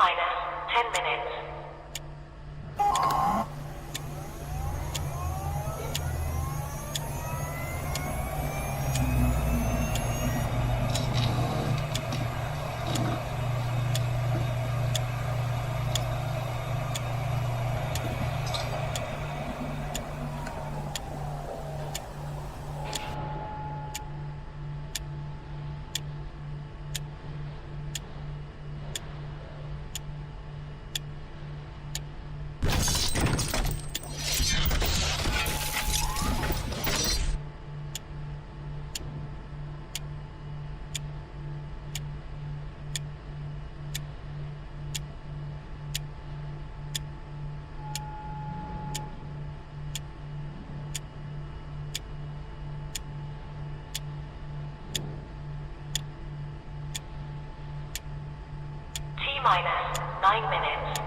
minus 10 minutes. Minus 9 minutes.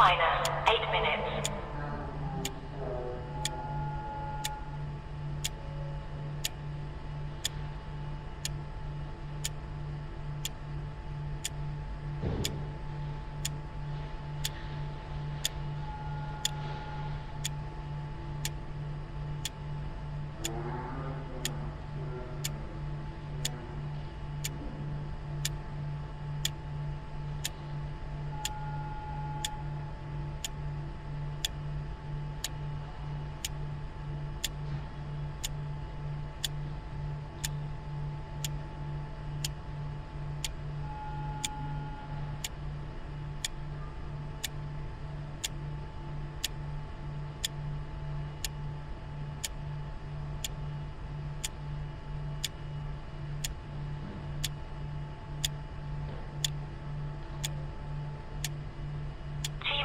minus 8 minutes.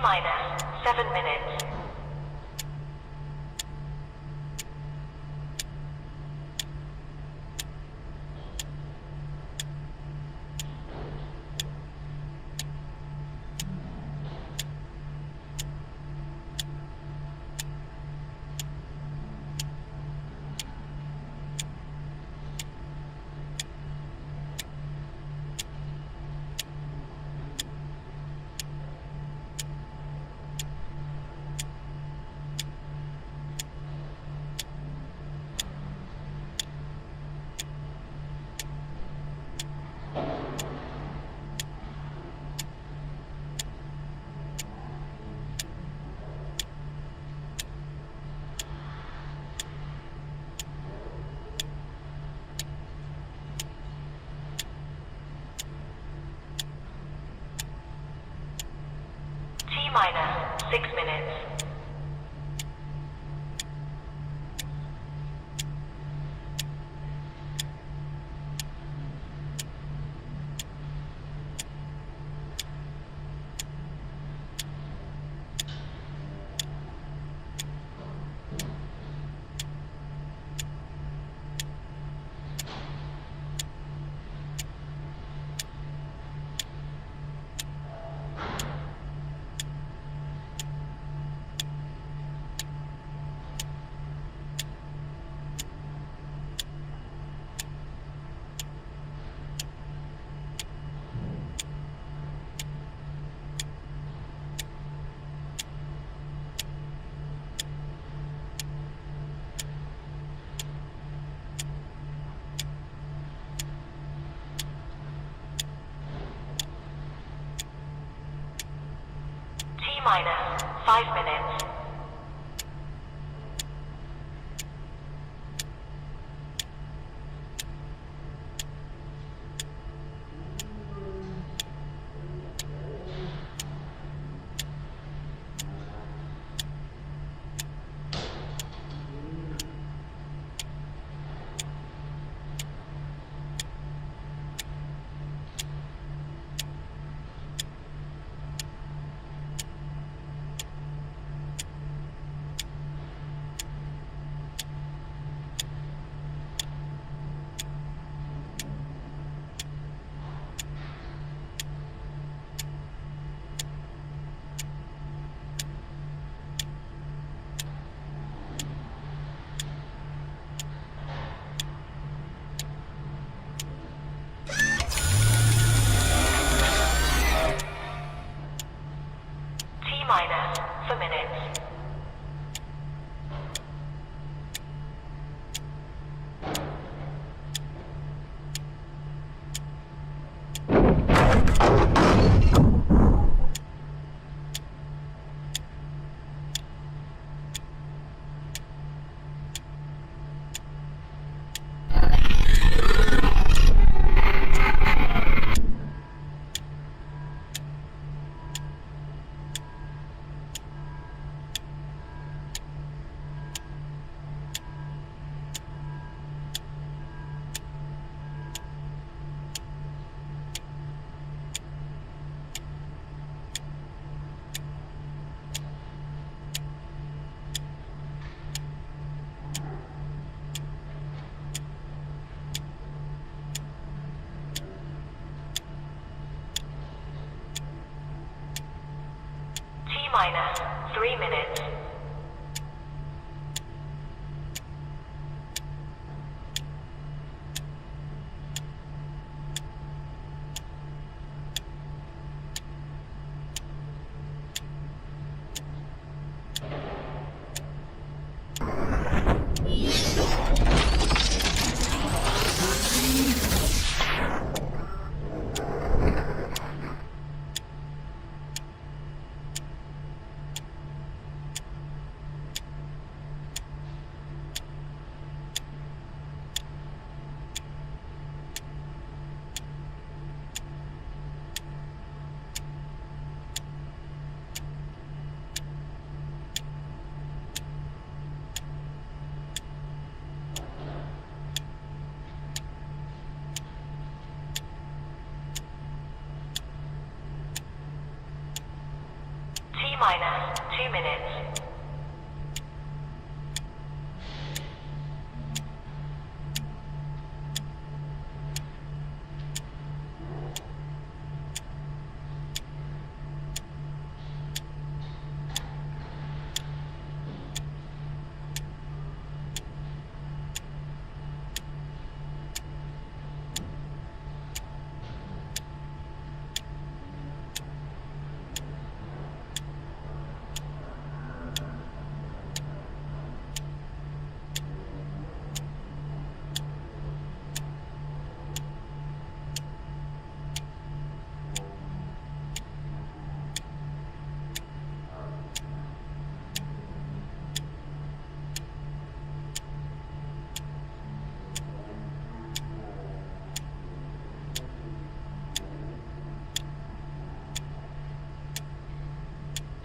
Minus 7 minutes. Minus 6 minutes. Minus 5 minutes. minus 3 minutes. T minus 2 minutes.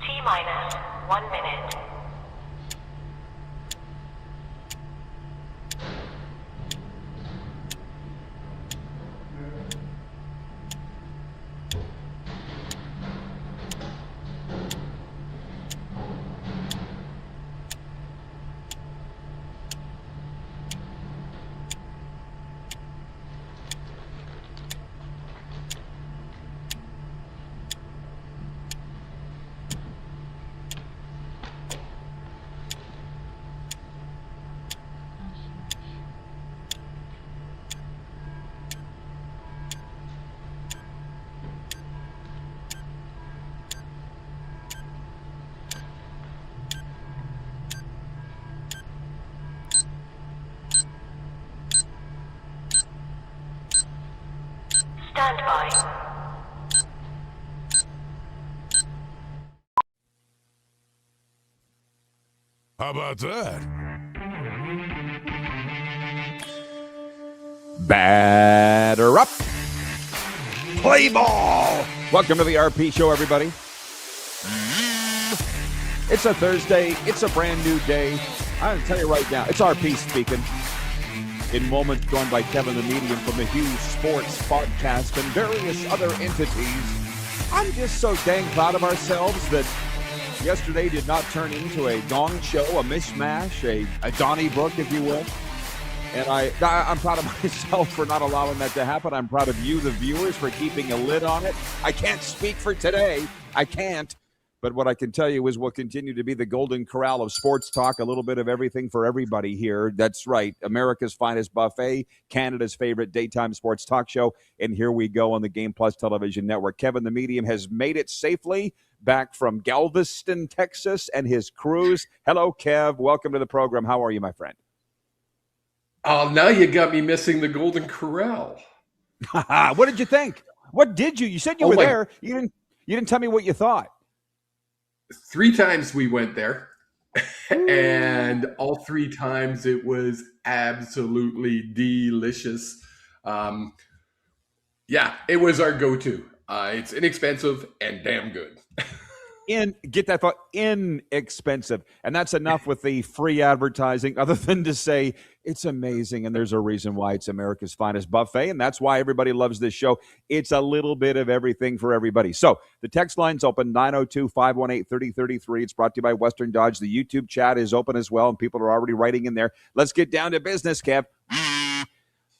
T minus 1 minute. Stand by. How about that? Batter up. Play ball. Welcome to the RP Show, everybody. It's a Thursday. It's a brand new day. I'm going to tell you right now, it's RP speaking. In moments, joined by Kevin the Medium from the Hughes Sports Podcast and various other entities. I'm just so dang proud of ourselves that yesterday did not turn into a gong show, a mishmash, a Donnybrook, if you will. And I'm proud of myself for not allowing that to happen. I'm proud of you, the viewers, for keeping a lid on it. I can't speak for today. I can't. But what I can tell you is we'll continue to be the golden corral of sports talk, a little bit of everything for everybody here. That's right. America's finest buffet, Canada's favorite daytime sports talk show. And here we go on the Game Plus Television Network. Kevin the Medium has made it safely back from Galveston, Texas, and his cruise. Hello, Kev. Welcome to the program. How are you, my friend? Oh, now you got me missing the Golden Corral. What did you think? What did you? You said you were there. You didn't tell me what you thought. 3 times we went there, and all 3 times it was absolutely delicious. Yeah, it was our go-to. It's inexpensive and damn good. Get that thought, inexpensive. And that's enough with the free advertising other than to say it's amazing and there's a reason why it's America's finest buffet, and that's why everybody loves this show. It's a little bit of everything for everybody. So the text line's open, 902-518-3033. It's brought to you by Western Dodge. The YouTube chat is open as well, and people are already writing in there. Let's get down to business, Kev.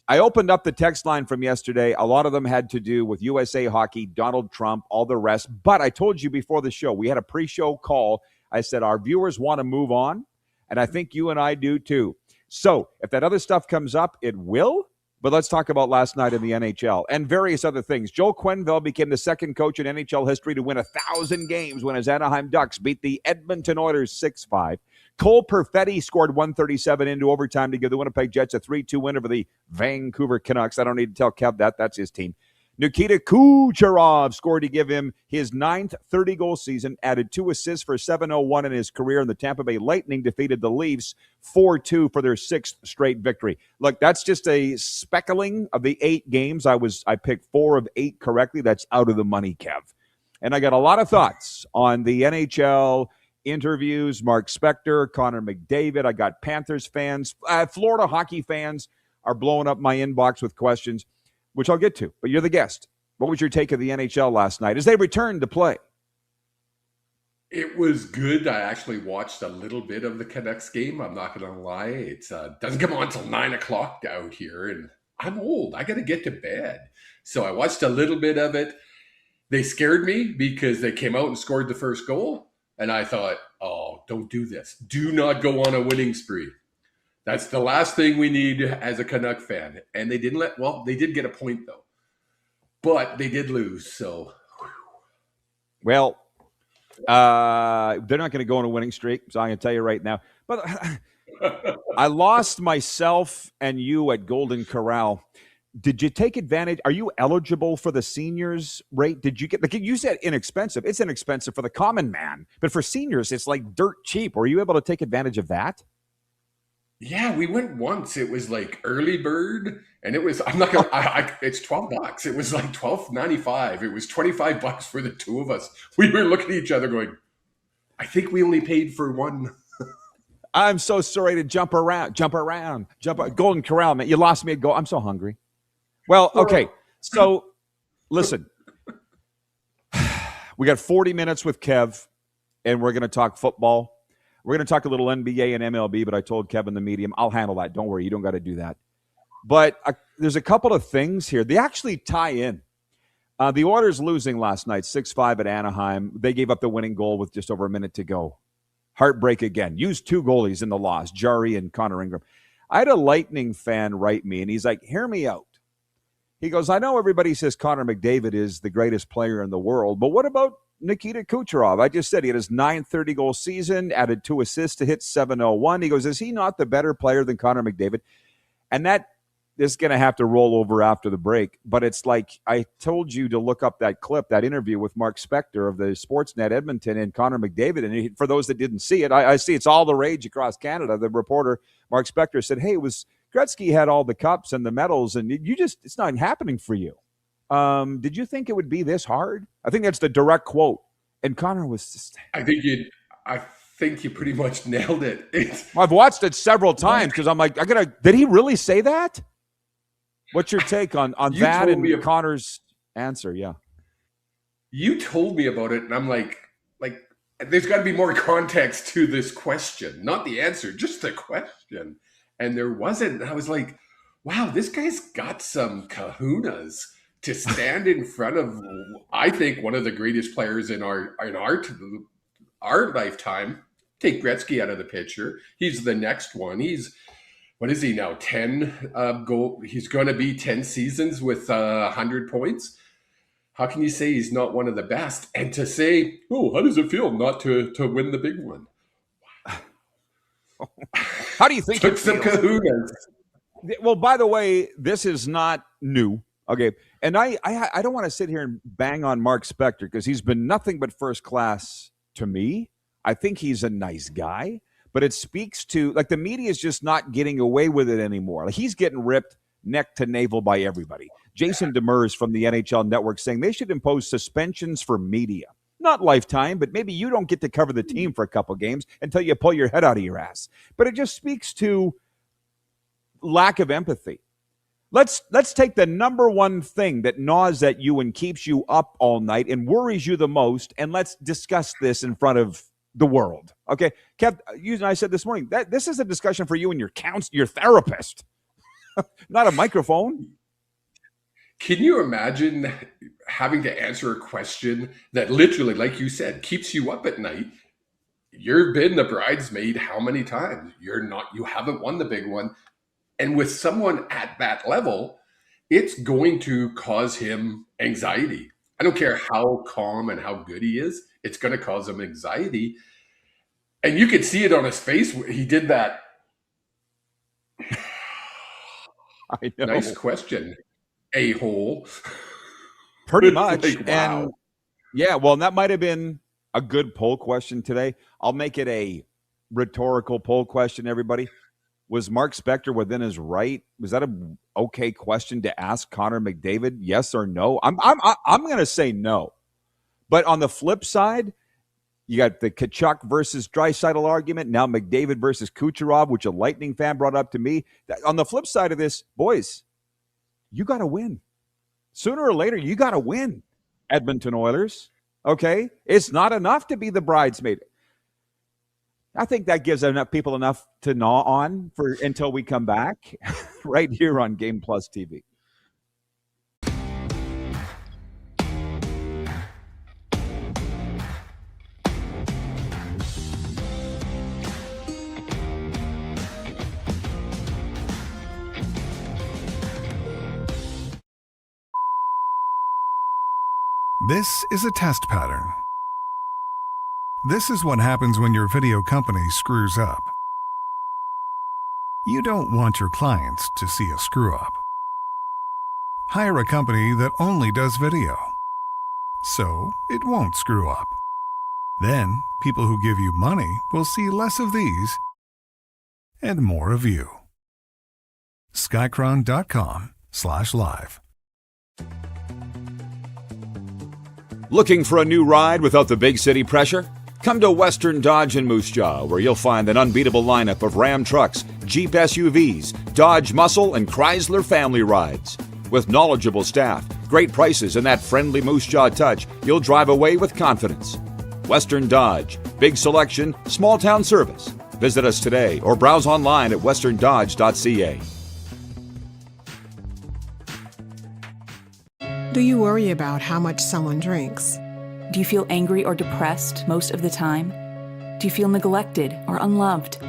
I opened up the text line from yesterday. A lot of them had to do with USA Hockey, Donald Trump, all the rest. But I told you before the show, we had a pre-show call. I said our viewers want to move on, and I think you and I do too. So if that other stuff comes up, it will. But let's talk about last night in the NHL and various other things. Joe Quenneville became the second coach in NHL history to win 1,000 games when his Anaheim Ducks beat the Edmonton Oilers 6-5. Cole Perfetti scored 137 into overtime to give the Winnipeg Jets a 3-2 win over the Vancouver Canucks. I don't need to tell Kev that. That's his team. Nikita Kucherov scored to give him his 9th 30-goal season, added 2 assists for 701 in his career, and the Tampa Bay Lightning defeated the Leafs 4-2 for their 6th straight victory. Look, that's just a speckling of the 8 games. I picked 4 of 8 correctly. That's out of the money, Kev. And I got a lot of thoughts on the NHL interviews, Mark Spector, Connor McDavid. I got Panthers fans. Florida hockey fans are blowing up my inbox with questions, which I'll get to, but you're the guest. What was your take of the NHL last night as they returned to play? It was good. I actually watched a little bit of the Canucks game. I'm not going to lie. It doesn't come on until 9 o'clock out here, and I'm old. I got to get to bed. So I watched a little bit of it. They scared me because they came out and scored the first goal, and I thought, oh, don't do this. Do not go on a winning spree. That's the last thing we need as a Canuck fan. And they didn't they did get a point, though. But they did lose, so. Well, they're not going to go on a winning streak, so I'm going to tell you right now. But I lost myself and you at Golden Corral. Did you take advantage? Are you eligible for the seniors rate? Did you get, like you said, inexpensive. It's inexpensive for the common man. But for seniors, it's like dirt cheap. Were you able to take advantage of that? Yeah, we went once. It was like early bird, and it was, I'm not going to, it's $12. It was like $12.95. It was $25 for the two of us. We were looking at each other going, I think we only paid for one. I'm so sorry to jump around. Golden Corral, man. You lost me at goal. I'm so hungry. Well, okay. So listen, we got 40 minutes with Kev, and we're going to talk football. We're going to talk a little NBA and MLB, but I told Kevin the medium, I'll handle that. Don't worry. You don't got to do that. But there's a couple of things here. They actually tie in. The Oilers losing last night, 6-5 at Anaheim. They gave up the winning goal with just over a minute to go. Heartbreak again. Used 2 goalies in the loss, Jari and Connor Ingram. I had a Lightning fan write me, and he's like, hear me out. He goes, I know everybody says Connor McDavid is the greatest player in the world, but what about Nikita Kucherov? I just said he had his 9th 30-goal season, added 2 assists to hit 701. He goes, is he not the better player than Connor McDavid? And that is going to have to roll over after the break. But it's like I told you to look up that clip, that interview with Mark Spector of the Sportsnet Edmonton and Connor McDavid. And for those that didn't see it, I see it's all the rage across Canada. The reporter, Mark Spector, said, hey, it was Gretzky had all the cups and the medals, and it's not happening for you. Did you think it would be this hard? I think that's the direct quote. And Connor was just... I think you pretty much nailed it. I've watched it several times because I'm like, did he really say that? What's your take on that and Connor's answer? Yeah. You told me about it, and I'm like, there's got to be more context to this question. Not the answer, just the question. And there wasn't. And I was like, wow, this guy's got some kahunas to stand in front of, I think, one of the greatest players in our lifetime. Take Gretzky out of the picture. He's the next one. What is he now? 10 goal. He's going to be 10 seasons with 100 points. How can you say he's not one of the best? And to say, oh, how does it feel not to win the big one? How do you think Took some kahunas. Well, by the way, this is not new. Okay. And I don't want to sit here and bang on Mark Spector because he's been nothing but first class to me. I think he's a nice guy, but it speaks to, like, the media is just not getting away with it anymore. Like, he's getting ripped neck to navel by everybody. Jason Demers from the NHL Network saying they should impose suspensions for media. Not lifetime, but maybe you don't get to cover the team for a couple games until you pull your head out of your ass. But it just speaks to lack of empathy. Let's take the number one thing that gnaws at you and keeps you up all night and worries you the most, and let's discuss this in front of the world. Okay, Kev, you and I said this morning that this is a discussion for you and your therapist. Not a microphone. Can you imagine having to answer a question that literally, like you said, keeps you up at night? You've been the bridesmaid how many times? You haven't won the big one. And with someone at that level, it's going to cause him anxiety. I don't care how calm and how good he is. It's going to cause him anxiety. And you could see it on his face. He did that. I know. Nice question, a-hole. Pretty much. Like, wow. And yeah, well, that might have been a good poll question today. I'll make it a rhetorical poll question, everybody. Was Mark Spector within his right? Was that an okay question to ask Connor McDavid? Yes or no? I'm going to say no. But on the flip side, you got the Tkachuk versus Draisaitl argument. Now McDavid versus Kucherov, which a Lightning fan brought up to me. On the flip side of this, boys, you got to win. Sooner or later, you got to win, Edmonton Oilers. Okay? It's not enough to be the bridesmaid. I think that gives enough people enough to gnaw on until we come back right here on Game Plus TV. This is a test pattern. This is what happens when your video company screws up. You don't want your clients to see a screw-up. Hire a company that only does video, so it won't screw up. Then, people who give you money will see less of these and more of you. Skycron.com/live. Looking for a new ride without the big city pressure? Come to Western Dodge in Moose Jaw, where you'll find an unbeatable lineup of Ram trucks, Jeep SUVs, Dodge Muscle, and Chrysler family rides. With knowledgeable staff, great prices, and that friendly Moose Jaw touch, you'll drive away with confidence. Western Dodge. Big selection, small town service. Visit us today or browse online at westerndodge.ca. Do you worry about how much someone drinks? Do you feel angry or depressed most of the time? Do you feel neglected or unloved?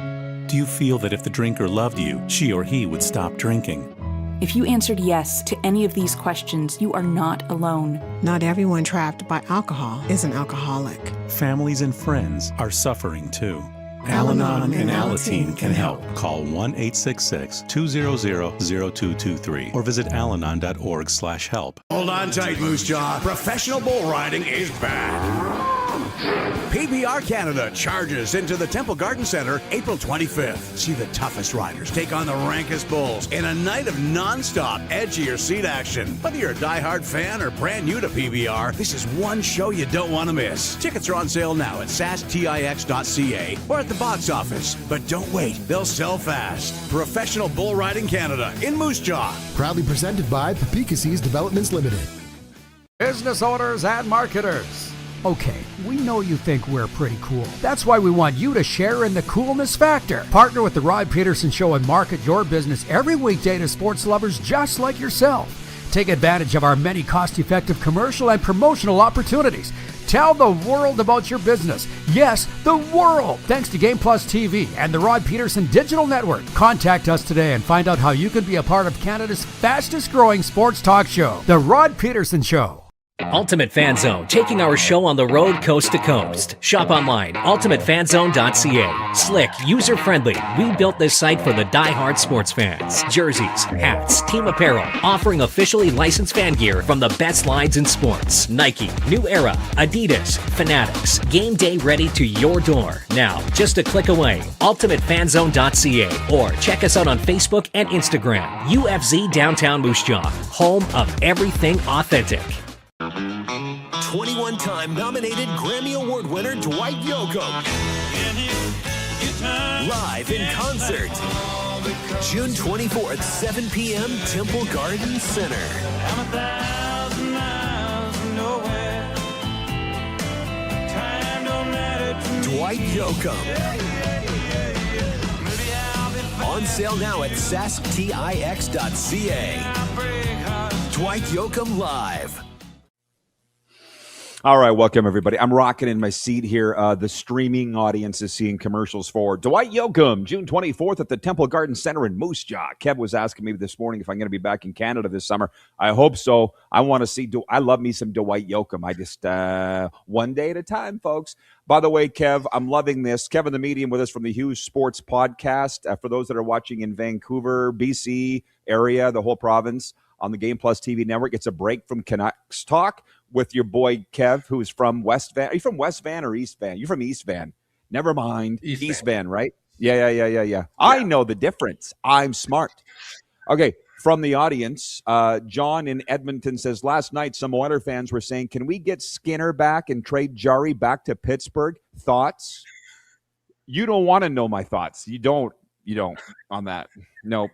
Do you feel that if the drinker loved you, she or he would stop drinking? If you answered yes to any of these questions, you are not alone. Not everyone trapped by alcohol is an alcoholic. Families and friends are suffering too. Al-Anon and Alateen can help. Call 1-866-200-0223 or visit alanon.org/help. Hold on tight, Moose Jaw. Professional bull riding is back. PBR Canada charges into the Temple Garden Center April 25th. See the toughest riders take on the rankest bulls in a night of non-stop, edgier seat action. Whether you're a diehard fan or brand new to PBR, this is one show you don't want to miss. Tickets are on sale now at sastix.ca or at the box office. But don't wait, they'll sell fast. Professional Bull Riding Canada in Moose Jaw. Proudly presented by Papikassis Developments Limited. Business owners and marketers. Okay, we know you think we're pretty cool. That's why we want you to share in the coolness factor. Partner with the Rod Pedersen Show and market your business every weekday to sports lovers just like yourself. Take advantage of our many cost-effective commercial and promotional opportunities. Tell the world about your business. Yes, the world. Thanks to Game Plus TV and the Rod Pedersen Digital Network. Contact us today and find out how you can be a part of Canada's fastest growing sports talk show, The Rod Pedersen Show. Ultimate Fan Zone, taking our show on the road coast to coast. Shop online, ultimatefanzone.ca. Slick, user-friendly. We built this site for the die-hard sports fans. Jerseys, hats, team apparel, offering officially licensed fan gear from the best lines in sports. Nike, New Era, Adidas, Fanatics. Game day ready to your door. Now, just a click away, ultimatefanzone.ca, or check us out on Facebook and Instagram. UFZ Downtown Moose Jaw, home of everything authentic. 21-time nominated Grammy Award winner Dwight Yoakam. Live in concert. June 24th, 7 p.m., Temple Garden Center. Dwight Yoakam. On sale now at sasktix.ca. Dwight Yoakam Live. All right, welcome, everybody. I'm rocking in my seat here. The streaming audience is seeing commercials for Dwight Yoakam, June 24th at the Temple Garden Center in Moose Jaw. Kev was asking me this morning if I'm going to be back in Canada this summer. I hope so. I want to see. I love me some Dwight Yoakam. I just one day at a time, folks. By the way, Kev, I'm loving this. Kevin the Medium with us from the Hughes Sports Podcast. For those that are watching in Vancouver, BC area, the whole province, on the Game Plus TV network, it's a break from Canucks Talk with your boy Kev, who's from West Van. Are you from West Van or East Van? You're from East Van. Never mind. East Van, right? Yeah. I know the difference. I'm smart. Okay, from the audience, John in Edmonton says, last night some Oiler fans were saying, can we get Skinner back and trade Jari back to Pittsburgh? Thoughts? You don't want to know my thoughts. You don't on that. No.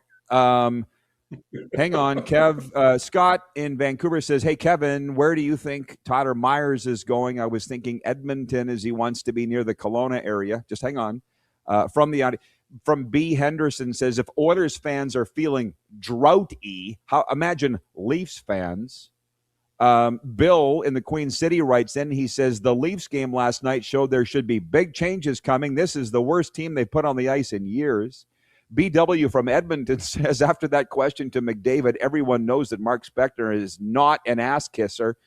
Hang on, Kev. Scott in Vancouver says, hey, Kevin, where do you think Tyler Myers is going? I was thinking Edmonton, as he wants to be near the Kelowna area. Just hang on. From B. Henderson says, if Oilers fans are feeling drought-y, imagine Leafs fans. Bill in the Queen City writes in, he says, the Leafs game last night showed there should be big changes coming. This is the worst team they've put on the ice in years. BW from Edmonton says, after that question to McDavid, everyone knows that Mark Spector is not an ass kisser.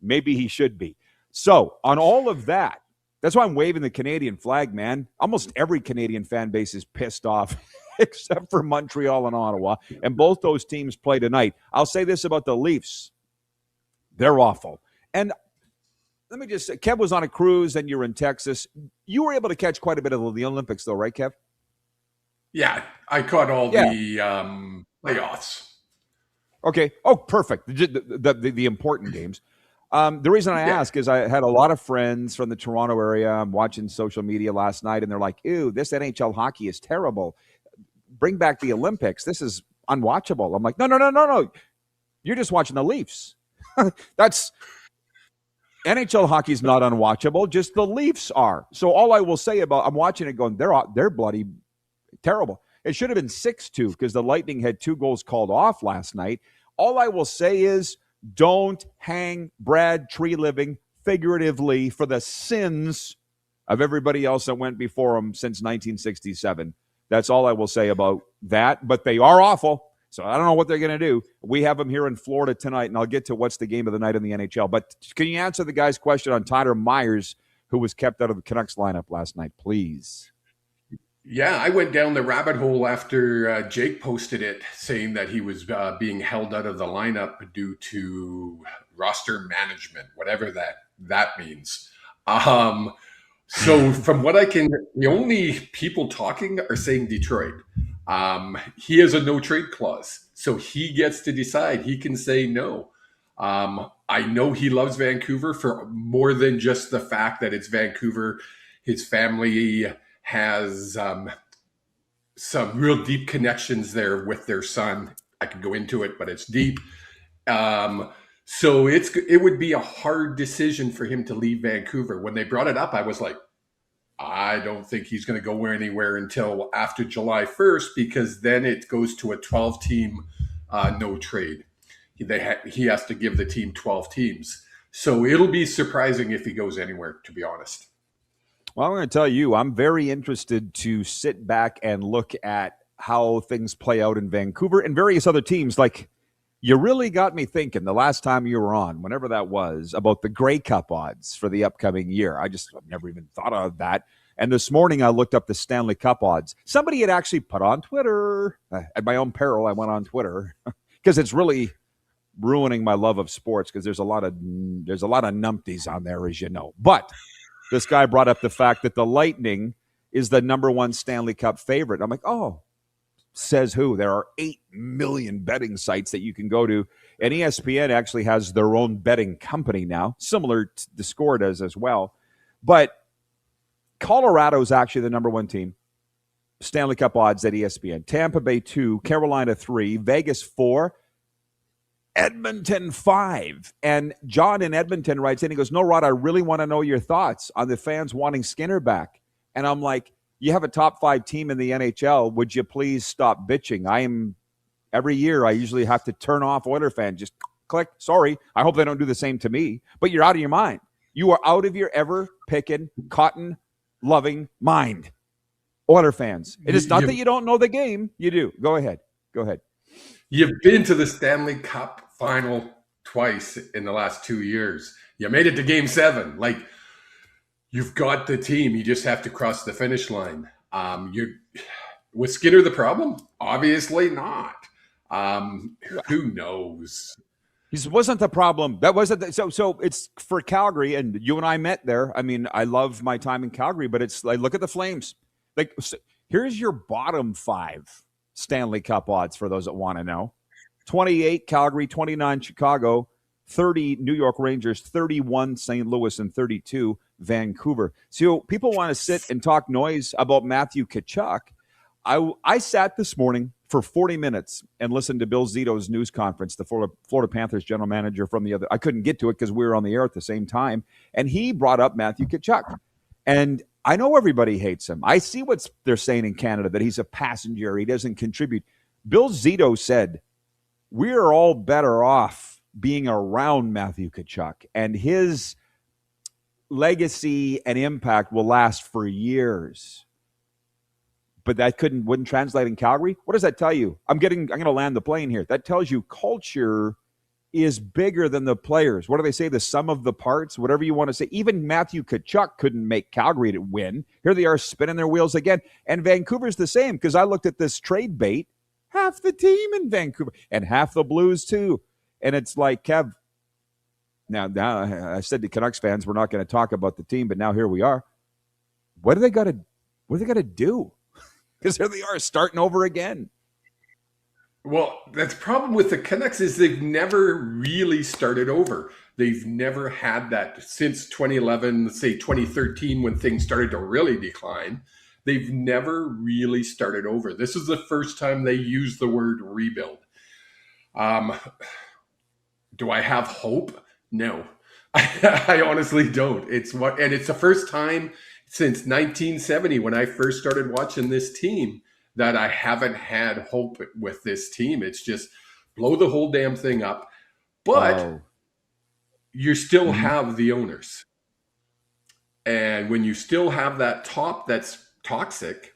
Maybe he should be. So on all of that, that's why I'm waving the Canadian flag, man. Almost every Canadian fan base is pissed off except for Montreal and Ottawa. And both those teams play tonight. I'll say this about the Leafs. They're awful. And let me just say, Kev was on a cruise and you're in Texas. You were able to catch quite a bit of the Olympics though, right, Kev? Yeah, I caught all the playoffs. Okay. Oh, perfect. The important games. The reason I ask is I had a lot of friends from the Toronto area. I'm watching social media last night, and they're like, ew, this NHL hockey is terrible. Bring back the Olympics. This is unwatchable. I'm like, no. You're just watching the Leafs. That's NHL hockey is not unwatchable. Just the Leafs are. So all I will say about I'm watching it going, they're bloody terrible. It should have been 6-2 because the Lightning had 2 goals called off last night. All I will say is don't hang Brad Treliving figuratively for the sins of everybody else that went before him since 1967. That's all I will say about that. But they are awful, so I don't know what they're going to do. We have them here in Florida tonight, and I'll get to what's the game of the night in the NHL. But can you answer the guy's question on Tyler Myers, who was kept out of the Canucks lineup last night, please? Yeah, I went down the rabbit hole after Jake posted it, saying that he was being held out of the lineup due to roster management, whatever that means. So from what the only people talking are saying Detroit. He has a no trade clause, so he gets to decide. He can say no. I know he loves Vancouver for more than just the fact that it's Vancouver. His family has some real deep connections there with their son. I could go into it, but it's deep. So it would be a hard decision for him to leave Vancouver. When they brought it up, I was like, I don't think he's going to go anywhere until after July 1st, because then it goes to a 12-team no trade. He has to give the team 12 teams. So it'll be surprising if he goes anywhere, to be honest. Well, I'm going to tell you, I'm very interested to sit back and look at how things play out in Vancouver and various other teams. Like, you really got me thinking the last time you were on, whenever that was, about the Grey Cup odds for the upcoming year. I've never even thought of that. And this morning I looked up the Stanley Cup odds. Somebody had actually put on Twitter, at my own peril, I went on Twitter, because it's really ruining my love of sports, because there's a lot of numpties on there, as you know. But this guy brought up the fact that the Lightning is the number 1 Stanley Cup favorite. I'm like, oh, says who? There are 8 million betting sites that you can go to. And ESPN actually has their own betting company now, similar to the Score does as well. But Colorado is actually the number 1 team. Stanley Cup odds at ESPN. Tampa Bay 2, Carolina 3, Vegas 4, Edmonton 5. And John in Edmonton writes in, he goes, no, Rod, I really want to know your thoughts on the fans wanting Skinner back. And I'm like, you have a top 5 team in the NHL. Would you please stop bitching? Every year I usually have to turn off Oiler fan. Just click. Sorry. I hope they don't do the same to me. But you're out of your mind. You are out of your ever-picking, cotton-loving mind. Oiler fans. It is not that you don't know the game. You do. Go ahead. You've been to the Stanley Cup final twice in the last 2 years. You made it to Game 7. Like, you've got the team. You just have to cross the finish line. Was Skinner the problem? Obviously not. Who knows? He wasn't the problem. That wasn't so it's for Calgary, and you and I met there. I mean, I love my time in Calgary, but it's like, look at the Flames. Like, here's your bottom 5 Stanley Cup odds for those that want to know. 28 Calgary, 29 Chicago, 30 New York Rangers, 31 St. Louis, and 32 Vancouver. So people want to sit and talk noise about Matthew Tkachuk. I sat this morning for 40 minutes and listened to Bill Zito's news conference, the Florida Panthers general manager from the other. I couldn't get to it because we were on the air at the same time. And he brought up Matthew Tkachuk. And I know everybody hates him. I see what they're saying in Canada, that he's a passenger. He doesn't contribute. Bill Zito said, we're all better off being around Matthew Tkachuk, and his legacy and impact will last for years. But that wouldn't translate in Calgary. What does that tell you? I'm going to land the plane here. That tells you culture is bigger than the players. What do they say? The sum of the parts, whatever you want to say. Even Matthew Tkachuk couldn't make Calgary to win. Here they are spinning their wheels again. And Vancouver's the same, because I looked at this trade bait. Half the team in Vancouver and half the Blues too. And it's like, Kev, now I said to Canucks fans, we're not going to talk about the team, but now here we are. What do they got to do? Because here they are starting over again. Well, that's the problem with the Canucks is they've never really started over. They've never had that since 2011, let's say 2013, when things started to really decline. They've never really started over. This is the first time they used the word rebuild. Do I have hope? No, I honestly don't. It's the first time since 1970, when I first started watching this team, that I haven't had hope with this team. It's just blow the whole damn thing up. But you still have the owners. And when you still have that top that's toxic,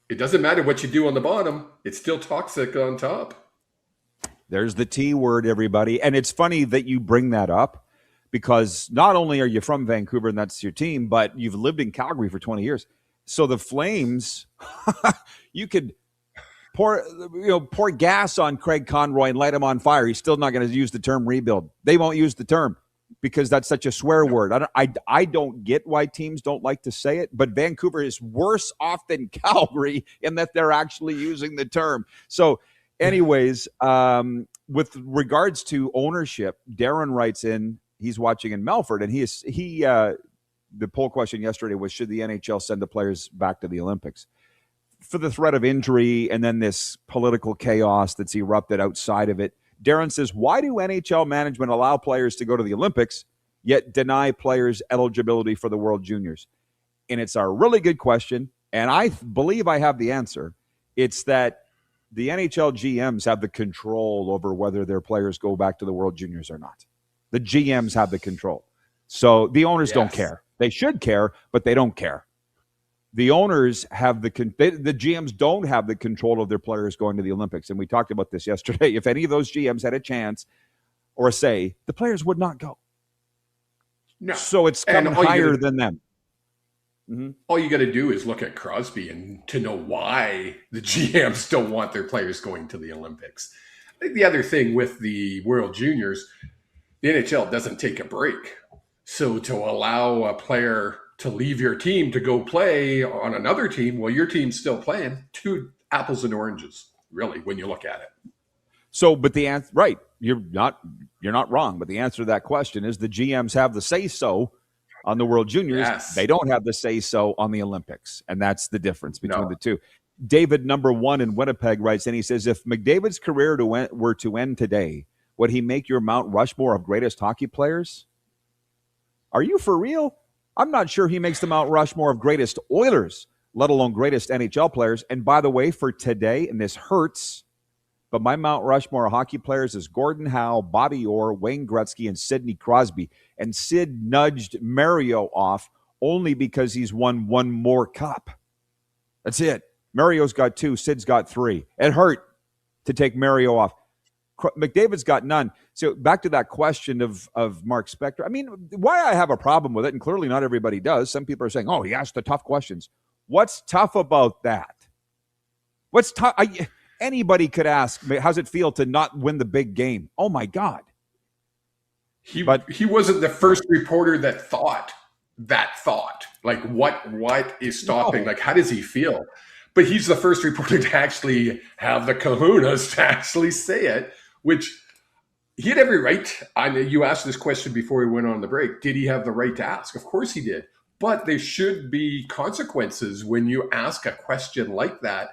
it doesn't matter what you do on the bottom. It's still toxic on top. There's the T word, everybody. And it's funny that you bring that up, because not only are you from Vancouver and that's your team, but you've lived in Calgary for 20 years. So the Flames, you could pour gas on Craig Conroy and light him on fire. He's still not going to use the term rebuild. They won't use the term because that's such a swear word. I don't get why teams don't like to say it, but Vancouver is worse off than Calgary in that they're actually using the term. So anyways, with regards to ownership, Darren writes in, he's watching in Melfort, and the poll question yesterday was, should the NHL send the players back to the Olympics? For the threat of injury and then this political chaos that's erupted outside of it, Darren says, why do NHL management allow players to go to the Olympics, yet deny players eligibility for the World Juniors? And it's a really good question, and I believe I have the answer. It's that the NHL GMs have the control over whether their players go back to the World Juniors or not. The GMs have the control. So the owners don't care. They should care, but they don't care. The owners have the GMs don't have the control of their players going to the Olympics. And we talked about this yesterday. If any of those GMs had a chance or a say, the players would not go. No. So it's come higher than them. Mm-hmm. All you got to do is look at Crosby and to know why the GMs don't want their players going to the Olympics. I think the other thing with the World Juniors, the NHL doesn't take a break. So to allow a player to leave your team to go play on another team while your team's still playing, two apples and oranges, really, when you look at it. So, but the answer, right, you're not wrong. But the answer to that question is the GMs have the say-so on the World Juniors. Yes. They don't have the say-so on the Olympics, and that's the difference between the two. David, number 1 in Winnipeg, writes, and he says, if McDavid's career were to end today, would he make your Mount Rushmore of greatest hockey players? Are you for real? I'm not sure he makes the Mount Rushmore of greatest Oilers, let alone greatest NHL players. And by the way, for today, and this hurts, but my Mount Rushmore of hockey players is Gordon Howe, Bobby Orr, Wayne Gretzky, and Sidney Crosby. And Sid nudged Mario off only because he's won one more cup. That's it. Mario's got 2. Sid's got 3. It hurt to take Mario off. McDavid's got none. So back to that question of Mark Spector. I mean, why I have a problem with it, and clearly not everybody does. Some people are saying, oh, he asked the tough questions. What's tough about that? What's tough? Anybody could ask, how's it feel to not win the big game? Oh, my God. He wasn't the first reporter that thought that thought. Like, what is stopping? No. Like, how does he feel? But he's the first reporter to actually have the kahunas to actually say it, which he had every right. I mean, you asked this question before we went on the break. Did he have the right to ask? Of course he did. But there should be consequences when you ask a question like that.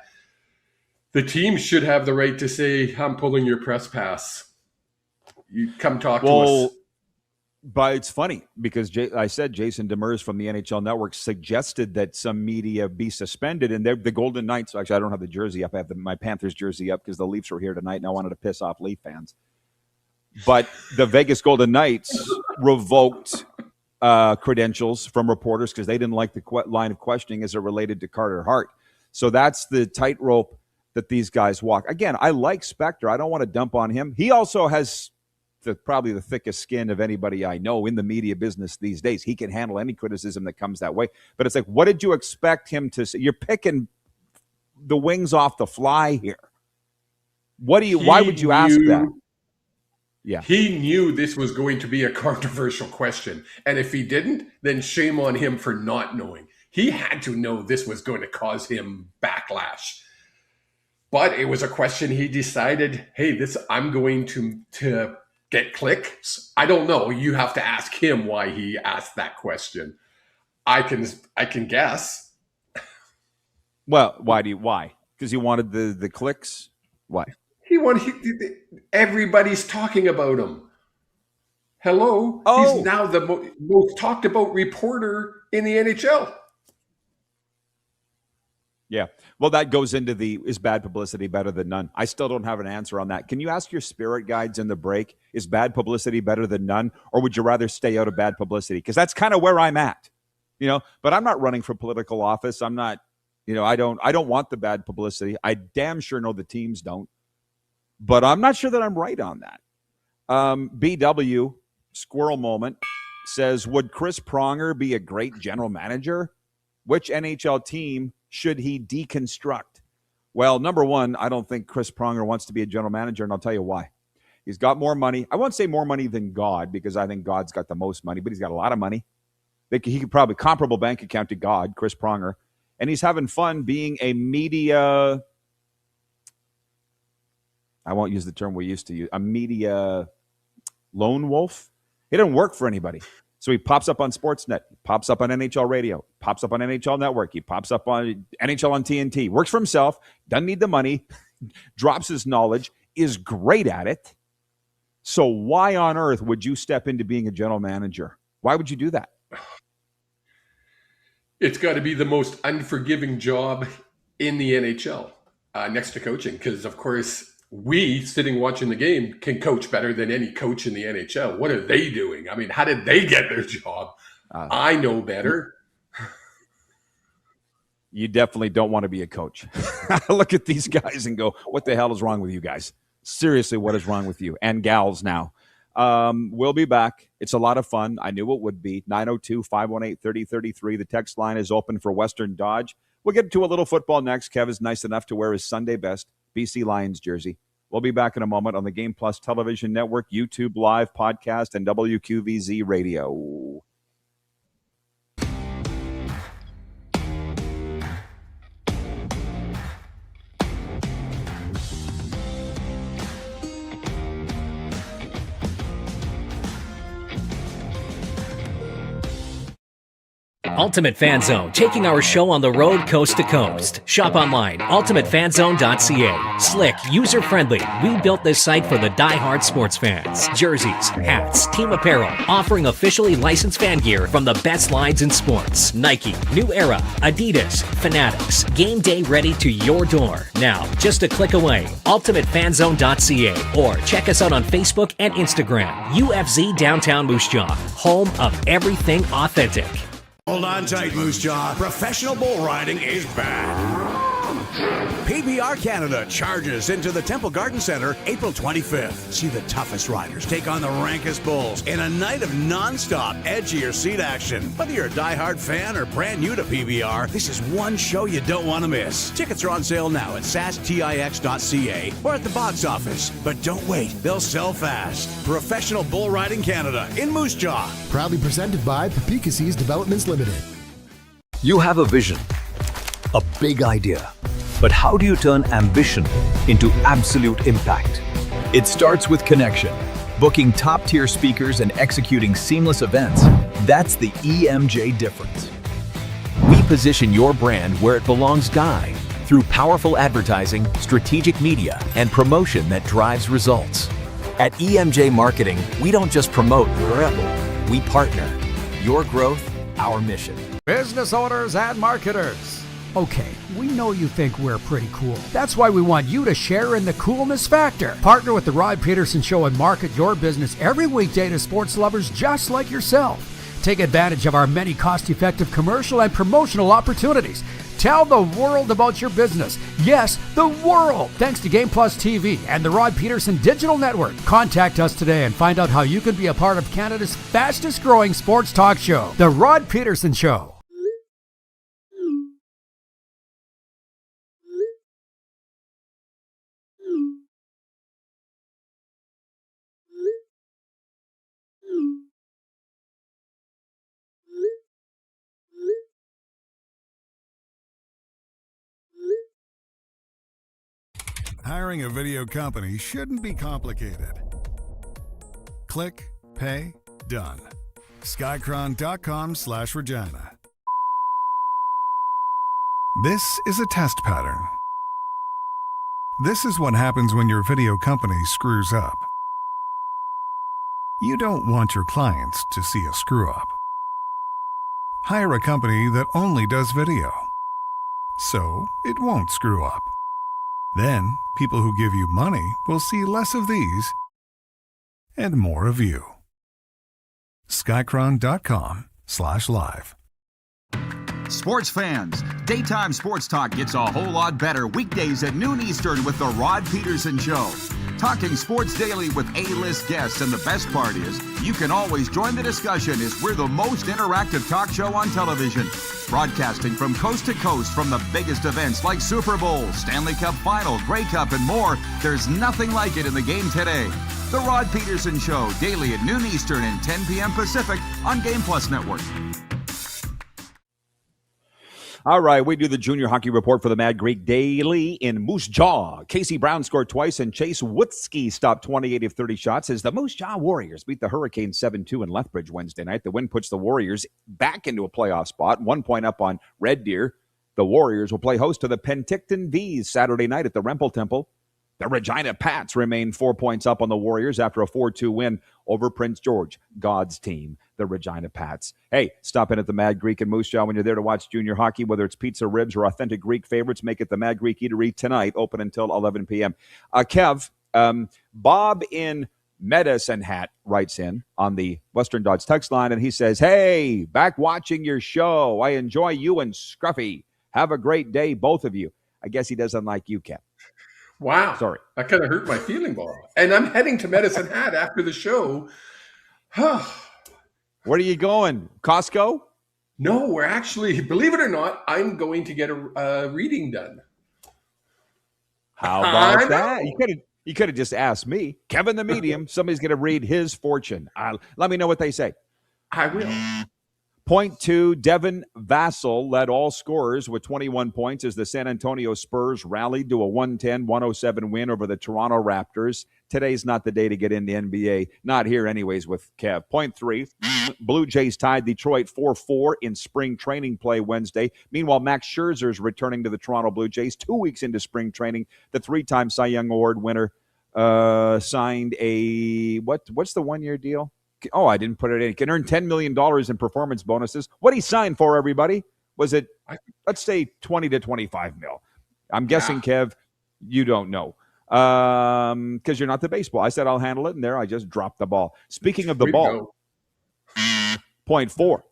The team should have the right to say, I'm pulling your press pass. You come talk to us. But it's funny because I said Jason Demers from the NHL Network suggested that some media be suspended, and the Golden Knights. Actually, I don't have the jersey up. I have my Panthers jersey up because the Leafs were here tonight, and I wanted to piss off Leaf fans. But the Vegas Golden Knights revoked credentials from reporters because they didn't like the line of questioning as it related to Carter Hart. So that's the tightrope that these guys walk. Again, I like Spector. I don't want to dump on him. He also has probably the thickest skin of anybody I know in the media business these days. He can handle any criticism that comes that way. But it's like, what did you expect him to say? You're picking the wings off the fly here. Why would you ask that? Yeah. He knew this was going to be a controversial question. And if he didn't, then shame on him for not knowing. He had to know this was going to cause him backlash. But it was a question he decided, hey, I'm going to get clicks. I don't know. You have to ask him why he asked that question. I can guess. Well, why? Because he wanted the clicks? Why? Everybody's talking about him. Hello? Oh. He's now the most talked about reporter in the NHL. Yeah. Well, that goes into is bad publicity better than none? I still don't have an answer on that. Can you ask your spirit guides in the break, is bad publicity better than none? Or would you rather stay out of bad publicity? Because that's kind of where I'm at, but I'm not running for political office. I'm not, I don't want the bad publicity. I damn sure know the teams don't, but I'm not sure that I'm right on that. BW Squirrel Moment says, would Chris Pronger be a great general manager? Which NHL team should he deconstruct? Well, number one, I don't think Chris Pronger wants to be a general manager, and I'll tell you why. He's got more money. I won't say more money than God, because I think God's got the most money, but he's got a lot of money. He could probably comparable bank account to God, Chris Pronger, and he's having fun being a media, I won't use the term we used to use, a media lone wolf. He doesn't work for anybody. So he pops up on Sportsnet, pops up on NHL Radio, pops up on NHL Network, he pops up on NHL on TNT, works for himself, doesn't need the money, drops his knowledge, is great at it. So why on earth would you step into being a general manager? Why would you do that? It's got to be the most unforgiving job in the NHL, next to coaching, because, of course, we, sitting watching the game, can coach better than any coach in the NHL. What are they doing? I mean, how did they get their job? I know better. You definitely don't want to be a coach. I look at these guys and go, what the hell is wrong with you guys? Seriously, what is wrong with you? And gals now. We'll be back. It's a lot of fun. I knew it would be. 902-518-3033. The text line is open for Western Dodge. We'll get to a little football next. Kev is nice enough to wear his Sunday best BC Lions jersey. We'll be back in a moment on the Game Plus Television Network, YouTube Live podcast, and WQVZ Radio. Ultimate Fan Zone, taking our show on the road coast to coast. Shop online, ultimatefanzone.ca. Slick, user-friendly, we built this site for the die-hard sports fans. Jerseys, hats, team apparel, offering officially licensed fan gear from the best lines in sports. Nike, New Era, Adidas, Fanatics. Game day ready to your door. Now, just a click away, ultimatefanzone.ca, or check us out on Facebook and Instagram. UFZ Downtown Moose Jaw, home of everything authentic. Hold on tight, Moose Jaw. Professional bull riding is back. PBR Canada charges into the Temple Garden Center April 25th. See the toughest riders take on the rankest bulls in a night of non-stop, edgier seat action. Whether you're a diehard fan or brand new to PBR, this is one show you don't want to miss. Tickets are on sale now at sastix.ca or at the box office. But don't wait, they'll sell fast. Professional Bull Riding Canada in Moose Jaw. Proudly presented by Petrishen Developments Limited. You have a vision, a big idea. But how do you turn ambition into absolute impact? It starts with connection. Booking top-tier speakers and executing seamless events. That's the EMJ difference. We position your brand where it belongs, Guy, through powerful advertising, strategic media, and promotion that drives results. At EMJ Marketing, we don't just promote your rebel, we partner. Your growth, our mission. Business owners and marketers. Okay, we know you think we're pretty cool. That's why we want you to share in the coolness factor. Partner with the Rod Pedersen Show and market your business every weekday to sports lovers just like yourself. Take advantage of our many cost-effective commercial and promotional opportunities. Tell the world about your business. Yes, the world. Thanks to Game Plus TV and the Rod Pedersen Digital Network. Contact us today and find out how you can be a part of Canada's fastest growing sports talk show, The Rod Pedersen Show. Hiring a video company shouldn't be complicated. Click, pay, done. Skycron.com/Regina. This is a test pattern. This is what happens when your video company screws up. You don't want your clients to see a screw up. Hire a company that only does video, so it won't screw up. Then, people who give you money will see less of these and more of you. Skycron.com/live. Sports fans, daytime sports talk gets a whole lot better weekdays at noon Eastern with The Rod Pedersen Show. Talking sports daily with A-list guests, and the best part is, you can always join the discussion as we're the most interactive talk show on television. Broadcasting from coast to coast from the biggest events like Super Bowl, Stanley Cup Final, Grey Cup, and more. There's nothing like it in the game today. The Rod Pedersen Show, daily at noon Eastern and 10 p.m. Pacific on Game Plus Network. All right, we do the junior hockey report for the Mad Greek Daily in Moose Jaw. Casey Brown scored twice, and Chase Woodsky stopped 28 of 30 shots as the Moose Jaw Warriors beat the Hurricanes 7-2 in Lethbridge Wednesday night. The win puts the Warriors back into a playoff spot, 1 point up on Red Deer. The Warriors will play host to the Penticton Bees Saturday night at the Rempel Temple. The Regina Pats remain 4 points up on the Warriors after a 4-2 win over Prince George, God's team, the Regina Pats. Hey, stop in at the Mad Greek in Moose Jaw when you're there to watch junior hockey, whether it's pizza, ribs, or authentic Greek favorites. Make it the Mad Greek Eatery tonight, open until 11 p.m. Kev, Bob in Medicine Hat writes in on the Western Dodge text line, and he says, hey, back watching your show. I enjoy you and Scruffy. Have a great day, both of you. I guess he doesn't like you, Kev. Wow. Sorry. That kind of hurt my feeling, Bob. And I'm heading to Medicine Hat after the show. Where are you going? Costco? No, we're actually, believe it or not, I'm going to get a reading done. How about that? You could have just asked me. Kevin the Medium, somebody's going to read his fortune. Let me know what they say. I will. Point two, Devin Vassell led all scorers with 21 points as the San Antonio Spurs rallied to a 110-107 win over the Toronto Raptors. today's not the day to get into NBA. Not here anyways with Kev. Point 3, Blue Jays tied Detroit 4-4 in spring training play Wednesday. Meanwhile, Max Scherzer is returning to the Toronto Blue Jays 2 weeks into spring training. The 3-time Cy Young Award winner signed a, what's the one-year deal? Oh, I didn't put it in. He can earn $10 million in performance bonuses. What he signed for, everybody? Was it, let's say, 20 to 25 mil? I'm guessing, Kev, you don't know. Because you're not the baseball. I said I'll handle it, and there I just dropped the ball. Speaking of the ball, point 4,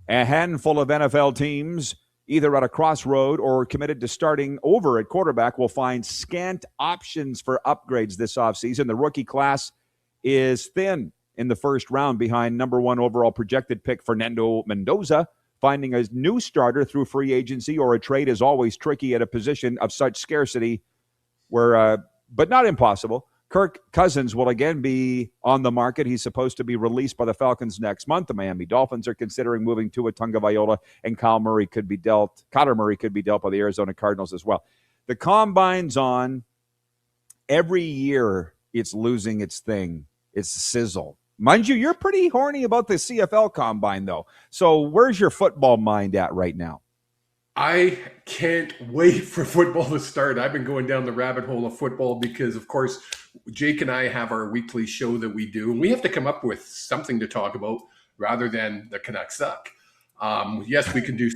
a handful of NFL teams either at a crossroad or committed to starting over at quarterback will find scant options for upgrades this offseason. The rookie class is thin in the first round behind number 1 overall projected pick Fernando Mendoza. Finding a new starter through free agency or a trade is always tricky at a position of such scarcity, where, but not impossible. Kirk Cousins will again be on the market. He's supposed to be released by the Falcons next month. The Miami Dolphins are considering moving Tua Tagovailoa, and Kyler Murray could be dealt by the Arizona Cardinals as well. The combine's on. Every year it's losing its thing, its sizzle. Mind you, you're pretty horny about the CFL combine, though. So where's your football mind at right now? I can't wait for football to start. I've been going down the rabbit hole of football because, of course, Jake and I have our weekly show that we do, and we have to come up with something to talk about rather than the Canucks suck. Yes, we can do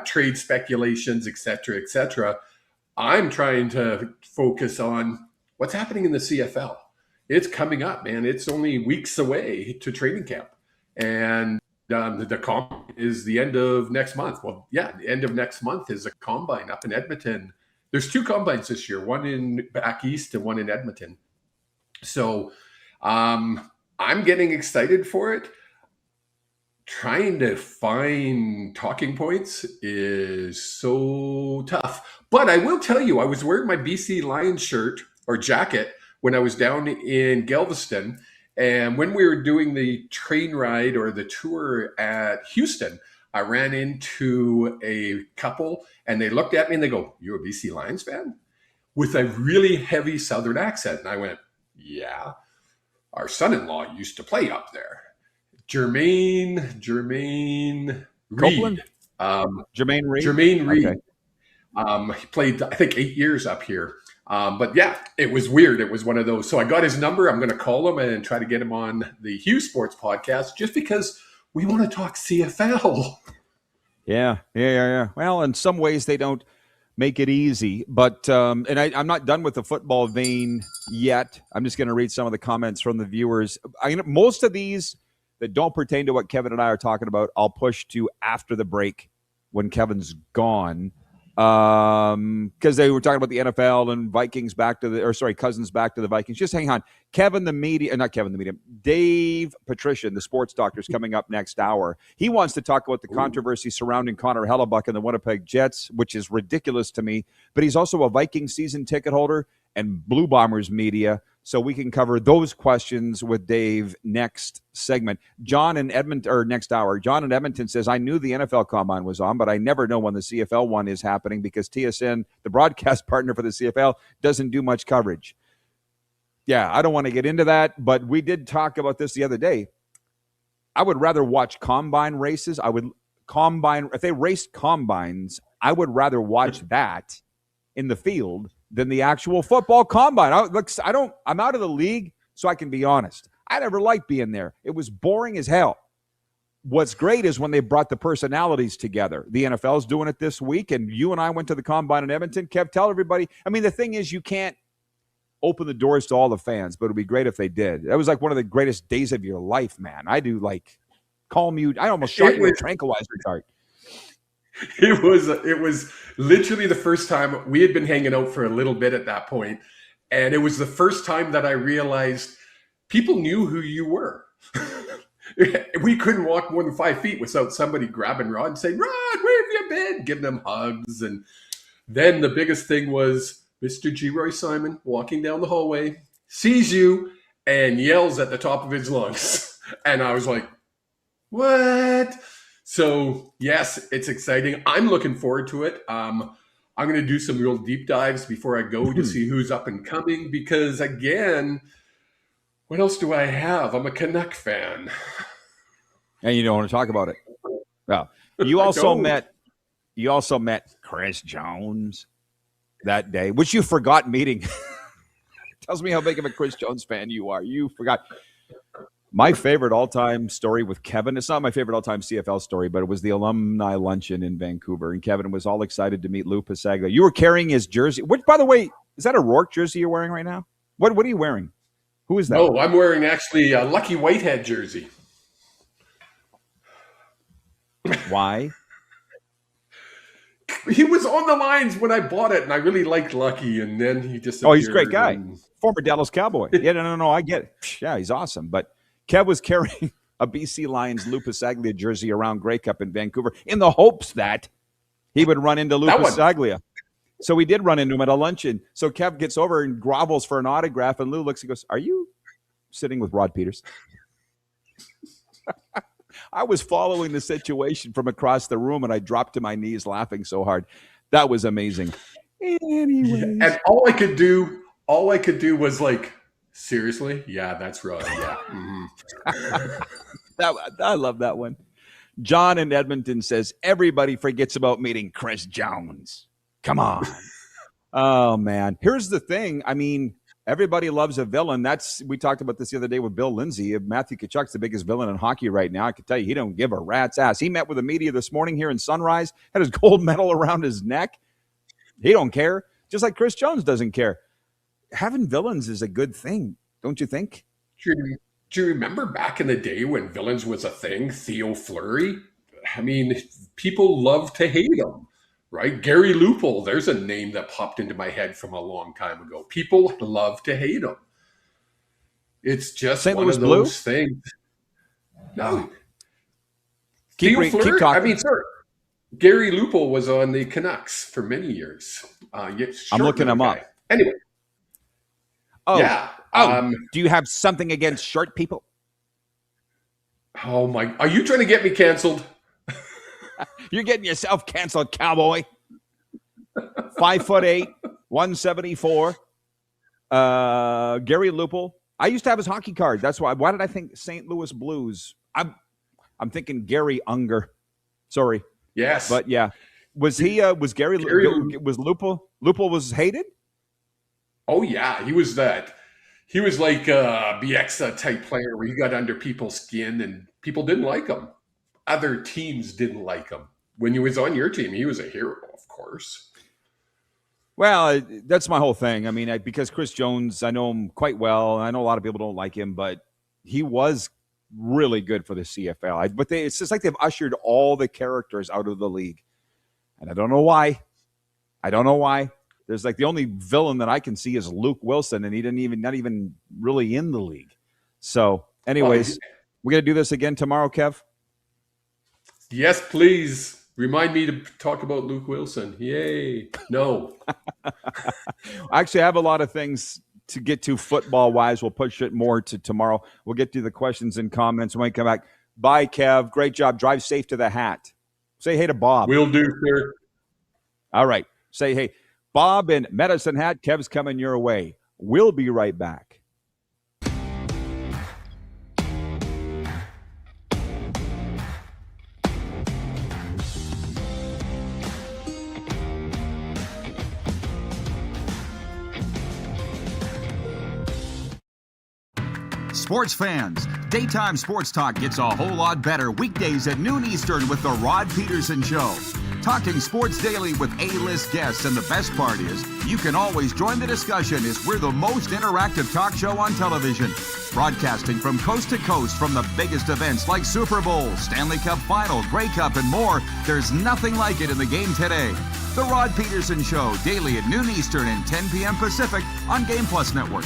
trade speculations, et cetera, et cetera. I'm trying to focus on what's happening in the CFL. It's coming up, man. It's only weeks away to training camp. And the combine is the end of next month. Well, yeah, the end of next month is a combine up in Edmonton. There's 2 combines this year, one in back east and one in Edmonton. So I'm getting excited for it. Trying to find talking points is so tough. But I will tell you, I was wearing my BC Lions shirt or jacket when I was down in Galveston. And when we were doing the train ride or the tour at Houston, I ran into a couple and they looked at me and they go, "You're a BC Lions fan?" With a really heavy Southern accent. And I went, "Yeah, our son-in-law used to play up there." Jermaine Reed. Jermaine Reed? Jermaine Reed. Okay. He played, I think, 8 years up here. But yeah, it was weird. It was one of those. So I got his number. I'm going to call him and try to get him on the Hughes Sports podcast just because we want to talk CFL. Yeah. Well, in some ways they don't make it easy, but and I'm not done with the football vein yet. I'm just going to read some of the comments from the viewers. Most of these that don't pertain to what Kevin and I are talking about, I'll push to after the break when Kevin's gone. Because they were talking about the NFL and Vikings Cousins back to the Vikings. Just hang on. Dave Petrishen, the sports doctor, is coming up next hour. He wants to talk about the controversy surrounding Connor Hellebuck and the Winnipeg Jets, which is ridiculous to me. But he's also a Viking season ticket holder and Blue Bombers media. So we can cover those questions with Dave next segment. Next hour. John in Edmonton says, "I knew the NFL Combine was on, but I never know when the CFL one is happening because TSN, the broadcast partner for the CFL, doesn't do much coverage." Yeah, I don't want to get into that, but we did talk about this the other day. I would rather watch combine races. If they raced combines, I would rather watch that in the field than the actual football combine. I'm out of the league, so I can be honest. I never liked being there. It was boring as hell. What's great is when they brought the personalities together. The NFL's doing it this week, and you and I went to the combine in Edmonton. Kev, tell everybody. I mean, the thing is, you can't open the doors to all the fans, but it would be great if they did. That was like one of the greatest days of your life, man. I do calm you. I almost shot you with a tranquilizer dart. It was literally the first time. We had been hanging out for a little bit at that point, and it was the first time that I realized people knew who you were. We couldn't walk more than 5 feet without somebody grabbing Rod and saying, "Rod, where have you been?" Giving them hugs. And then the biggest thing was Mr. G. Roy Simon walking down the hallway, sees you, and yells at the top of his lungs. And I was like, what? So, yes, it's exciting. I'm looking forward to it. I'm going to do some real deep dives before I go to see who's up and coming because, again, what else do I have? I'm a Canuck fan. And you don't want to talk about it. Well, you also met Chris Jones that day, which you forgot meeting. Tells me how big of a Chris Jones fan you are. You forgot. My favorite all-time story with Kevin, it's not my favorite all-time CFL story, but it was the alumni luncheon in Vancouver, and Kevin was all excited to meet Lou Pasaglia. You were carrying his jersey, which, by the way, is that a Rourke jersey you're wearing right now? What are you wearing? Who is that? No, I'm wearing actually a Lucky Whitehead jersey. Why? He was on the lines when I bought it, and I really liked Lucky, and then he just he's a great guy. Former Dallas Cowboy. Yeah, no, I get it. Yeah, he's awesome, but Kev was carrying a BC Lions Lou Pasaglia jersey around Grey Cup in Vancouver in the hopes that he would run into Lou Pasaglia. So we did run into him at a luncheon. So Kev gets over and grovels for an autograph, and Lou looks and goes, "Are you sitting with Rod Peters?" I was following the situation from across the room, and I dropped to my knees laughing so hard. That was amazing. Anyways. And all I could do was like, seriously? Yeah, that's right. Yeah. Mm-hmm. I love that one. John in Edmonton says, everybody forgets about meeting Chris Jones. Come on. Oh, man. Here's the thing. I mean, everybody loves a villain. We talked about this the other day with Bill Lindsay. Matthew Tkachuk's the biggest villain in hockey right now. I can tell you, he don't give a rat's ass. He met with the media this morning here in Sunrise, had his gold medal around his neck. He don't care. Just like Chris Jones doesn't care. Having villains is a good thing, don't you think? Do you remember back in the day when villains was a thing? Theo Fleury? I mean, people love to hate him, right? Gary Lupul, there's a name that popped into my head from a long time ago. People love to hate him. It's just St. one Louis of those Blue? things. No. Keep talking. I mean, sir, Gary Lupul was on the Canucks for many years. I'm looking him up. Anyway. Oh, yeah. Do you have something against short people? Oh my! Are you trying to get me canceled? You're getting yourself canceled, cowboy. 5'8", 174. Gary Lupul. I used to have his hockey card. That's why. Why did I think St. Louis Blues? I'm thinking Gary Unger. Sorry. Yes. But yeah, was Gary was Lupul was hated? Oh yeah, he was that. He was like a Bieksa type player where he got under people's skin and people didn't like him. Other teams didn't like him. When he was on your team, he was a hero, of course. Well, that's my whole thing. I mean, because Chris Jones, I know him quite well. I know a lot of people don't like him, but he was really good for the CFL. But it's just like they've ushered all the characters out of the league. And I don't know why. There's like the only villain that I can see is Luke Wilson, and he not even really in the league. So anyways, we're going to do this again tomorrow, Kev? Yes, please. Remind me to talk about Luke Wilson. Yay. No. Actually, I have a lot of things to get to football-wise. We'll push it more to tomorrow. We'll get to the questions and comments when we come back. Bye, Kev. Great job. Drive safe to the hat. Say hey to Bob. Will do, sir. All right. Say hey. Bob in Medicine Hat. Kev's coming your way. We'll be right back. Sports fans, daytime sports talk gets a whole lot better weekdays at noon Eastern with The Rod Pedersen Show. Talking sports daily with A-list guests, and the best part is, you can always join the discussion as we're the most interactive talk show on television. Broadcasting from coast to coast from the biggest events like Super Bowl, Stanley Cup Final, Grey Cup, and more, there's nothing like it in the game today. The Rod Pedersen Show, daily at noon Eastern and 10 p.m. Pacific on Game Plus Network.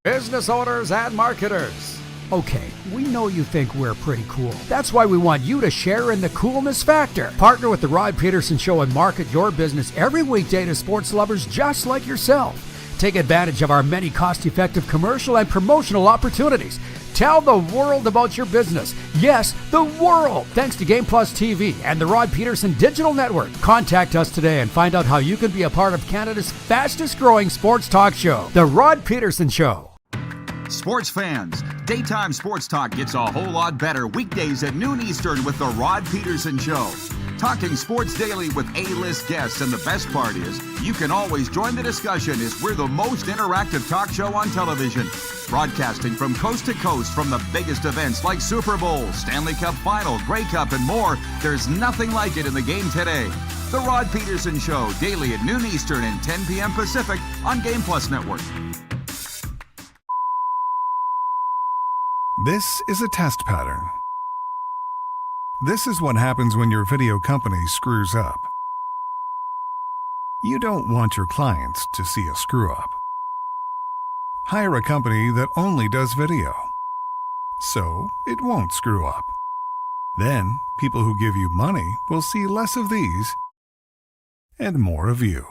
Business owners and marketers. Okay, we know you think we're pretty cool. That's why we want you to share in the coolness factor. Partner with the Rod Pedersen Show and market your business every weekday to sports lovers just like yourself. Take advantage of our many cost-effective commercial and promotional opportunities. Tell the world about your business. Yes, the world. Thanks to Game Plus TV and the Rod Pedersen Digital Network. Contact us today and find out how you can be a part of Canada's fastest growing sports talk show, The Rod Pedersen Show. Sports fans, daytime sports talk gets a whole lot better weekdays at noon Eastern with The Rod Pedersen Show. Talking sports daily with A-list guests, and the best part is you can always join the discussion as we're the most interactive talk show on television. Broadcasting from coast to coast from the biggest events like Super Bowl, Stanley Cup Final, Grey Cup, and more. There's nothing like it in the game today. The Rod Pedersen Show, daily at noon Eastern and 10 p.m. Pacific on Game Plus Network. This is a test pattern. This is what happens when your video company screws up. You don't want your clients to see a screw up. Hire a company that only does video, so it won't screw up. Then, people who give you money will see less of these and more of you.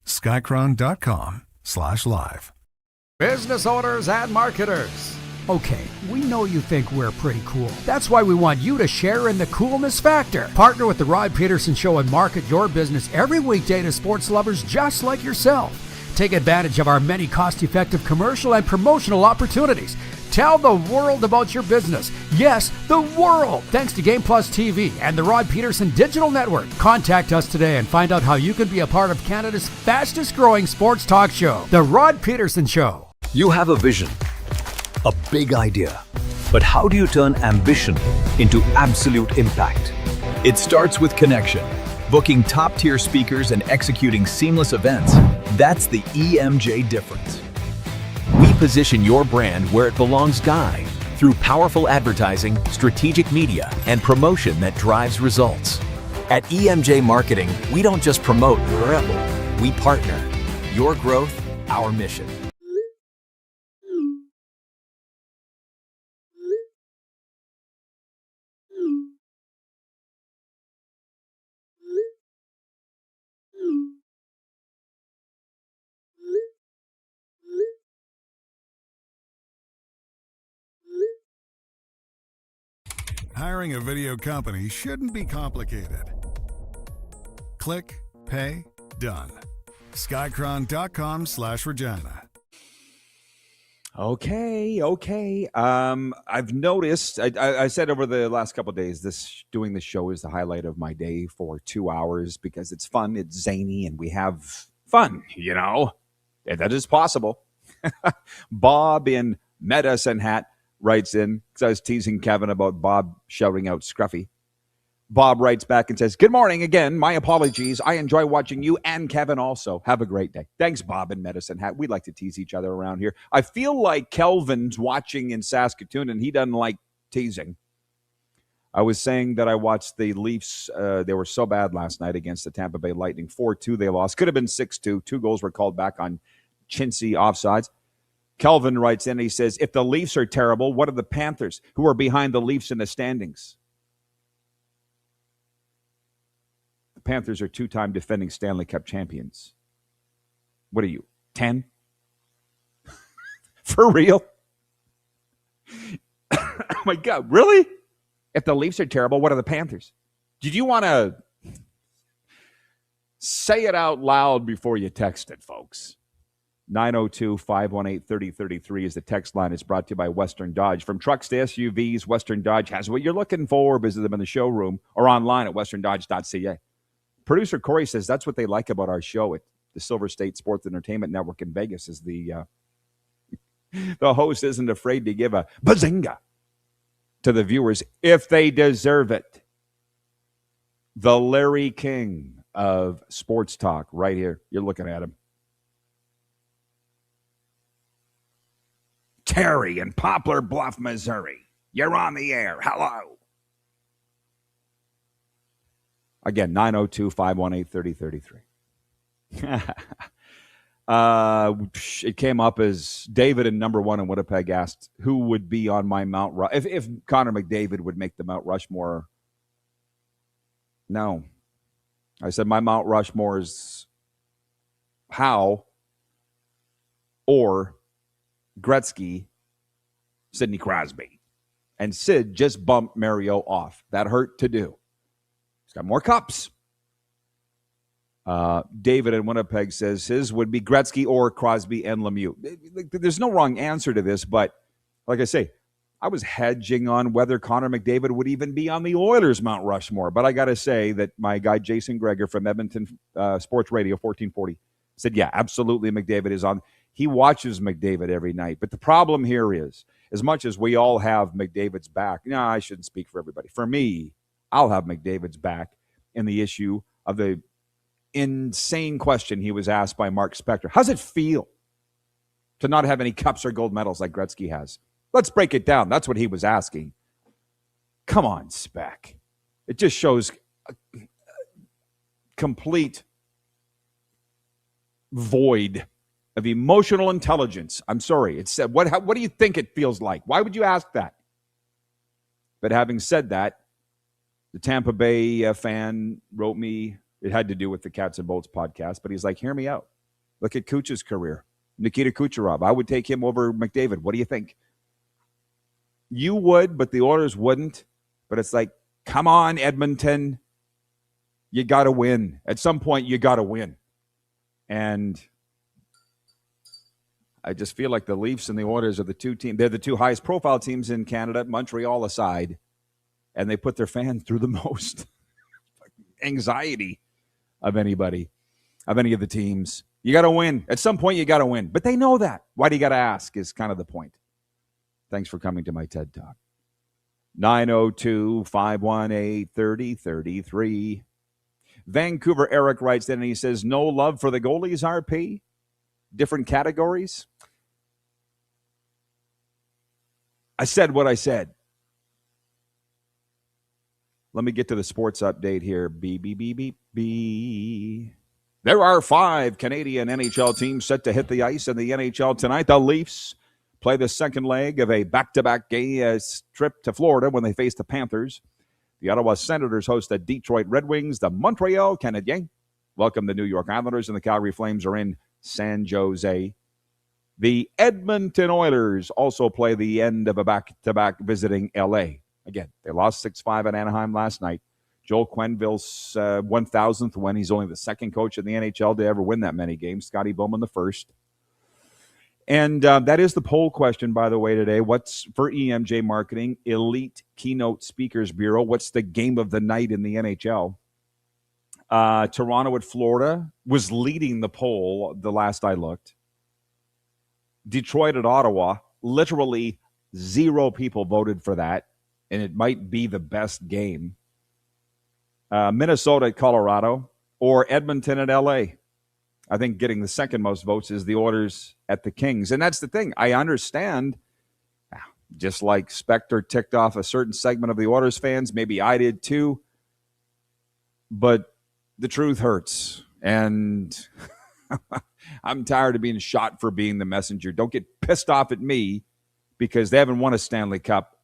Skycron.com/live. Business owners and marketers. Okay, we know you think we're pretty cool. That's why we want you to share in the coolness factor. Partner with the Rod Pedersen Show and market your business every weekday to sports lovers just like yourself. Take advantage of our many cost-effective commercial and promotional opportunities. Tell the world about your business. Yes, the world. Thanks to Game Plus TV and the Rod Pedersen Digital Network. Contact us today and find out how you can be a part of Canada's fastest growing sports talk show, The Rod Pedersen Show. You have a vision, a big idea, but how do you turn ambition into absolute impact? It starts with connection. Booking top-tier speakers and executing seamless events. That's the EMJ difference. We position your brand where it belongs, Guy, through powerful advertising, strategic media, and promotion that drives results. At EMJ Marketing, we don't just promote, we partner. Your growth, our mission. Hiring a video company shouldn't be complicated. Click, pay, done. Skycron.com/Regina. Okay. I've noticed, I said over the last couple of days, doing this show is the highlight of my day for 2 hours because it's fun, it's zany, and we have fun, and that is possible. Bob in Medicine Hat writes in, because I was teasing Kevin about Bob shouting out Scruffy. Bob writes back and says, "Good morning again. My apologies. I enjoy watching you and Kevin also. Have a great day." Thanks, Bob in Medicine Hat. We like to tease each other around here. I feel like Kelvin's watching in Saskatoon, and he doesn't like teasing. I was saying that I watched the Leafs. They were so bad last night against the Tampa Bay Lightning. 4-2 they lost. Could have been 6-2. 2 goals were called back on chintzy offsides. Kelvin writes in, he says, "If the Leafs are terrible, what are the Panthers, who are behind the Leafs in the standings?" The Panthers are 2-time defending Stanley Cup champions. What are you, 10? For real? Oh my God, really? If the Leafs are terrible, what are the Panthers? Did you want to say it out loud before you text it, folks? 902-518-3033 is the text line. It's brought to you by Western Dodge. From trucks to SUVs, Western Dodge has what you're looking for. Visit them in the showroom or online at westerndodge.ca. Producer Corey says that's what they like about our show at the Silver State Sports Entertainment Network in Vegas is the host isn't afraid to give a bazinga to the viewers if they deserve it. The Larry King of sports talk right here. You're looking at him. Terry in Poplar Bluff, Missouri. You're on the air. Hello. Again, 902-518-3033. It came up as David in number 1 in Winnipeg asked who would be on my Mount Rushmore. If Connor McDavid would make the Mount Rushmore. No. I said my Mount Rushmore is Howe or Gretzky, Sidney Crosby. And Sid just bumped Mario off. That hurt to do. He's got more cups. David in Winnipeg says his would be Gretzky or Crosby and Lemieux. There's no wrong answer to this, but like I say, I was hedging on whether Connor McDavid would even be on the Oilers' Mount Rushmore. But I got to say that my guy Jason Greger from Edmonton Sports Radio 1440 said, yeah, absolutely McDavid is on. He watches McDavid every night. But the problem here is, as much as we all have McDavid's back, I shouldn't speak for everybody. For me, I'll have McDavid's back in the issue of the insane question he was asked by Mark Spector. How's it feel to not have any cups or gold medals like Gretzky has? Let's break it down. That's what he was asking. Come on, Spec. It just shows a complete void of emotional intelligence. I'm sorry. It said, what do you think it feels like? Why would you ask that? But having said that, the Tampa Bay fan wrote me. It had to do with the Cats and Bolts podcast, but he's like, hear me out. Look at Kuch's career. Nikita Kucherov. I would take him over McDavid. What do you think? You would, but the Oilers wouldn't. But it's like, come on, Edmonton. You got to win. At some point, you got to win. And I just feel like the Leafs and the Oilers are the two teams. They're the two highest profile teams in Canada, Montreal aside. And they put their fans through the most anxiety of anybody, of any of the teams. You got to win. At some point, you got to win. But they know that. Why do you got to ask is kind of the point. Thanks for coming to my TED Talk. 902-518-3033. Vancouver Eric writes in and he says, no love for the goalies, RP? Different categories? I said what I said. Let me get to the sports update here. Beep, beep, beep, beep, beep. There are 5 Canadian NHL teams set to hit the ice in the NHL tonight. The Leafs play the second leg of a back-to-back trip to Florida when they face the Panthers. The Ottawa Senators host the Detroit Red Wings. The Montreal Canadiens welcome the New York Islanders, and the Calgary Flames are in San Jose. The Edmonton Oilers also play the end of a back-to-back visiting L.A. Again, they lost 6-5 at Anaheim last night. Joel Quenneville's 1,000th win. He's only the second coach in the NHL to ever win that many games. Scotty Bowman the first. And that is the poll question, by the way, today. What's for EMJ Marketing, Elite Keynote Speakers Bureau? What's the game of the night in the NHL? Toronto at Florida was leading the poll the last I looked. Detroit at Ottawa, literally 0 people voted for that, and it might be the best game. Minnesota at Colorado, or Edmonton at LA. I think getting the second most votes is the Oilers at the Kings. And that's the thing. I understand, just like Spector ticked off a certain segment of the Oilers fans, maybe I did too, but the truth hurts. And I'm tired of being shot for being the messenger. Don't get pissed off at me because they haven't won a Stanley Cup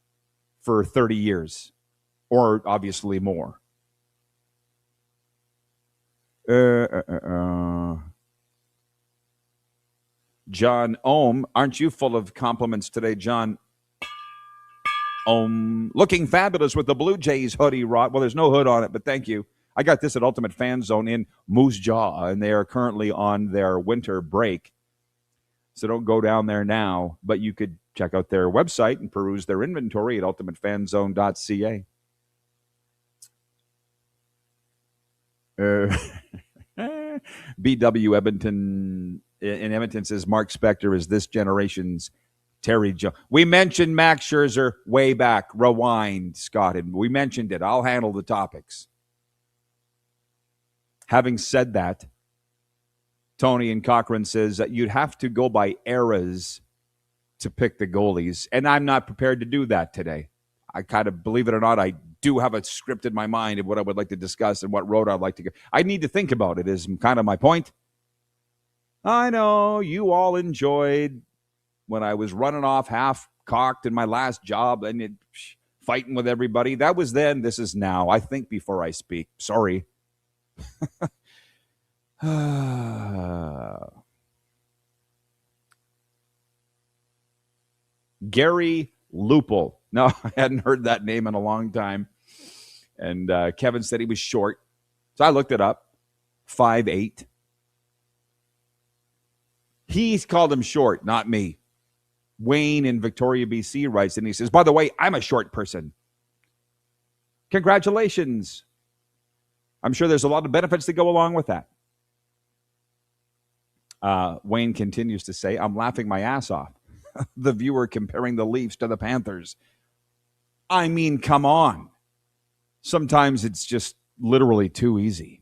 for 30 years, or obviously more. John Ohm, aren't you full of compliments today, John Ohm? Looking fabulous with the Blue Jays hoodie, Rod. Well, there's no hood on it, but thank you. I got this at Ultimate Fan Zone in Moose Jaw, and they are currently on their winter break. So don't go down there now, but you could check out their website and peruse their inventory at ultimatefanzone.ca. BW Edmonton in Edmonton says Mark Spector is this generation's Terry Jones. We mentioned Max Scherzer way back. Rewind, Scott, and we mentioned it. I'll handle the topics. Having said that, Tony in Cochrane says that you'd have to go by eras to pick the goalies, and I'm not prepared to do that today. I kind of, believe it or not, I do have a script in my mind of what I would like to discuss and what road I'd like to go. I need to think about it is kind of my point. I know you all enjoyed when I was running off half-cocked in my last job and fighting with everybody. That was then. This is now. I think before I speak. Sorry. Gary Lupul. No, I hadn't heard that name in a long time. And Kevin said he was short. So I looked it up. 5'8". He's called him short, not me. Wayne in Victoria, BC writes, and he says, by the way, I'm a short person. Congratulations. I'm sure there's a lot of benefits that go along with that. Wayne continues to say, I'm laughing my ass off. The viewer comparing the Leafs to the Panthers. I mean, come on. Sometimes it's just literally too easy.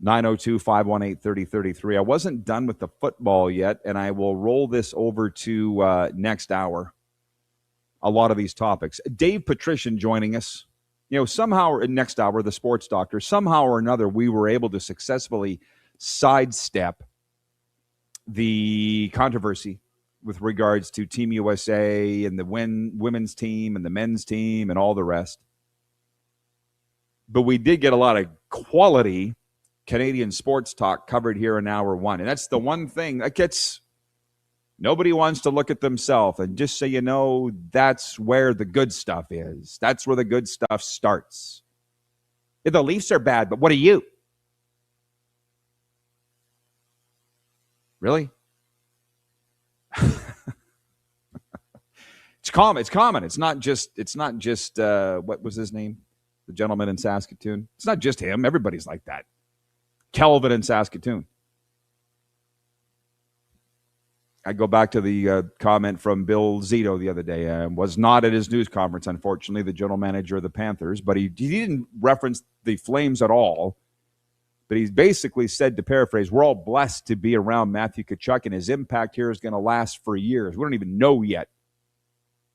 902-518-3033. I wasn't done with the football yet, and I will roll this over to next hour. A lot of these topics. Dave Petrishen joining us. Somehow in next hour, the sports doctor, somehow or another, we were able to successfully sidestep the controversy with regards to Team USA and the women's team and the men's team and all the rest. But we did get a lot of quality Canadian sports talk covered here in hour one. And that's the one thing that gets, nobody wants to look at themselves. And just so you know, that's where the good stuff is. That's where the good stuff starts. Yeah, the Leafs are bad, but what are you? Really? It's common. It's not just what was his name? The gentleman in Saskatoon. It's not just him. Everybody's like that. Kelvin in Saskatoon. I go back to the comment from Bill Zito the other day. Was not at his news conference, unfortunately, the general manager of the Panthers, but he didn't reference the Flames at all. But he basically said, to paraphrase, we're all blessed to be around Matthew Tkachuk, and his impact here is going to last for years. We don't even know yet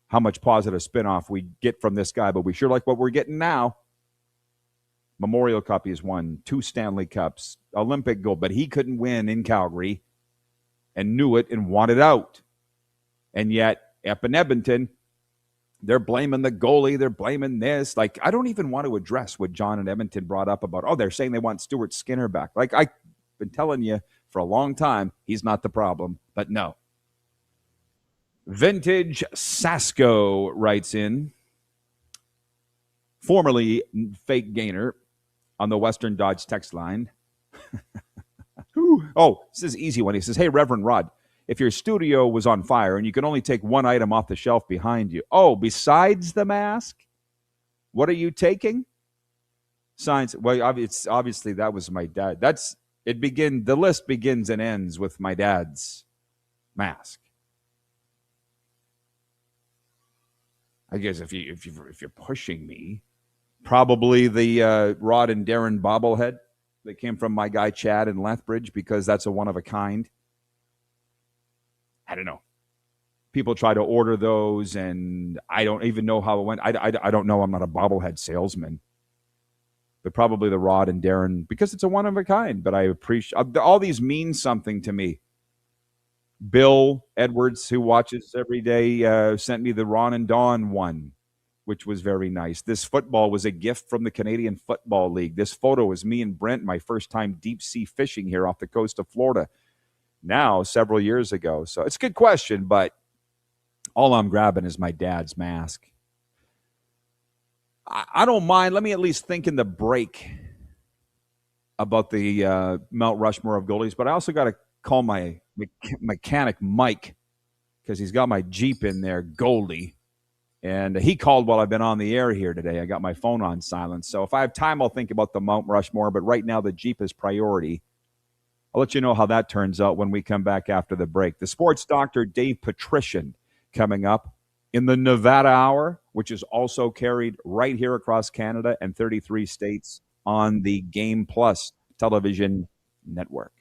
how much positive spinoff we get from this guy, but we sure like what we're getting now. Memorial Cup he's won, 2 Stanley Cups, Olympic gold, but he couldn't win in Calgary and knew it and wanted out. And yet, up in Edmonton, they're blaming the goalie. They're blaming this. Like, I don't even want to address what John in Edmonton brought up about, they're saying they want Stuart Skinner back. Like, I've been telling you for a long time, he's not the problem. But no. Vintage Sasko writes in, formerly fake gainer on the Western Dodge text line. This is an easy one. He says, hey, Reverend Rod, if your studio was on fire and you could only take one item off the shelf behind you, besides the mask, what are you taking? Science. Well, it's obviously that was my dad. The list begins and ends with my dad's mask. I guess if you're pushing me, probably the Rod and Darren bobblehead that came from my guy Chad in Lethbridge, because that's a one of a kind. I don't know. People try to order those, and I don't even know how it went. I don't know. I'm not a bobblehead salesman. But probably the Rod and Darren, because it's a one of a kind. But I appreciate all these mean something to me. Bill Edwards, who watches every day, sent me the Ron and Don one, which was very nice. This football was a gift from the Canadian Football League. This photo is me and Brent, my first time deep sea fishing here off the coast of Florida. Now, several years ago. So it's a good question, but all I'm grabbing is my dad's mask. I don't mind. Let me at least think in the break about the Mount Rushmore of goalies, but I also got to call my mechanic, Mike, because he's got my Jeep in there, Goldie. And he called while I've been on the air here today. I got my phone on silent. So if I have time, I'll think about the Mount Rushmore. But right now, the Jeep is priority. I'll let you know how that turns out when we come back after the break. The sports doctor, Dave Petrishen, coming up in the Nevada Hour, which is also carried right here across Canada and 33 states on the Game Plus television network.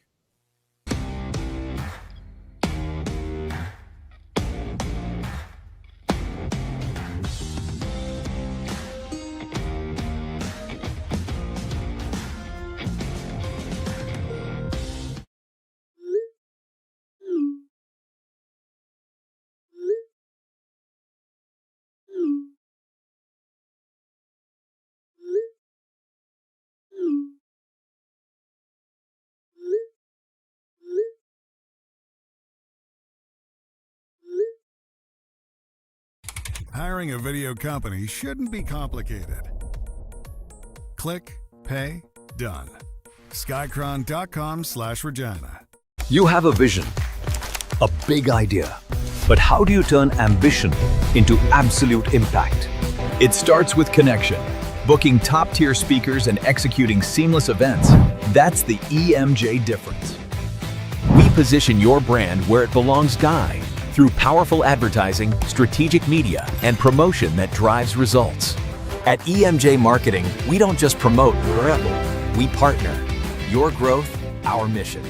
Hiring a video company shouldn't be complicated. Click, pay, done. Skycron.com/Regina. You have a vision, a big idea. But how do you turn ambition into absolute impact? It starts with connection. Booking top-tier speakers and executing seamless events. That's the EMJ difference. We position your brand where it belongs, Guy, through powerful advertising, strategic media, and promotion that drives results. At EMJ Marketing, we don't just promote, we partner. Your growth, our mission.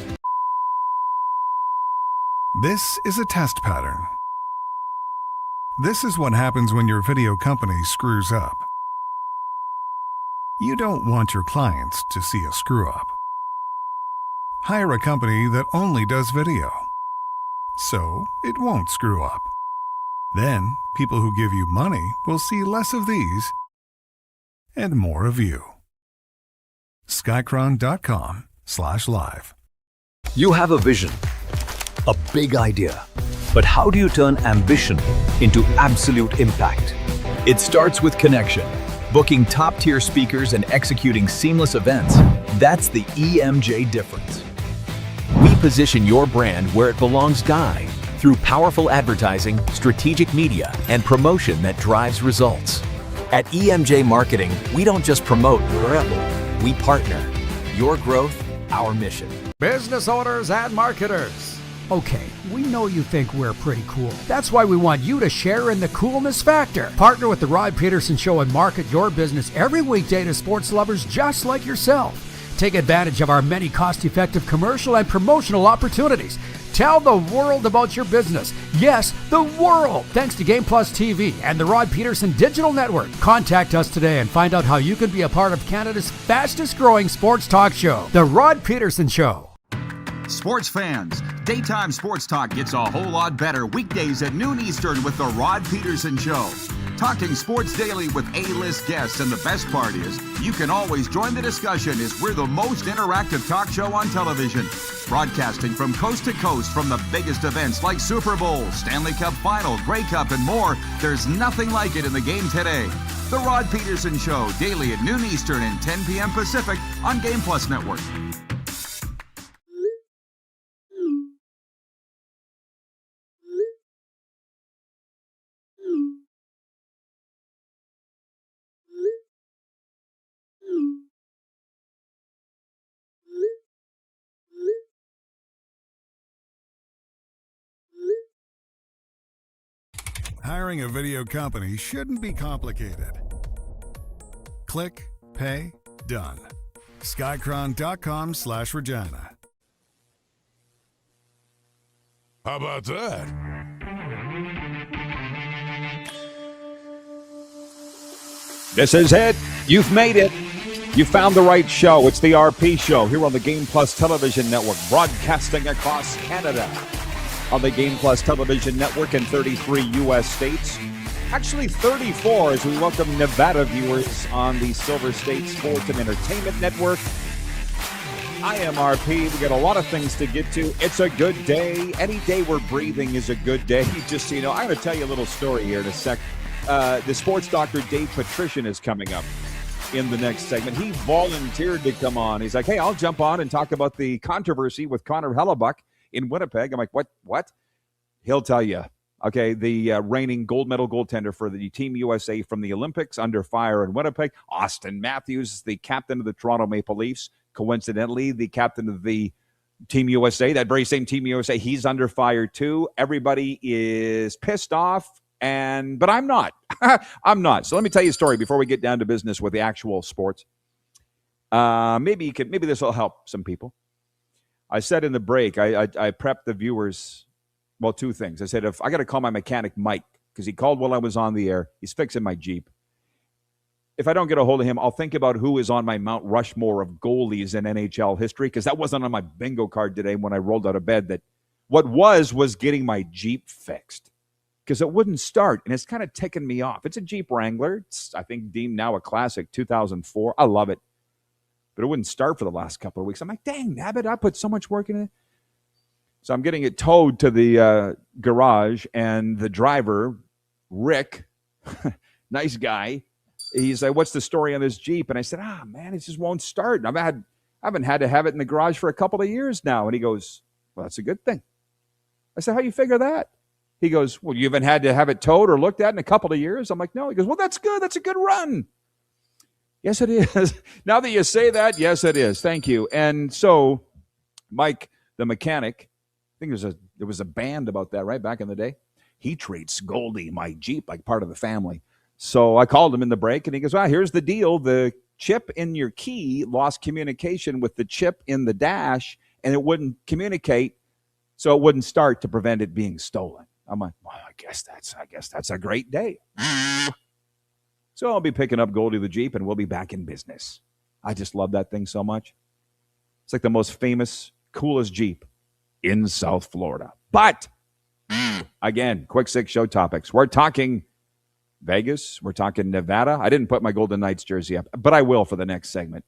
This is a test pattern. This is what happens when your video company screws up. You don't want your clients to see a screw up. Hire a company that only does video, so it won't screw up. Then, people who give you money will see less of these and more of you. Skycron.com/live. You have a vision, a big idea. But how do you turn ambition into absolute impact? It starts with connection. Booking top-tier speakers and executing seamless events. That's the EMJ difference. We position your brand where it belongs, Guy, through powerful advertising, strategic media, and promotion that drives results. At EMJ Marketing, we don't just promote, we partner. Your growth, our mission. Business owners and marketers. Okay, we know you think we're pretty cool. That's why we want you to share in the coolness factor. Partner with the Rod Pedersen Show and market your business every weekday to sports lovers just like yourself. Take advantage of our many cost-effective commercial and promotional opportunities. Tell the world about your business. Yes, the world. Thanks to Game Plus TV and the Rod Pedersen Digital Network. Contact us today and find out how you can be a part of Canada's fastest-growing sports talk show, The Rod Pedersen Show. Sports fans, daytime sports talk gets a whole lot better weekdays at noon Eastern with the Rod Pedersen Show. Talking sports daily with A-list guests, and the best part is you can always join the discussion as we're the most interactive talk show on television. Broadcasting from coast to coast from the biggest events like Super Bowl, Stanley Cup Final, Grey Cup, and more. There's nothing like it in the game today. The Rod Pedersen Show, daily at noon Eastern and 10 p.m. Pacific on Game Plus Network. Hiring a video company shouldn't be complicated. Click, pay, done. Skycron.com/Regina. How about that? This is it. You've made it. You found the right show. It's the RP Show here on the Game Plus Television Network, broadcasting across Canada on the Game Plus Television Network in 33 U.S. states. Actually 34 as we welcome Nevada viewers on the Silver State Sports and Entertainment Network. I am RP. We got a lot of things to get to. It's a good day. Any day we're breathing is a good day. Just so you know, I'm going to tell you a little story here in a sec. The sports doctor Dave Petrishen is coming up in the next segment. He volunteered to come on. He's like, hey, I'll jump on and talk about the controversy with Connor Hellebuck in Winnipeg. I'm like, what? He'll tell you. Okay, the reigning gold medal goaltender for the Team USA from the Olympics under fire in Winnipeg. Austin Matthews, the captain of the Toronto Maple Leafs. Coincidentally, the captain of the Team USA, that very same Team USA, he's under fire too. Everybody is pissed off, but I'm not. I'm not. So let me tell you a story before we get down to business with the actual sports. Maybe this will help some people. I said in the break, I prepped the viewers, well, two things. I said, if I got to call my mechanic, Mike, because he called while I was on the air. He's fixing my Jeep. If I don't get a hold of him, I'll think about who is on my Mount Rushmore of goalies in NHL history, because that wasn't on my bingo card today when I rolled out of bed. That what was getting my Jeep fixed, because it wouldn't start, and it's kind of ticking me off. It's a Jeep Wrangler. It's, I think, deemed now a classic, 2004. I love it. But it wouldn't start for the last couple of weeks. I'm like, dang, nabbit, I put so much work in it. So I'm getting it towed to the garage, and the driver, Rick, nice guy. He's like, what's the story on this Jeep? And I said, man, it just won't start. I haven't had to have it in the garage for a couple of years now. And he goes, well, that's a good thing. I said, how you figure that? He goes, well, you haven't had to have it towed or looked at in a couple of years? I'm like, no. He goes, well, that's good. That's a good run. Yes, it is. Now that you say that, yes, it is. Thank you. And so Mike, the mechanic, I think there was a band about that, right, back in the day. He treats Goldie, my Jeep, like part of the family. So I called him in the break, and he goes, here's the deal. The chip in your key lost communication with the chip in the dash, and it wouldn't communicate, so it wouldn't start to prevent it being stolen. I'm like, well, I guess that's a great day. So I'll be picking up Goldie the Jeep, and we'll be back in business. I just love that thing so much. It's like the most famous, coolest Jeep in South Florida. But, again, quick 6 show topics. We're talking Vegas. We're talking Nevada. I didn't put my Golden Knights jersey up, but I will for the next segment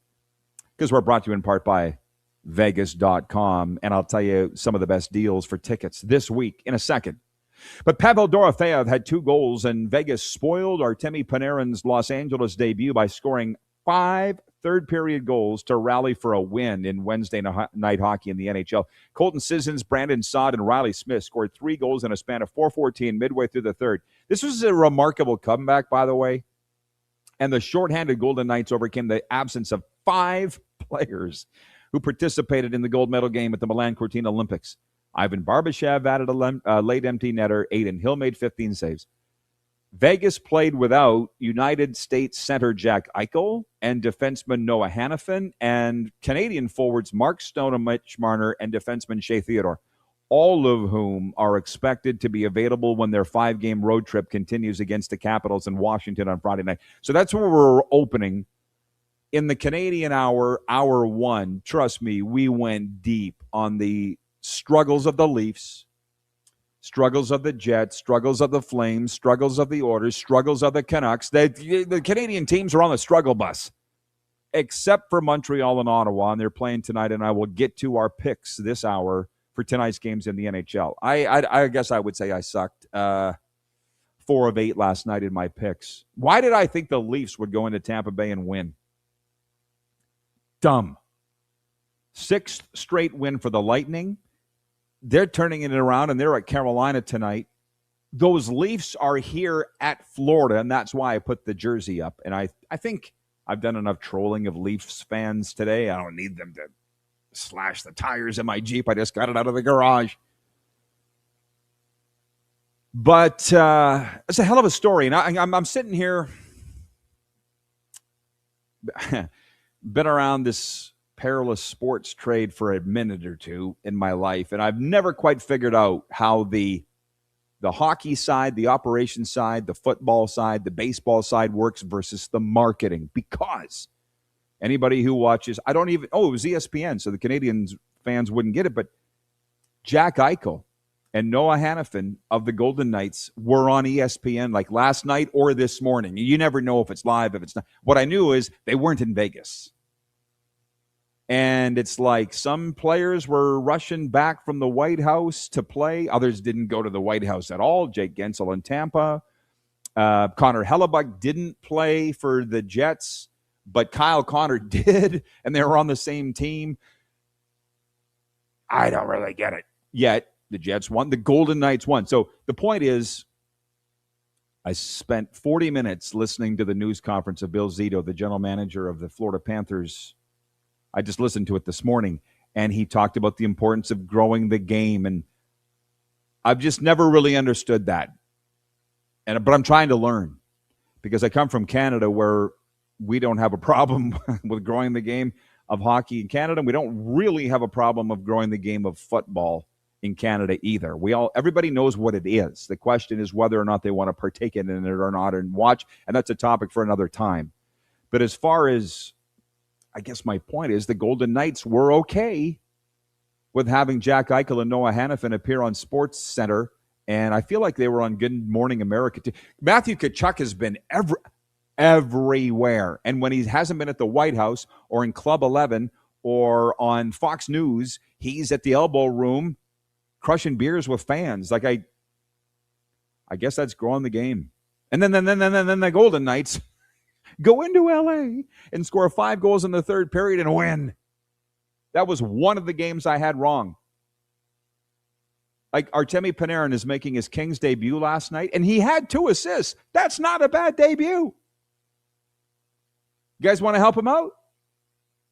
because we're brought to you in part by Vegas.com, and I'll tell you some of the best deals for tickets this week in a second. But Pavel Dorofeyev had 2 goals, and Vegas spoiled Artemi Panarin's Los Angeles debut by scoring 5 third-period goals to rally for a win in Wednesday night hockey in the NHL. Colton Sissons, Brandon Saad, and Riley Smith scored 3 goals in a span of 4:14 midway through the third. This was a remarkable comeback, by the way, and the shorthanded Golden Knights overcame the absence of 5 players who participated in the gold medal game at the Milan Cortina Olympics. Ivan Barbashev added a late empty netter. Aiden Hill made 15 saves. Vegas played without United States center Jack Eichel and defenseman Noah Hannafin and Canadian forwards Mark Stone and Mitch Marner and defenseman Shea Theodore, all of whom are expected to be available when their 5-game road trip continues against the Capitals in Washington on Friday night. So that's where we're opening. In the Canadian hour 1, trust me, we went deep on the struggles of the Leafs, struggles of the Jets, struggles of the Flames, struggles of the Oilers, struggles of the Canucks. The Canadian teams are on the struggle bus, except for Montreal and Ottawa, and they're playing tonight, and I will get to our picks this hour for tonight's games in the NHL. I guess I would say I sucked 4 of 8 last night in my picks. Why did I think the Leafs would go into Tampa Bay and win? Dumb. 6th straight win for the Lightning. They're turning it around, and they're at Carolina tonight. Those Leafs are here at Florida, and that's why I put the jersey up. And I think I've done enough trolling of Leafs fans today. I don't need them to slash the tires in my Jeep. I just got it out of the garage. But it's a hell of a story. And I'm sitting here, been around this perilous sports trade for a minute or two in my life, and I've never quite figured out how the hockey side, the operations side, the football side, the baseball side works versus the marketing. Because anybody who watches, it was ESPN, so the Canadians fans wouldn't get it, but Jack Eichel and Noah Hannafin of the Golden Knights were on ESPN like last night or this morning. You never know if it's live, if it's not. What I knew is they weren't in Vegas. And it's like some players were rushing back from the White House to play. Others didn't go to the White House at all. Jake Gensel in Tampa. Connor Hellebuck didn't play for the Jets, but Kyle Connor did, and they were on the same team. I don't really get it. Yet, the Jets won. The Golden Knights won. So the point is, I spent 40 minutes listening to the news conference of Bill Zito, the general manager of the Florida Panthers. I just listened to it this morning, and he talked about the importance of growing the game, and I've just never really understood that. But I'm trying to learn because I come from Canada where we don't have a problem with growing the game of hockey in Canada. We don't really have a problem of growing the game of football in Canada either. Everybody knows what it is. The question is whether or not they want to partake in it or not and watch, and that's a topic for another time. But as far as, I guess my point is, the Golden Knights were okay with having Jack Eichel and Noah Hannafin appear on Sports Center, and I feel like they were on Good Morning America too. Matthew Tkachuk has been everywhere, and when he hasn't been at the White House or in Club 11 or on Fox News, he's at the Elbow Room crushing beers with fans. Like I guess that's growing the game. And then the Golden Knights go into LA and score 5 goals in the third period and win. That was one of the games I had wrong. Like, Artemi Panarin is making his Kings debut last night, and he had 2 assists. That's not a bad debut. You guys want to help him out?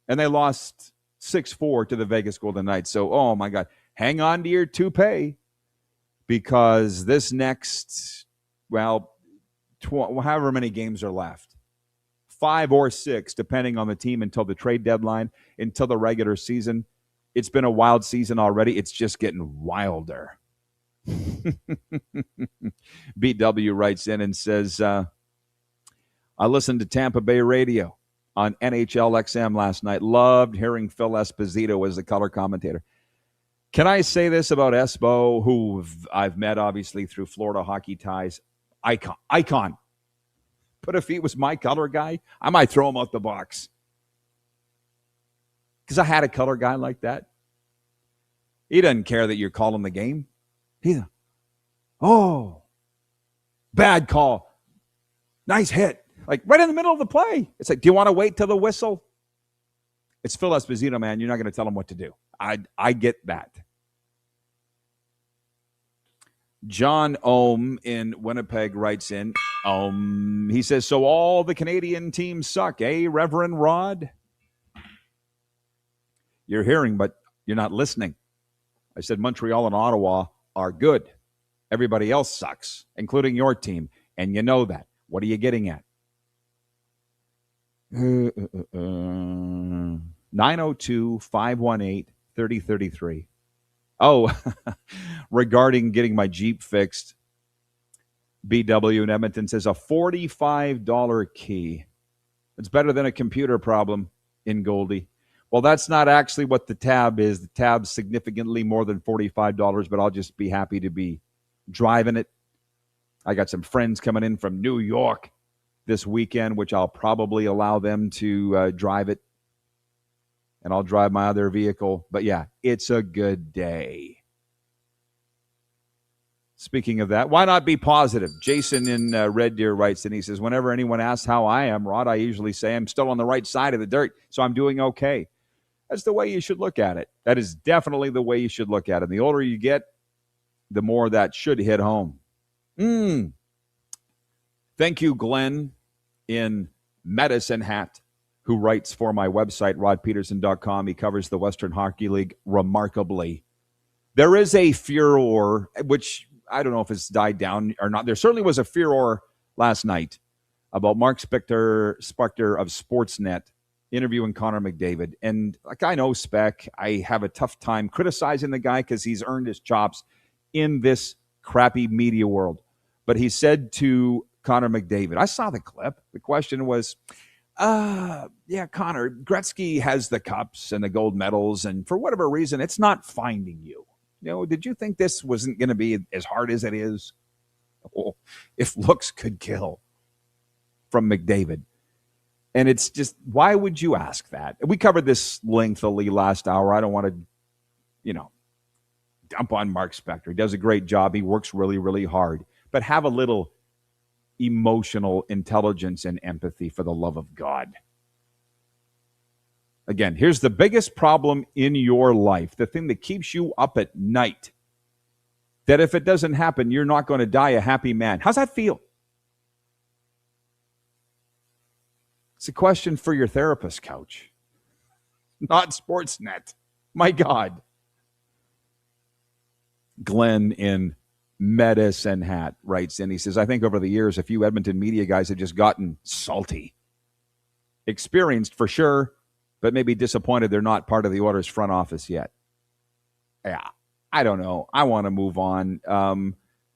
And they lost 6-4 to the Vegas Golden Knights. So, oh my God, hang on to your toupee, because this next, however many games are left, 5 or 6, depending on the team, until the trade deadline, until the regular season. It's been a wild season already. It's just getting wilder. BW writes in and says, I listened to Tampa Bay radio on NHL XM last night. Loved hearing Phil Esposito as the color commentator. Can I say this about Espo, who I've met obviously through Florida hockey ties? Icon. But if he was my color guy, I might throw him out the box. Because I had a color guy like that. He doesn't care that you're calling the game. Bad call. Nice hit. Like, right in the middle of the play. It's like, do you want to wait till the whistle? It's Phil Esposito, man. You're not going to tell him what to do. I get that. John Ohm in Winnipeg writes in. He says, so all the Canadian teams suck, eh, Reverend Rod? You're hearing, but you're not listening. I said Montreal and Ottawa are good. Everybody else sucks, including your team, and you know that. What are you getting at? 902-518-3033. Oh, regarding getting my Jeep fixed, BW in Edmonton says a $45 key. It's better than a computer problem in Goldie. Well, that's not actually what the tab is. The tab's significantly more than $45, but I'll just be happy to be driving it. I got some friends coming in from New York this weekend, which I'll probably allow them to drive it. And I'll drive my other vehicle. But yeah, it's a good day. Speaking of that, why not be positive? Jason in Red Deer writes, and he says, whenever anyone asks how I am, Rod, I usually say I'm still on the right side of the dirt, so I'm doing okay. That's the way you should look at it. That is definitely the way you should look at it. And the older you get, the more that should hit home. Thank you, Glenn in Medicine Hat, who writes for my website, rodpeterson.com. He covers the Western Hockey League remarkably. There is a furor, which I don't know if it's died down or not. There certainly was a furor last night about Mark Spector of Sportsnet interviewing Connor McDavid. And like, I know Spec, I have a tough time criticizing the guy because he's earned his chops in this crappy media world. But he said to Connor McDavid, I saw the clip. The question was, Connor, Gretzky has the cups and the gold medals, and for whatever reason, it's not finding you. You know, did you think this wasn't going to be as hard as it is? Oh, if looks could kill, from McDavid. And it's just, why would you ask that? We covered this lengthily last hour. I don't want to, dump on Mark Spector. He does a great job. He works really, really hard. But have a little emotional intelligence and empathy, for the love of God. Again, here's the biggest problem in your life, the thing that keeps you up at night, that if it doesn't happen, you're not going to die a happy man. How's that feel? It's a question for your therapist couch, not Sportsnet. My God. Glenn in Medicine Hat writes in, he says, I think over the years, a few Edmonton media guys have just gotten salty. Experienced for sure, but maybe disappointed they're not part of the Oilers front office yet. Yeah, I don't know. I want to move on.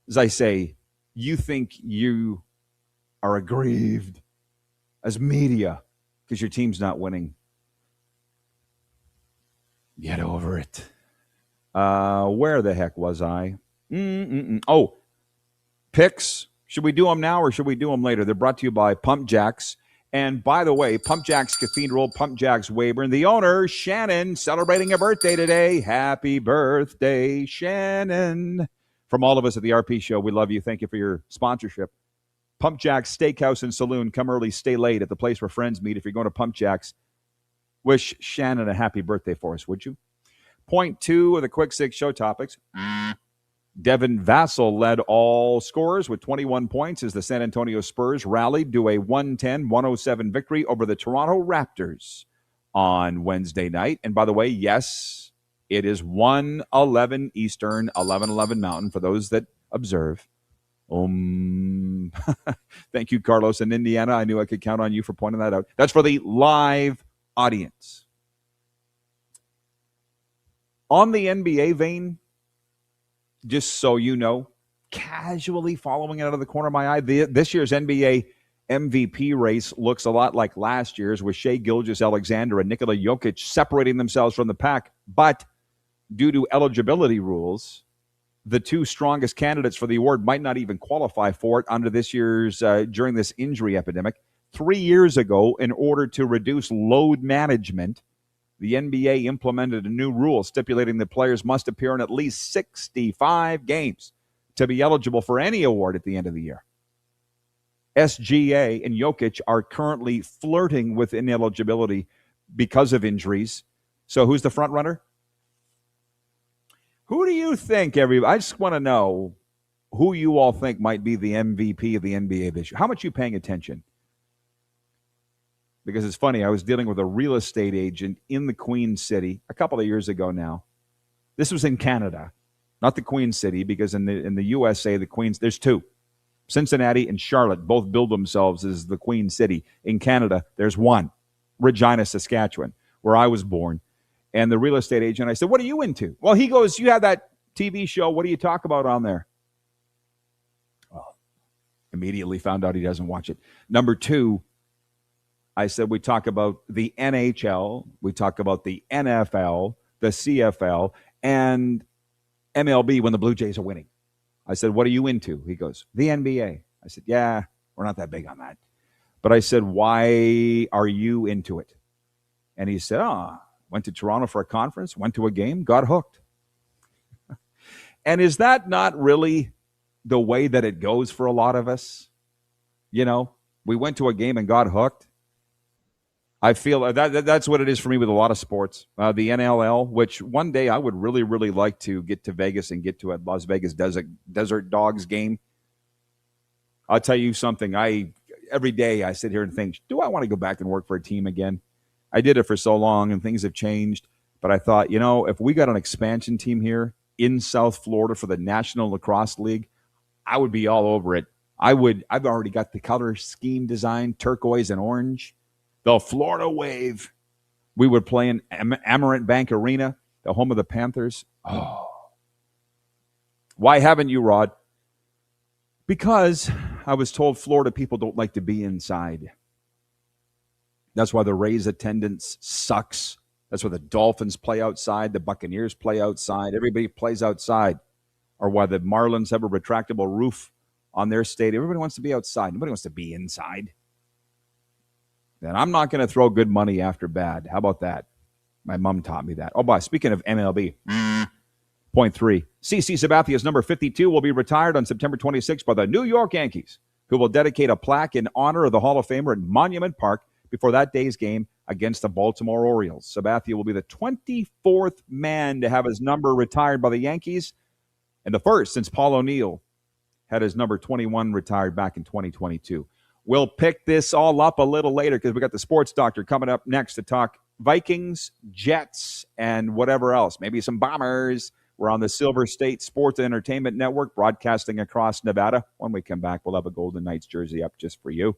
As I say, you think you are aggrieved as media because your team's not winning. Get over it. Where the heck was I? Oh, picks. Should we do them now or should we do them later? They're brought to you by Pump Jacks. And by the way, Pump Jacks Cathedral, Pump Jacks Weyburn, the owner, Shannon, celebrating a birthday today. Happy birthday, Shannon. From all of us at the RP Show, we love you. Thank you for your sponsorship. Pump Jack's Steakhouse and Saloon. Come early, stay late at the place where friends meet. If you're going to Pump Jack's, wish Shannon a happy birthday for us, would you? Point 2 of the Quick Six show topics. Devin Vassell led all scorers with 21 points as the San Antonio Spurs rallied to a 110-107 victory over the Toronto Raptors on Wednesday night. And by the way, yes, it is 1:11 Eastern, 11:11 Mountain for those that observe. Thank you, Carlos in Indiana. I knew I could count on you for pointing that out. That's for the live audience. On the NBA vein, just so you know, casually following it out of the corner of my eye, this year's NBA MVP race looks a lot like last year's with Shai Gilgeous-Alexander and Nikola Jokic separating themselves from the pack. But due to eligibility rules, the two strongest candidates for the award might not even qualify for it under this year's during this injury epidemic. 3 years ago, in order to reduce load management, the NBA implemented a new rule stipulating that players must appear in at least 65 games to be eligible for any award at the end of the year. SGA and Jokic are currently flirting with ineligibility because of injuries. So who's the front runner? Who do you think, everybody? I just want to know who you all think might be the MVP of the NBA this year. How much are you paying attention? Because it's funny, I was dealing with a real estate agent in the Queen City a couple of years ago now. This was in Canada, not the Queen City, because in the USA, the Queens, there's two. Cincinnati and Charlotte both build themselves as the Queen City. In Canada, there's one, Regina, Saskatchewan, where I was born. And the real estate agent, I said, what are you into? Well, he goes, you have that TV show. What do you talk about on there? Well, immediately found out he doesn't watch it. Number 2, I said, we talk about the NHL, we talk about the NFL, the CFL, and MLB when the Blue Jays are winning. I said, what are you into? He goes, the NBA. I said, yeah, we're not that big on that. But I said, why are you into it? And he said, went to Toronto for a conference, went to a game, got hooked. And is that not really the way that it goes for a lot of us? You know, we went to a game and got hooked. I feel that's what it is for me with a lot of sports. The NLL, which one day I would really, really like to get to Vegas and get to a Las Vegas Desert Dogs game. I'll tell you something. Every day I sit here and think, do I want to go back and work for a team again? I did it for so long and things have changed. But I thought, if we got an expansion team here in South Florida for the National Lacrosse League, I would be all over it. I've already got the color scheme designed, turquoise and orange. The Florida Wave. We would play in Amarant Bank Arena, the home of the Panthers. Oh. Why haven't you, Rod? Because I was told Florida people don't like to be inside. That's why the Rays attendance sucks. That's why the Dolphins play outside. The Buccaneers play outside. Everybody plays outside. Or why the Marlins have a retractable roof on their stadium. Everybody wants to be outside. Nobody wants to be inside. And I'm not going to throw good money after bad. How about that? My mom taught me that. Oh, boy, speaking of MLB, point 3. CC Sabathia's number 52 will be retired on September 26th by the New York Yankees, who will dedicate a plaque in honor of the Hall of Famer at Monument Park before that day's game against the Baltimore Orioles. Sabathia will be the 24th man to have his number retired by the Yankees and the first since Paul O'Neill had his number 21 retired back in 2022. We'll pick this all up a little later because we got the sports doctor coming up next to talk Vikings, Jets, and whatever else. Maybe some Bombers. We're on the Silver State Sports and Entertainment Network, broadcasting across Nevada. When we come back, we'll have a Golden Knights jersey up just for you.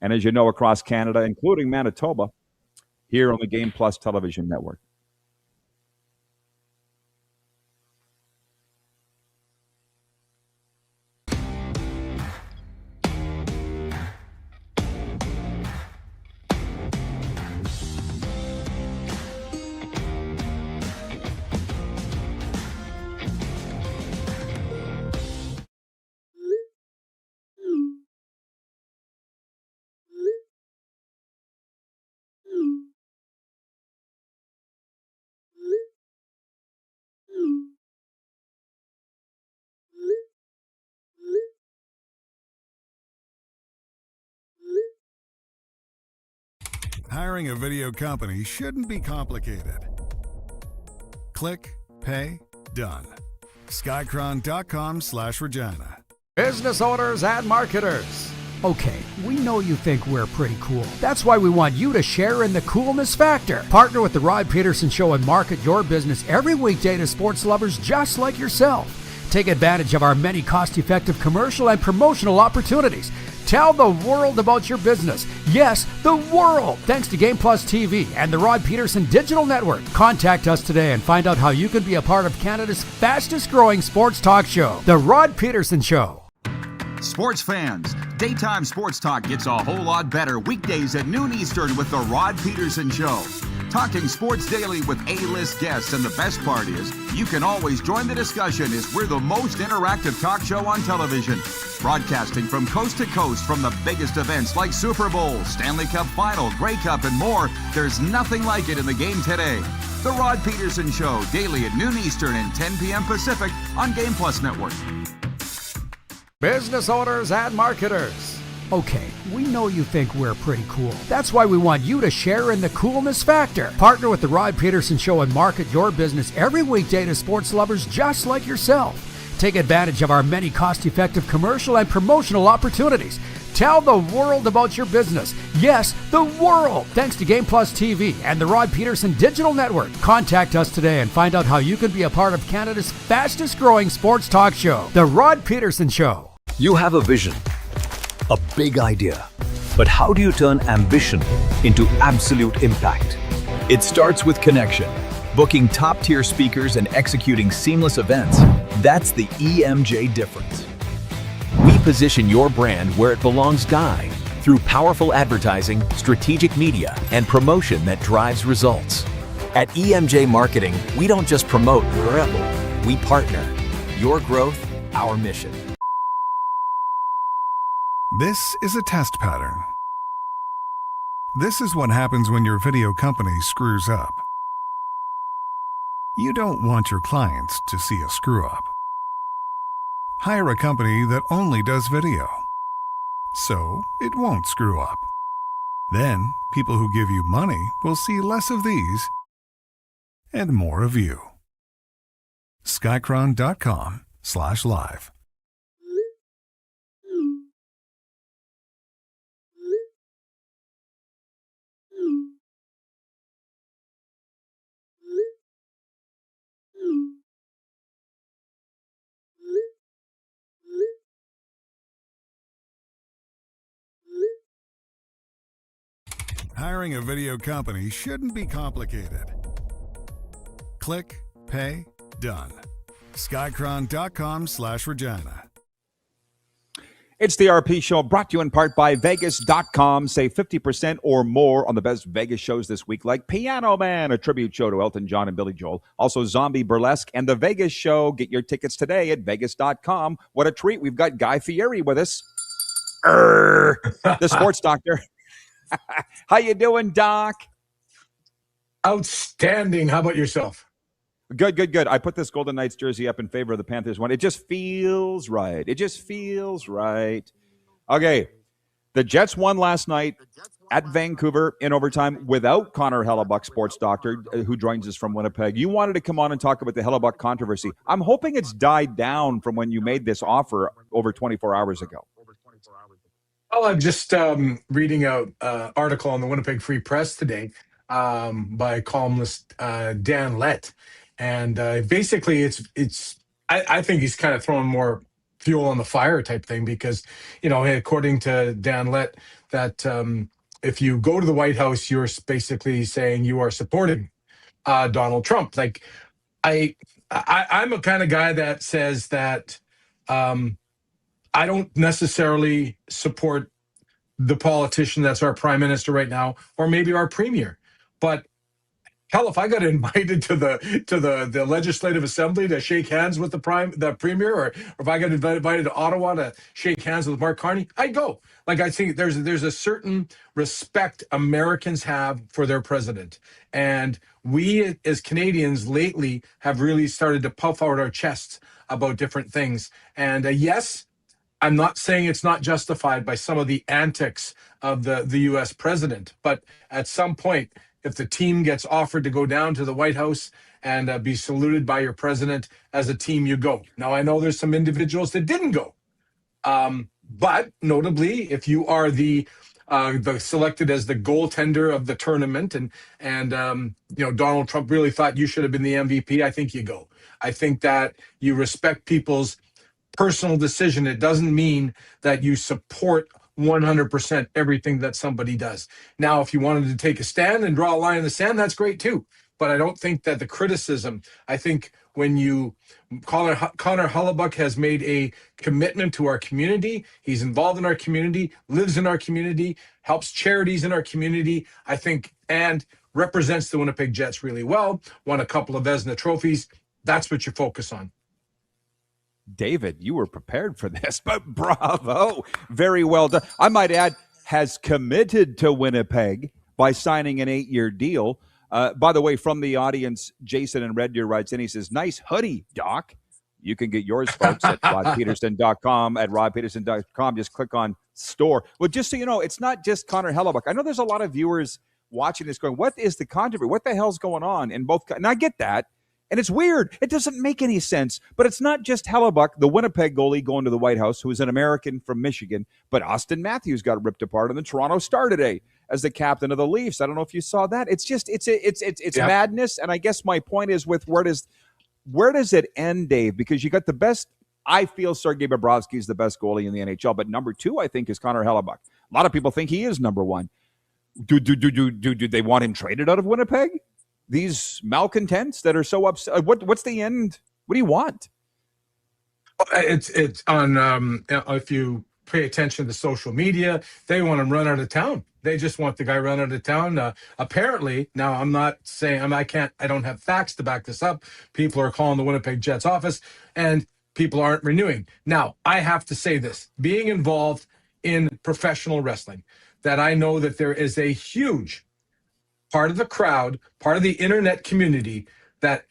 And as you know, across Canada, including Manitoba, here on the Game Plus Television Network. Hiring a video company shouldn't be complicated. Click, pay, done. Skycron.com/Regina. Business owners and marketers. Okay, we know you think we're pretty cool. That's why we want you to share in the coolness factor. Partner with the Rod Pedersen Show and market your business every weekday to sports lovers just like yourself. Take advantage of our many cost-effective commercial and promotional opportunities. Tell the world about your business. Yes, the world. Thanks to Game Plus TV and the Rod Pedersen Digital Network. Contact us today and find out how you can be a part of Canada's fastest growing sports talk show, The Rod Pedersen Show. Sports fans, daytime sports talk gets a whole lot better weekdays at noon Eastern with the Rod Pedersen Show. Talking sports daily with A-list guests, and the best part is you can always join the discussion as we're the most interactive talk show on television. Broadcasting from coast to coast from the biggest events like Super Bowl, Stanley Cup Final, Grey Cup, and more. There's nothing like it in the game today. The Rod Pedersen Show, daily at noon Eastern and 10 p.m. Pacific on Game Plus Network. Business owners and marketers. Okay, we know you think we're pretty cool. That's why we want you to share in the coolness factor. Partner with the Rod Pedersen Show and market your business every weekday to sports lovers just like yourself. Take advantage of our many cost-effective commercial and promotional opportunities. Tell the world about your business. Yes, the world. Thanks to Game Plus TV and the Rod Pedersen Digital Network. Contact us today and find out how you can be a part of Canada's fastest growing sports talk show, The Rod Pedersen Show. You have a vision, a big idea, but how do you turn ambition into absolute impact? It starts with connection. Booking top-tier speakers and executing seamless events, that's the EMJ difference. We position your brand where it belongs, Guy, through powerful advertising, strategic media, and promotion that drives results. At EMJ Marketing, we don't just promote, we partner. Your growth, our mission. This is a test pattern. This is what happens when your video company screws up. You don't want your clients to see a screw-up. Hire a company that only does video, so it won't screw up. Then, people who give you money will see less of these and more of you. Skycron.com/live. Hiring a video company shouldn't be complicated. Click, pay, done. Skycron.com/Regina. It's the RP Show, brought to you in part by Vegas.com. Save 50% or more on the best Vegas shows this week, like Piano Man, a tribute show to Elton John and Billy Joel. Also, Zombie Burlesque and The Vegas Show. Get your tickets today at Vegas.com. What a treat. We've got Guy Fieri with us. The sports doctor. How you doing, Doc? Outstanding. How about yourself? Good. I put this Golden Knights jersey up in favor of the Panthers one. It just feels right. Okay, the Jets won last night at Vancouver in overtime without Connor Hellebuck, sports doctor, who joins us from Winnipeg. You wanted to come on and talk about the Hellebuck controversy. I'm hoping it's died down from when you made this offer over 24 hours ago. Well, I'm just reading an article on the Winnipeg Free Press today by columnist Dan Lett. And basically, I think he's kind of throwing more fuel on the fire type thing because, according to Dan Lett, that if you go to the White House, you're basically saying you are supporting Donald Trump. Like, I'm a kind of guy that says that I don't necessarily support the politician that's our prime minister right now, or maybe our premier, but hell, if I got invited to the legislative assembly to shake hands with the premier, or if I got invited to Ottawa to shake hands with Mark Carney, I'd go. Like, I think there's a certain respect Americans have for their president, and we as Canadians lately have really started to puff out our chests about different things. And yes, I'm not saying it's not justified by some of the antics of the U.S. president, but at some point, if the team gets offered to go down to the White House and be saluted by your president as a team, you go. Now, I know there's some individuals that didn't go. But notably, if you are the selected as the goaltender of the tournament, and Donald Trump really thought you should have been the MVP, I think you go. I think that you respect people's personal decision. It doesn't mean that you support 100% everything that somebody does. Now, if you wanted to take a stand and draw a line in the sand, that's great too. But I don't think that the criticism, I think when Connor Hellebuyck has made a commitment to our community, he's involved in our community, lives in our community, helps charities in our community, I think, and represents the Winnipeg Jets really well, won a couple of Vezina trophies. That's what you focus on. David, you were prepared for this, but bravo. Very well done. I might add, has committed to Winnipeg by signing an 8-year deal. By the way, from the audience, Jason in Red Deer writes in, he says, nice hoodie, Doc. You can get yours, folks, at rodpeterson.com. At rodpeterson.com, just click on store. Well, just so you know, it's not just Connor Hellebuyck. I know there's a lot of viewers watching this going, what is the controversy? What the hell's going on in both? And I get that. And it's weird. It doesn't make any sense. But it's not just Hellebuyck, the Winnipeg goalie, going to the White House, who is an American from Michigan. But Austin Matthews got ripped apart in the Toronto Star today as the captain of the Leafs. I don't know if you saw that. It's just it's madness. And I guess my point is with where does it end, Dave? Because you got the best. I feel Sergei Bobrovsky is the best goalie in the NHL, but number 2, I think, is Connor Hellebuyck. A lot of people think he is number 1. Do they want him traded out of Winnipeg? These malcontents that are so upset. What's the end? What do you want? It's on. If you pay attention to social media, they want him run out of town. They just want the guy run out of town. Apparently, now I'm not saying I don't have facts to back this up. People are calling the Winnipeg Jets office, and people aren't renewing. Now, I have to say this: being involved in professional wrestling, that I know that there is a huge part of the crowd, part of the internet community that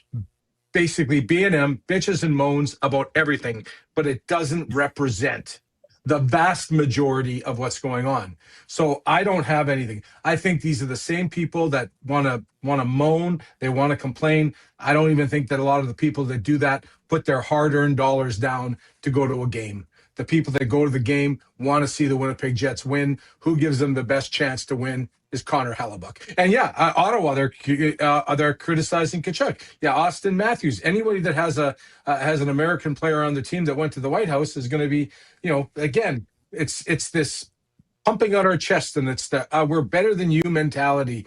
basically B&M bitches and moans about everything, but it doesn't represent the vast majority of what's going on. So I don't have anything. I think these are the same people that want to moan, they want to complain. I don't even think that a lot of the people that do that put their hard-earned dollars down to go to a game. The people that go to the game want to see the Winnipeg Jets win. Who gives them the best chance to win is Connor Hellebuyck. And Ottawa, they're criticizing Tkachuk. Yeah, Austin Matthews. Anybody that has an American player on the team that went to the White House is going to be, again, it's this pumping out our chest, and it's the we're better than you mentality.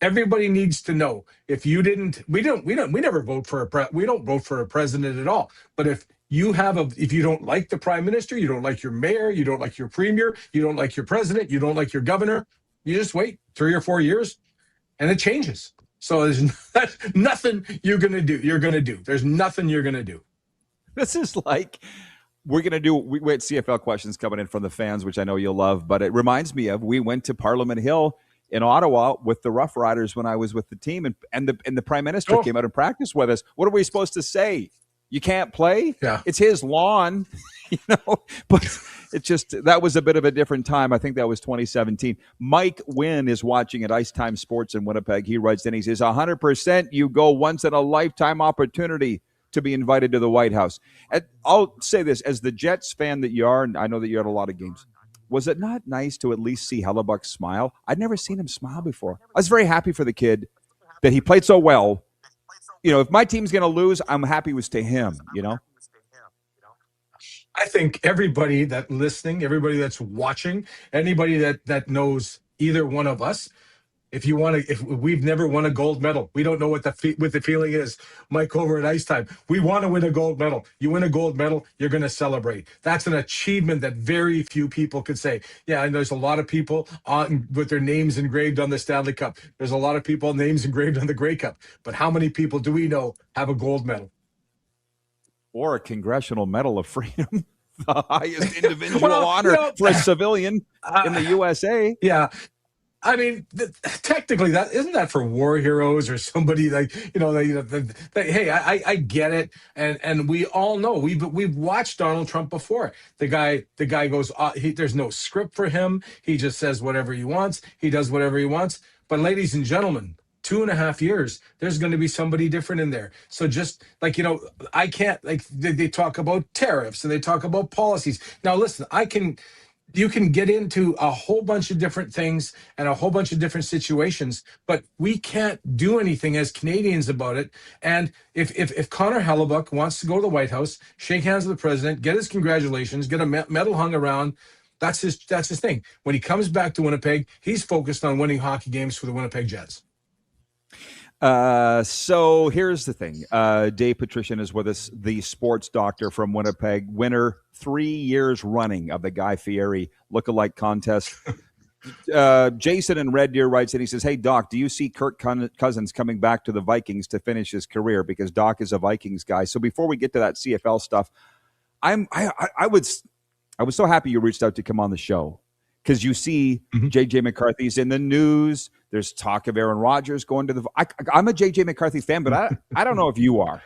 Everybody needs to know, if you didn't, we never vote for we don't vote for a president at all. But if you don't like the prime minister, you don't like your mayor, you don't like your premier, you don't like your president, you don't like your governor, you just wait 3 or 4 years and it changes. So there's nothing you're going to do. There's nothing you're going to do. This is like, we had CFL questions coming in from the fans, which I know you'll love, but it reminds me of, we went to Parliament Hill in Ottawa with the Rough Riders when I was with the team, and the prime minister came out and practiced with us. What are we supposed to say? You can't play? Yeah. It's his lawn, but it's just, that was a bit of a different time. I think that was 2017. Mike Wynn is watching at Ice Time Sports in Winnipeg. He writes in, he says, 100% you go once in a lifetime opportunity to be invited to the White House. And I'll say this, as the Jets fan that you are, and I know that you're at a lot of games, was it not nice to at least see Hellebuyck smile? I'd never seen him smile before. I was very happy for the kid that he played so well. If my team's going to lose, I'm happy it was to him, I think everybody that's listening, everybody that's watching, anybody that knows either one of us, if we've never won a gold medal, we don't know what the feeling is. Mike over at Ice Time, we want to win a gold medal. You win a gold medal, you're going to celebrate. That's an achievement that very few people could say. Yeah, and there's a lot of people with their names engraved on the Stanley Cup. There's a lot of people names engraved on the Grey Cup. But how many people do we know have a gold medal? Or a Congressional Medal of Freedom, the highest individual honor for a civilian in the USA. Yeah. I mean, technically, that isn't that for war heroes or somebody like hey, I get it, and we all know we've watched Donald Trump before. The guy goes, there's no script for him. He just says whatever he wants. He does whatever he wants. But ladies and gentlemen, 2.5 years, there's going to be somebody different in there. So just like, I can't, like, they talk about tariffs and they talk about policies. Now, listen, you can get into a whole bunch of different things and a whole bunch of different situations, but we can't do anything as Canadians about it. And if Connor Hellebuck wants to go to the White House, shake hands with the president, get his congratulations, get a medal hung around, that's his thing. When he comes back to Winnipeg, he's focused on winning hockey games for the Winnipeg Jets. So here's the thing. Dave Petrishen is with us, the sports doctor from Winnipeg, winner 3 years running of the Guy Fieri lookalike contest. Jason in Red Deer writes and he says, "Hey Doc, do you see Kirk Cousins coming back to the Vikings to finish his career?" Because Doc is a Vikings guy. So before we get to that CFL stuff, I was so happy you reached out to come on the show. Because you see J.J. McCarthy's in the news. There's talk of Aaron Rodgers going to the – I'm a J.J. McCarthy fan, but I don't know if you are.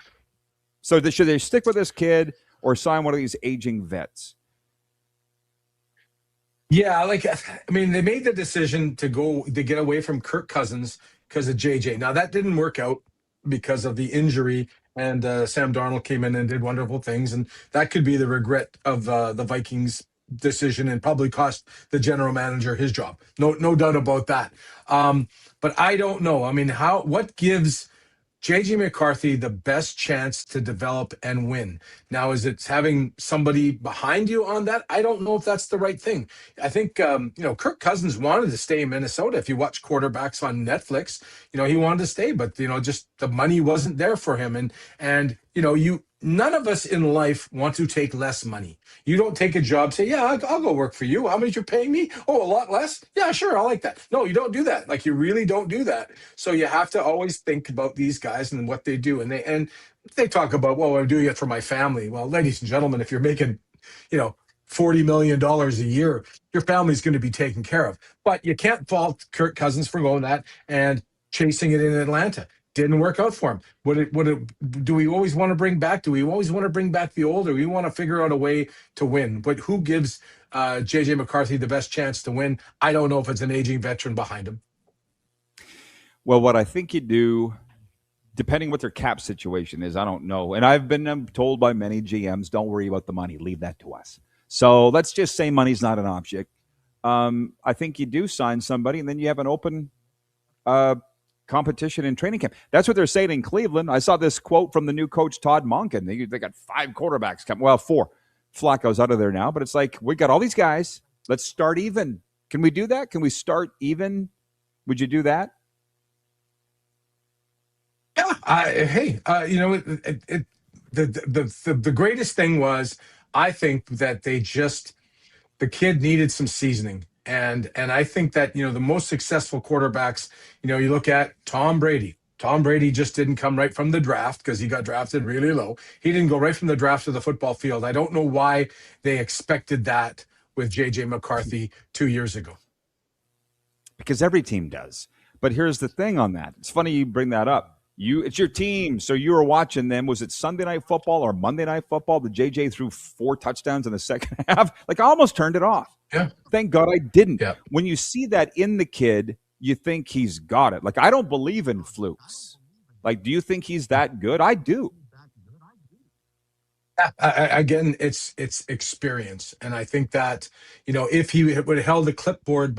So should they stick with this kid or sign one of these aging vets? Yeah, they made the decision to get away from Kirk Cousins because of J.J. Now, that didn't work out because of the injury, and Sam Darnold came in and did wonderful things, and that could be the regret of the Vikings' decision and probably cost the general manager his job. No doubt about that. But I don't know. I mean, what gives JJ McCarthy the best chance to develop and win? Now, is it having somebody behind you on that? I don't know if that's the right thing. I think, Kirk Cousins wanted to stay in Minnesota. If you watch quarterbacks on Netflix, he wanted to stay, but, just the money wasn't there for him. And none of us in life want to take less money. You don't take a job, say, yeah, I'll go work for you. How much you're paying me? Oh, a lot less? Yeah, sure, I like that. No, you don't do that. Like, you really don't do that. So you have to always think about these guys and what they do. And they talk about, well, I'm doing it for my family. Well, ladies and gentlemen, if you're making, $40 million a year, your family's going to be taken care of. But you can't fault Kirk Cousins for going that and chasing it in Atlanta. Didn't work out for him. Do we always want to bring back? Do we always want to bring back the old, or we want to figure out a way to win? But who gives J.J. McCarthy the best chance to win? I don't know if it's an aging veteran behind him. Well, what I think you do, depending what their cap situation is, I don't know. And I've been told by many GMs, don't worry about the money. Leave that to us. So let's just say money's not an object. I think you do sign somebody, and then you have an open competition in training camp. That's what they're saying in Cleveland. I saw this quote from the new coach, Todd Monken. They got 5 quarterbacks coming. Well, 4. Flacco's out of there now, but it's like, we got all these guys. Let's start even. Can we do that? Can we start even? Would you do that? Yeah. The greatest thing was, I think that the kid needed some seasoning. And I think that, the most successful quarterbacks, you look at Tom Brady. Tom Brady just didn't come right from the draft because he got drafted really low. He didn't go right from the draft to the football field. I don't know why they expected that with J.J. McCarthy 2 years ago. Because every team does. But here's the thing on that. It's funny you bring that up. It's your team, so you were watching them. Was it Sunday Night Football or Monday Night Football? The JJ threw 4 touchdowns in the second half. I almost turned it off. Yeah. Thank God I didn't. Yeah. When you see that in the kid, you think he's got it. I don't believe in flukes. Do you think he's that good? I do. Again, it's experience. And I think that, if he would have held a clipboard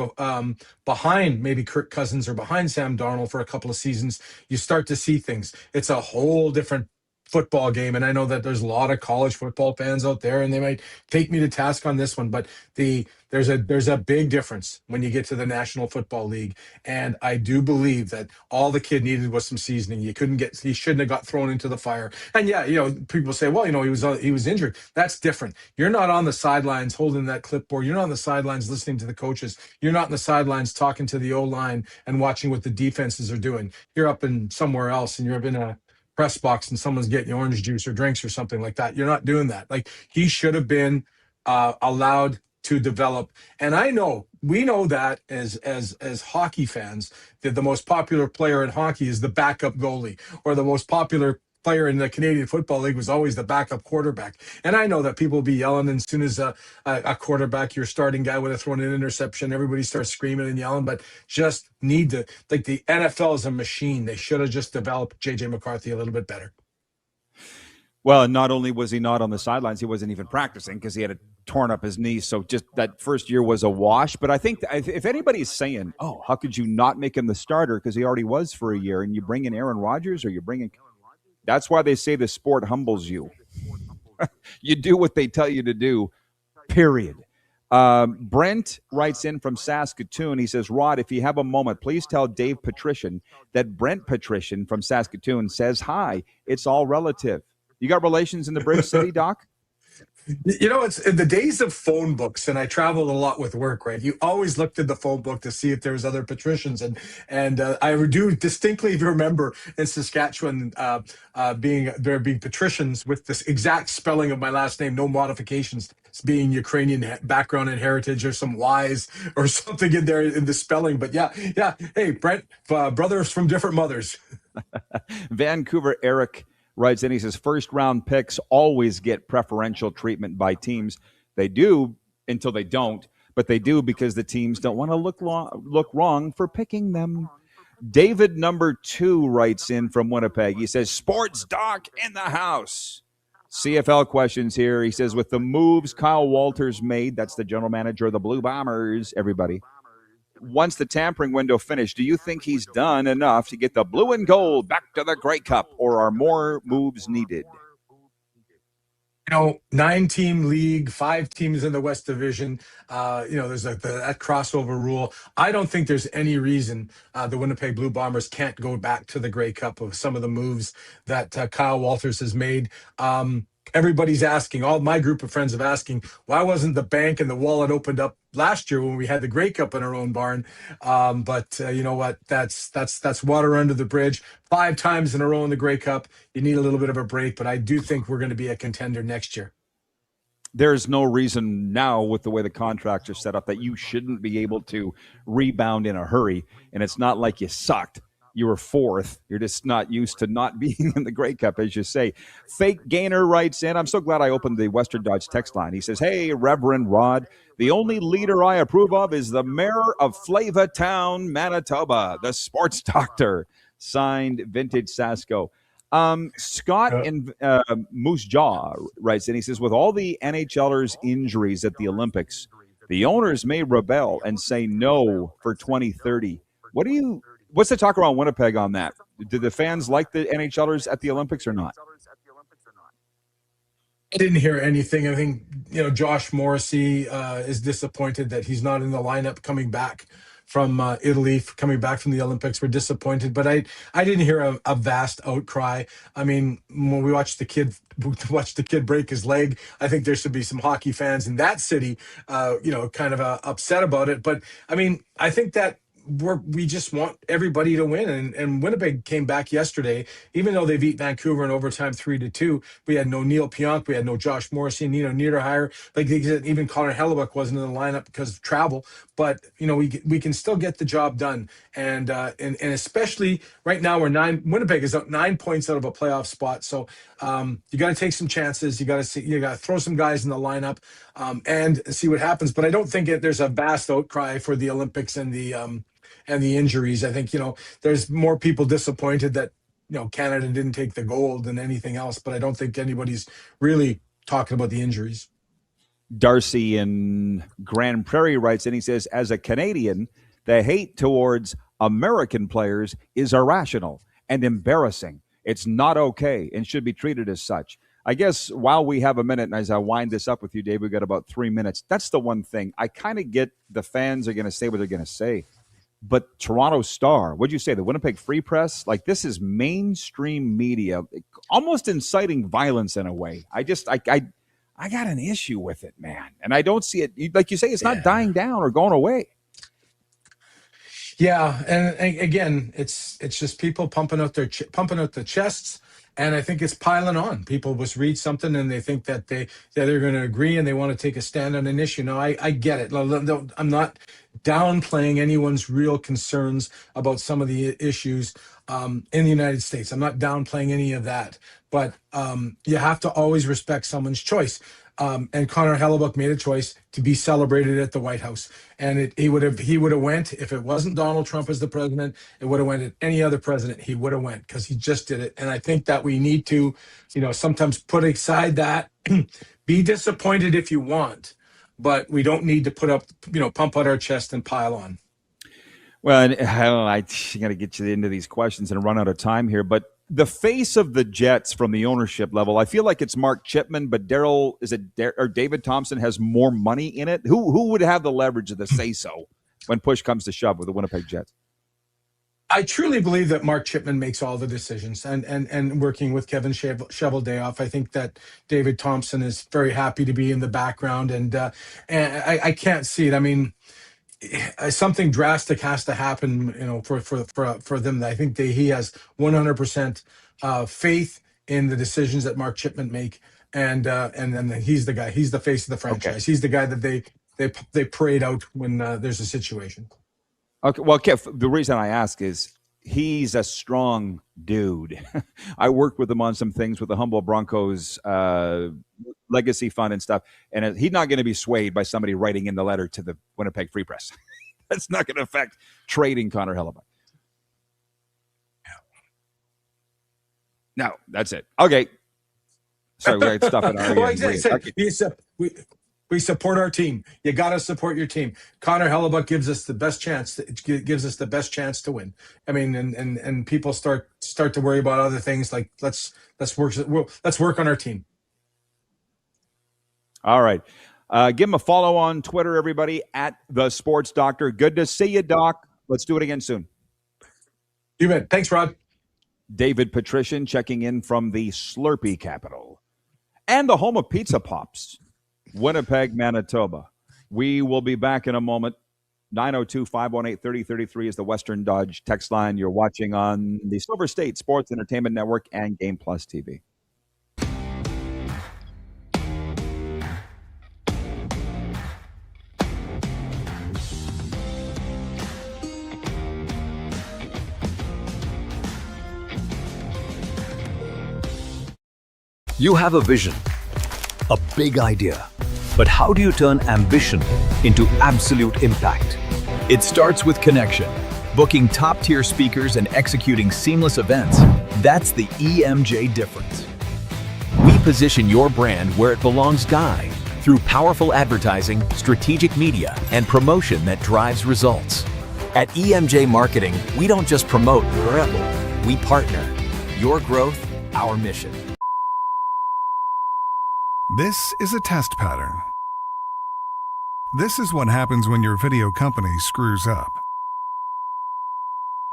behind maybe Kirk Cousins or behind Sam Darnold for a couple of seasons, you start to see things. It's a whole different football game. And I know that there's a lot of college football fans out there, and they might take me to task on this one, but there's a big difference when you get to the National Football League. And I do believe that all the kid needed was some seasoning. He shouldn't have got thrown into the fire. And yeah, people say, well, he was injured. That's different. You're not on the sidelines holding that clipboard. You're not on the sidelines listening to the coaches. You're not on the sidelines talking to the O-line and watching what the defenses are doing. You're up in somewhere else, and you're up in a press box and someone's getting you orange juice or drinks or something like that. You're not doing that. He should have been allowed to develop. And I know we know that as hockey fans, that the most popular player in hockey is the backup goalie, or the most popular player in the Canadian Football League was always the backup quarterback. And I know that people will be yelling, and as soon as a quarterback, your starting guy, would have thrown an interception, everybody starts screaming and yelling. But just need to, like, the NFL is a machine. They should have just developed JJ McCarthy a little bit better. Well, not only was he not on the sidelines, he wasn't even practicing because he had torn up his knee. So just that first year was a wash. But I think if anybody's saying, oh, how could you not make him the starter because he already was for a year, and you bring in Aaron Rodgers, or you bring in – that's why they say the sport humbles you. You do what they tell you to do, period. Brent writes in from Saskatoon. He says, Rod, if you have a moment, please tell Dave Petrishen that Brent Petrishen from Saskatoon says hi. It's all relative. You got relations in the Bridge City, Doc? You know, it's in the days of phone books, and I traveled a lot with work, right? You always looked at the phone book to see if there was other Petritions, and I do distinctly remember in Saskatchewan being Petritions with this exact spelling of my last name, no modifications, being Ukrainian background and heritage, or some Y's or something in there in the spelling. But yeah. Hey, Brent, brothers from different mothers. Vancouver Eric writes in, he says, first-round picks always get preferential treatment by teams. They do until they don't, but they do because the teams don't want to look wrong for picking them. David number 2 writes in from Winnipeg. He says, Sports Doc in the house. CFL questions here. He says, with the moves Kyle Walters made, that's the general manager of the Blue Bombers, everybody, once the tampering window finished, do you think he's done enough to get the blue and gold back to the Grey Cup, or are more moves needed? You know, 9-team league, 5 teams in the West Division. There's that crossover rule. I don't think there's any reason the Winnipeg Blue Bombers can't go back to the Grey Cup with some of the moves that Kyle Walters has made. Everybody's asking, all my group of friends are asking, why wasn't the bank and the wallet opened up last year when we had the Grey Cup in our own barn? But you know what? That's water under the bridge. 5 times in a row in the Grey Cup. You need a little bit of a break, but I do think we're going to be a contender next year. There's no reason now, with the way the contracts are set up, that you shouldn't be able to rebound in a hurry. And it's not like you sucked. You were 4th. You're just not used to not being in the Grey Cup, as you say. Fake Gainer writes in, I'm so glad I opened the Western Dodge text line. He says, hey, Reverend Rod, the only leader I approve of is the mayor of Flavatown, Manitoba, the sports doctor. Signed, Vintage Sasko. Scott in Moose Jaw writes in, he says, with all the NHLers' injuries at the Olympics, the owners may rebel and say no for 2030. What's the talk around Winnipeg on that? Do the fans like the NHLers at the Olympics or not? I didn't hear anything. I think, Josh Morrissey is disappointed that he's not in the lineup coming back from Italy, coming back from the Olympics. We're disappointed, but I didn't hear a vast outcry. I mean, when we watched the kid break his leg, I think there should be some hockey fans in that city, kind of upset about it. But I mean, I think that we just want everybody to win, and Winnipeg came back yesterday, even though they beat Vancouver in overtime 3-2. We had no Neil Pionk, we had no Josh Morrissey, Nino Niederheimer. Like they said, even Connor Hellebuck wasn't in the lineup because of travel. But we can still get the job done, and especially right now, Winnipeg is up 9 points out of a playoff spot. So you got to take some chances. You got to throw some guys in the lineup and see what happens. But I don't think there's a vast outcry for the Olympics and the injuries. I think, there's more people disappointed that, Canada didn't take the gold than anything else, but I don't think anybody's really talking about the injuries. Darcy in Grand Prairie writes in, he says, as a Canadian, the hate towards American players is irrational and embarrassing. It's not okay and should be treated as such. I guess while we have a minute, and as I wind this up with you, Dave, we've got about 3 minutes. That's the one thing. I kind of get the fans are going to say what they're going to say. But Toronto Star, what'd you say, the Winnipeg Free Press? Like, this is mainstream media, almost inciting violence in a way. I got an issue with it, man. And I don't see it, like you say, it's not dying down or going away. Yeah, and again, it's just people pumping out the chests, And I think it's piling on. People just read something and they think that they're going to agree and they want to take a stand on an issue. No, I get it. I'm not downplaying anyone's real concerns about some of the issues in the United States. I'm not downplaying any of that, but you have to always respect someone's choice. And Connor Hellebuck made a choice to be celebrated at the White House, and he would have went if it wasn't Donald Trump as the president. It would have went at any other president. He would have went because he just did it. And I think that we need to, sometimes put aside that, be disappointed if you want, but we don't need to pump out our chest and pile on. Well, and I got to get you into these questions and run out of time here, but the face of the Jets from the ownership level, I feel like it's Mark Chipman, but David Thompson has more money in it. Who would have the leverage of the say-so when push comes to shove with the Winnipeg Jets? I truly believe that Mark Chipman makes all the decisions, and working with Kevin Shoveldayoff, I think that David Thompson is very happy to be in the background, and I can't see it. I mean, something drastic has to happen, for them. I think he has 100% faith in the decisions that Mark Chipman make, and then he's the guy. He's the face of the franchise. Okay. He's the guy that they parade out when there's a situation. Okay. Well, Kev, the reason I ask is he's a strong dude. I worked with him on some things with the Humboldt Broncos legacy fund and stuff, and he's not going to be swayed by somebody writing in the letter to the Winnipeg Free Press. That's not going to affect trading Connor Hellebuck. No, that's it. Okay. Sorry, we got stuff in our well, exactly. We support our team. You got to support your team. Connor Hellebuck gives us the best chance. Gives us the best chance to win. I mean, and people start to worry about other things like let's work on our team. All right. Give him a follow on Twitter, everybody, at The Sports Doctor. Good to see you, Doc. Let's do it again soon. You bet. Thanks, Rod. David Petrishen checking in from the Slurpee capital and the home of Pizza Pops, Winnipeg, Manitoba. We will be back in a moment. 902-518-3033 is the Western Dodge text line. You're watching on the Silver State Sports Entertainment Network and Game Plus TV. You have a vision, a big idea, but how do you turn ambition into absolute impact? It starts with connection. Booking top-tier speakers and executing seamless events, that's the EMJ difference. We position your brand where it belongs, Guy, through powerful advertising, strategic media, and promotion that drives results. At EMJ Marketing, we don't just promote, we partner. Your growth, our mission. This is a test pattern. This is what happens when your video company screws up.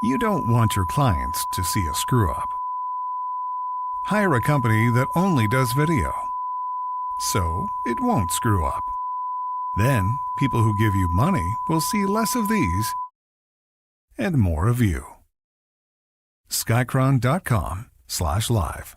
You don't want your clients to see a screw-up. Hire a company that only does video, so it won't screw up. Then, people who give you money will see less of these and more of you. Skycron.com/live.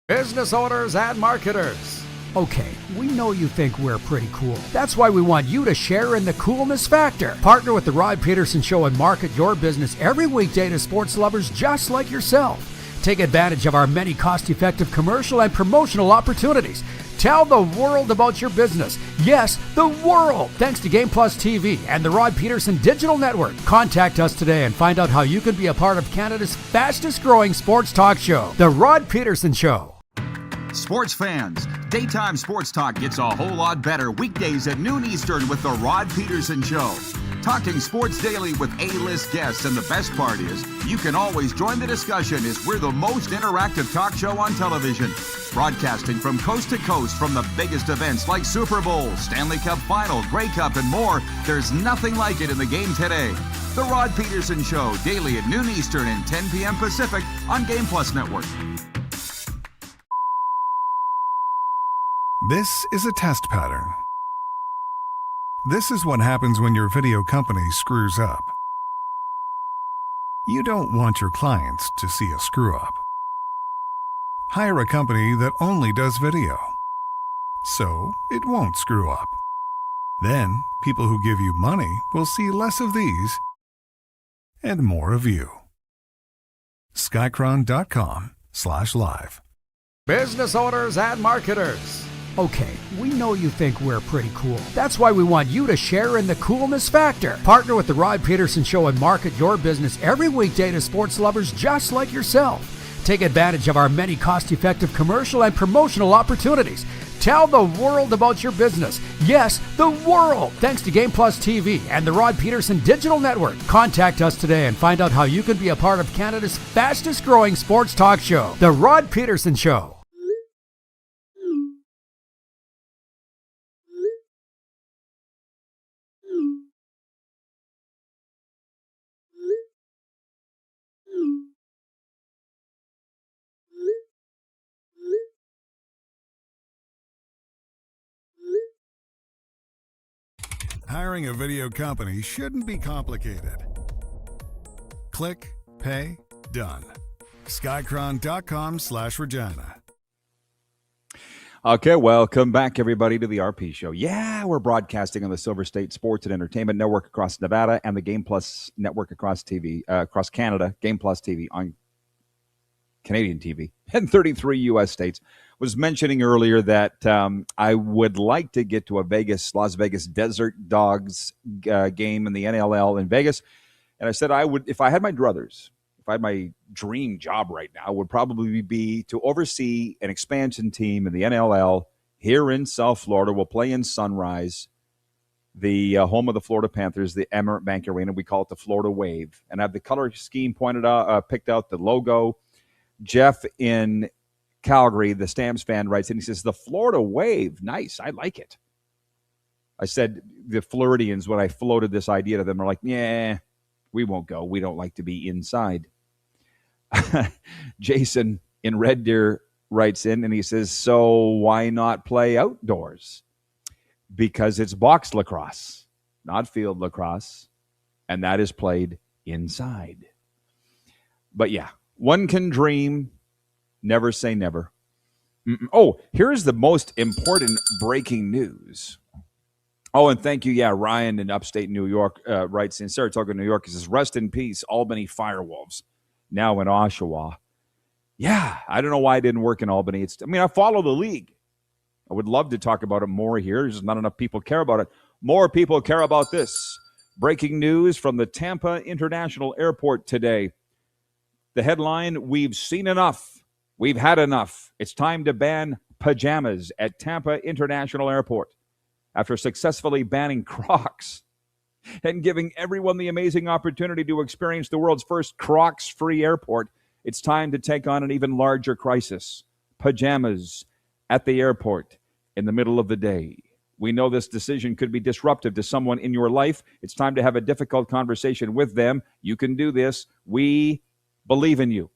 Business owners and marketers. Okay, we know you think we're pretty cool. That's why we want you to share in the coolness factor. Partner with the Rod Pedersen Show and market your business every weekday to sports lovers just like yourself. Take advantage of our many cost-effective commercial and promotional opportunities. Tell the world about your business. Yes, the world. Thanks to Game Plus TV and the Rod Pedersen Digital Network. Contact us today and find out how you can be a part of Canada's fastest-growing sports talk show, The Rod Pedersen Show. Sports fans, daytime sports talk gets a whole lot better weekdays at noon Eastern with the Rod Pedersen Show. Talking sports daily with A-list guests, and the best part is you can always join the discussion as we're the most interactive talk show on television. Broadcasting from coast to coast from the biggest events like Super Bowl, Stanley Cup Final, Grey Cup, and more. There's nothing like it in the game today. The Rod Pedersen Show, daily at noon Eastern and 10 p.m. Pacific on Game Plus Network. This is a test pattern. This is what happens when your video company screws up. You don't want your clients to see a screw-up. Hire a company that only does video, so it won't screw up. Then, people who give you money will see less of these and more of you. Skycron.com/live. Business owners and marketers. Okay, we know you think we're pretty cool. That's why we want you to share in the coolness factor. Partner with the Rod Pedersen Show and market your business every weekday to sports lovers just like yourself. Take advantage of our many cost-effective commercial and promotional opportunities. Tell the world about your business. Yes, the world. Thanks to Game Plus TV and the Rod Pedersen Digital Network. Contact us today and find out how you can be a part of Canada's fastest growing sports talk show, The Rod Pedersen Show. Hiring a video company shouldn't be complicated. Click, pay, done. Skycron.com/Regina. Okay, welcome back, everybody, to the RP Show. Yeah, we're broadcasting on the Silver State Sports and Entertainment Network across Nevada and the Game Plus Network across Canada, Game Plus TV on Canadian TV, and 33 U.S. states. Was mentioning earlier that I would like to get to a Las Vegas Desert Dogs game in the NLL in Vegas. And I said I would, if I had my druthers, if I had my dream job right now, would probably be to oversee an expansion team in the NLL here in South Florida. We'll play in Sunrise, the home of the Florida Panthers, the Emirates Bank Arena. We call it the Florida Wave. And I have the color scheme picked out, the logo. Jeff in Calgary, the Stamps fan, writes, and he says, the Florida Wave. Nice. I like it. I said, the Floridians, when I floated this idea to them, are like, yeah, we won't go. We don't like to be inside. Jason in Red Deer writes in, and he says, so why not play outdoors? Because it's box lacrosse, not field lacrosse, and that is played inside. But yeah, one can dream. Never say never. Oh, here's the most important breaking news. Oh, and thank you. Yeah, Ryan in upstate New York writes in Saratoga, New York. He says, rest in peace, Albany Firewolves, now in Oshawa. Yeah, I don't know why it didn't work in Albany. I follow the league. I would love to talk about it more here. There's not enough people care about it. More people care about this. Breaking news from the Tampa International Airport today. The headline, we've seen enough. We've had enough. It's time to ban pajamas at Tampa International Airport. After successfully banning Crocs and giving everyone the amazing opportunity to experience the world's first Crocs-free airport, it's time to take on an even larger crisis. Pajamas at the airport in the middle of the day. We know this decision could be disruptive to someone in your life. It's time to have a difficult conversation with them. You can do this. We believe in you.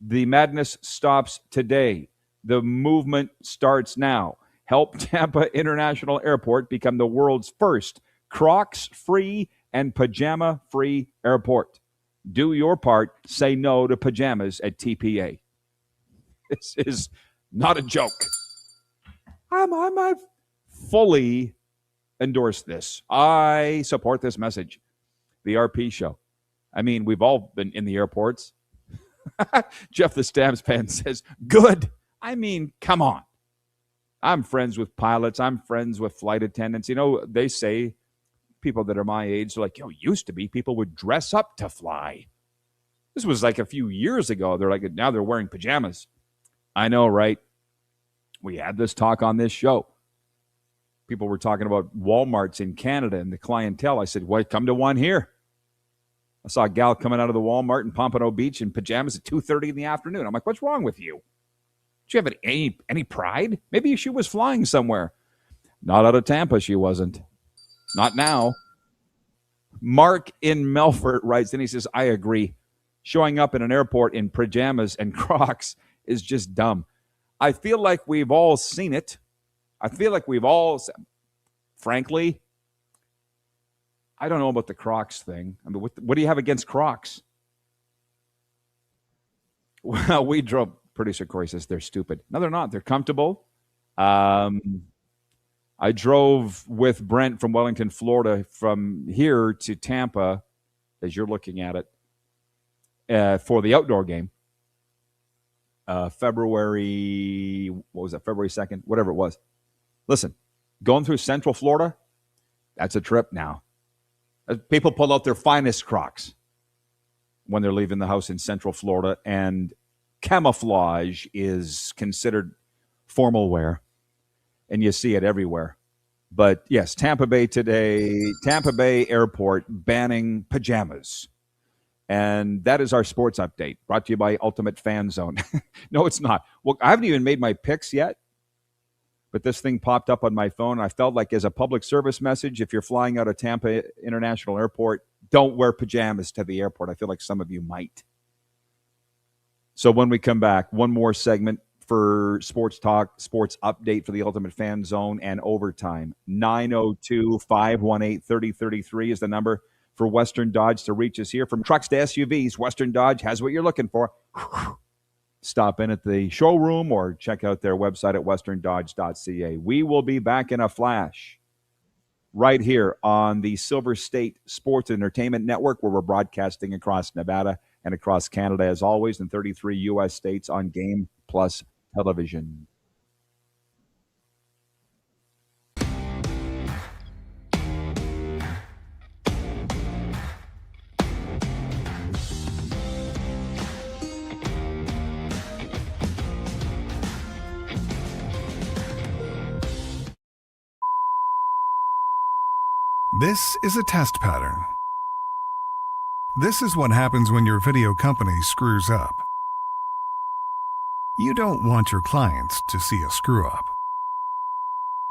The madness stops today. The movement starts now. Help Tampa International Airport become the world's first Crocs-free and pajama-free airport. Do your part. Say no to pajamas at TPA. This is not a joke. I fully endorse this. I support this message. The RP Show. We've all been in the airports. Jeff the Stamps fan says, good. Come on. I'm friends with pilots. I'm friends with flight attendants. They say, people that are my age, they're like, used to be people would dress up to fly. This was like a few years ago. They're like, now they're wearing pajamas. I know, right? We had this talk on this show. People were talking about Walmarts in Canada and the clientele. I said, well, come to one here. I saw a gal coming out of the Walmart in Pompano Beach in pajamas at 2:30 in the afternoon. I'm like, what's wrong with you? Did you have any pride? Maybe she was flying somewhere. Not out of Tampa, she wasn't. Not now. Mark in Melfort writes, and he says, I agree. Showing up in an airport in pajamas and Crocs is just dumb. I feel like we've all seen it. Frankly, I don't know about the Crocs thing. What do you have against Crocs? Well, we drove Producer Corey says they're stupid. No, they're not. They're comfortable. I drove with Brent from Wellington, Florida, from here to Tampa, as you're looking at it, for the outdoor game. February 2nd, whatever it was. Listen, going through Central Florida, that's a trip now. People pull out their finest Crocs when they're leaving the house in Central Florida, and camouflage is considered formal wear, and you see it everywhere. But yes, Tampa Bay today, Tampa Bay Airport banning pajamas. And that is our sports update, brought to you by Ultimate Fan Zone. No, it's not. Well, I haven't even made my picks yet, but this thing popped up on my phone. I felt like, as a public service message, if you're flying out of Tampa International Airport, don't wear pajamas to the airport. I feel like some of you might. So when we come back, one more segment for Sports Talk, Sports Update for the Ultimate Fan Zone and Overtime. 902-518-3033 is the number for Western Dodge to reach us here. From trucks to SUVs, Western Dodge has what you're looking for. Stop in at the showroom or check out their website at westerndodge.ca. We will be back in a flash right here on the Silver State Sports Entertainment Network, where we're broadcasting across Nevada and across Canada, as always, in 33 U.S. states on Game Plus Television. This is a test pattern. This is what happens when your video company screws up. You don't want your clients to see a screw-up.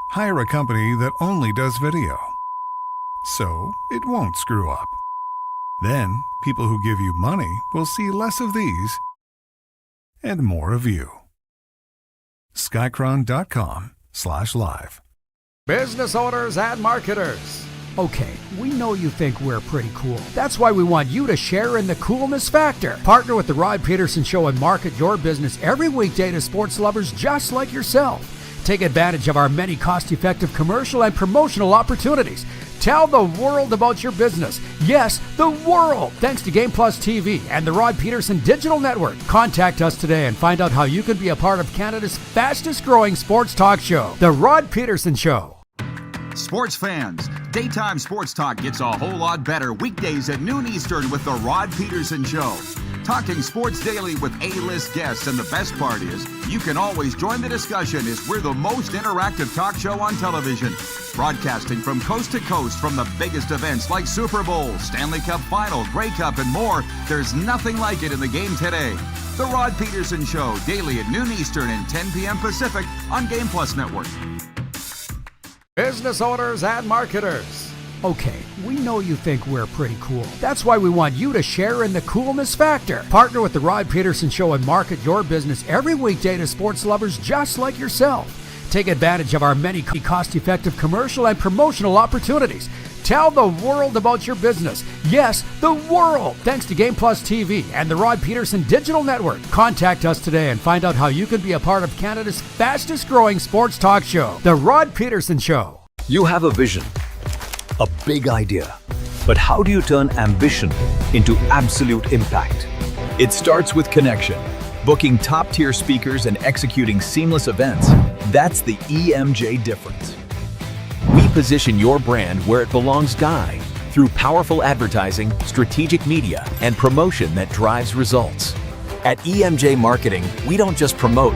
Hire a company that only does video, so it won't screw up. Then, people who give you money will see less of these and more of you. Skycron.com/live. Business owners and marketers. Okay, we know you think we're pretty cool. That's why we want you to share in the coolness factor. Partner with the Rod Pedersen Show and market your business every weekday to sports lovers just like yourself. Take advantage of our many cost-effective commercial and promotional opportunities. Tell the world about your business. Yes, the world. Thanks to Game Plus TV and the Rod Pedersen Digital Network. Contact us today and find out how you can be a part of Canada's fastest-growing sports talk show, The Rod Pedersen Show. Sports fans, daytime sports talk gets a whole lot better weekdays at noon Eastern with the Rod Pedersen Show. Talking sports daily with A-list guests, and the best part is, you can always join the discussion as we're the most interactive talk show on television. Broadcasting from coast to coast from the biggest events like Super Bowl, Stanley Cup Final, Grey Cup, and more. There's nothing like it in the game today. The Rod Pedersen Show, daily at noon Eastern and 10 p.m. Pacific on Game Plus Network. Business owners and marketers. Okay, we know you think we're pretty cool. That's why we want you to share in the coolness factor. Partner with the Rod Pedersen Show and market your business every weekday to sports lovers just like yourself. Take advantage of our many cost-effective commercial and promotional opportunities. Tell the world about your business. Yes, the world. Thanks to Game Plus TV and the Rod Pedersen Digital Network. Contact us today and find out how you can be a part of Canada's fastest-growing sports talk show, The Rod Pedersen Show. You have a vision, a big idea, but how do you turn ambition into absolute impact? It starts with connection. Booking top-tier speakers and executing seamless events. That's the EMJ difference. We position your brand where it belongs, Guy, through powerful advertising, strategic media, and promotion that drives results. At EMJ Marketing, we don't just promote,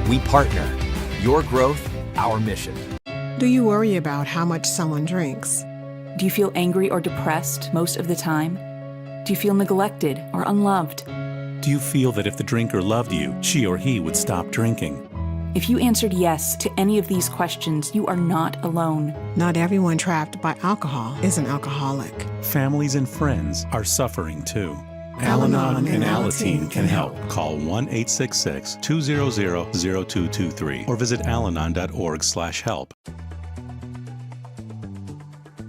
we partner. Your growth, our mission. Do you worry about how much someone drinks? Do you feel angry or depressed most of the time? Do you feel neglected or unloved? Do you feel that if the drinker loved you, she or he would stop drinking? If you answered yes to any of these questions, you are not alone. Not everyone trapped by alcohol is an alcoholic. Families and friends are suffering too. Al-Anon and Alateen can help. Call 1-866-200-0223 or visit alanon.org/help.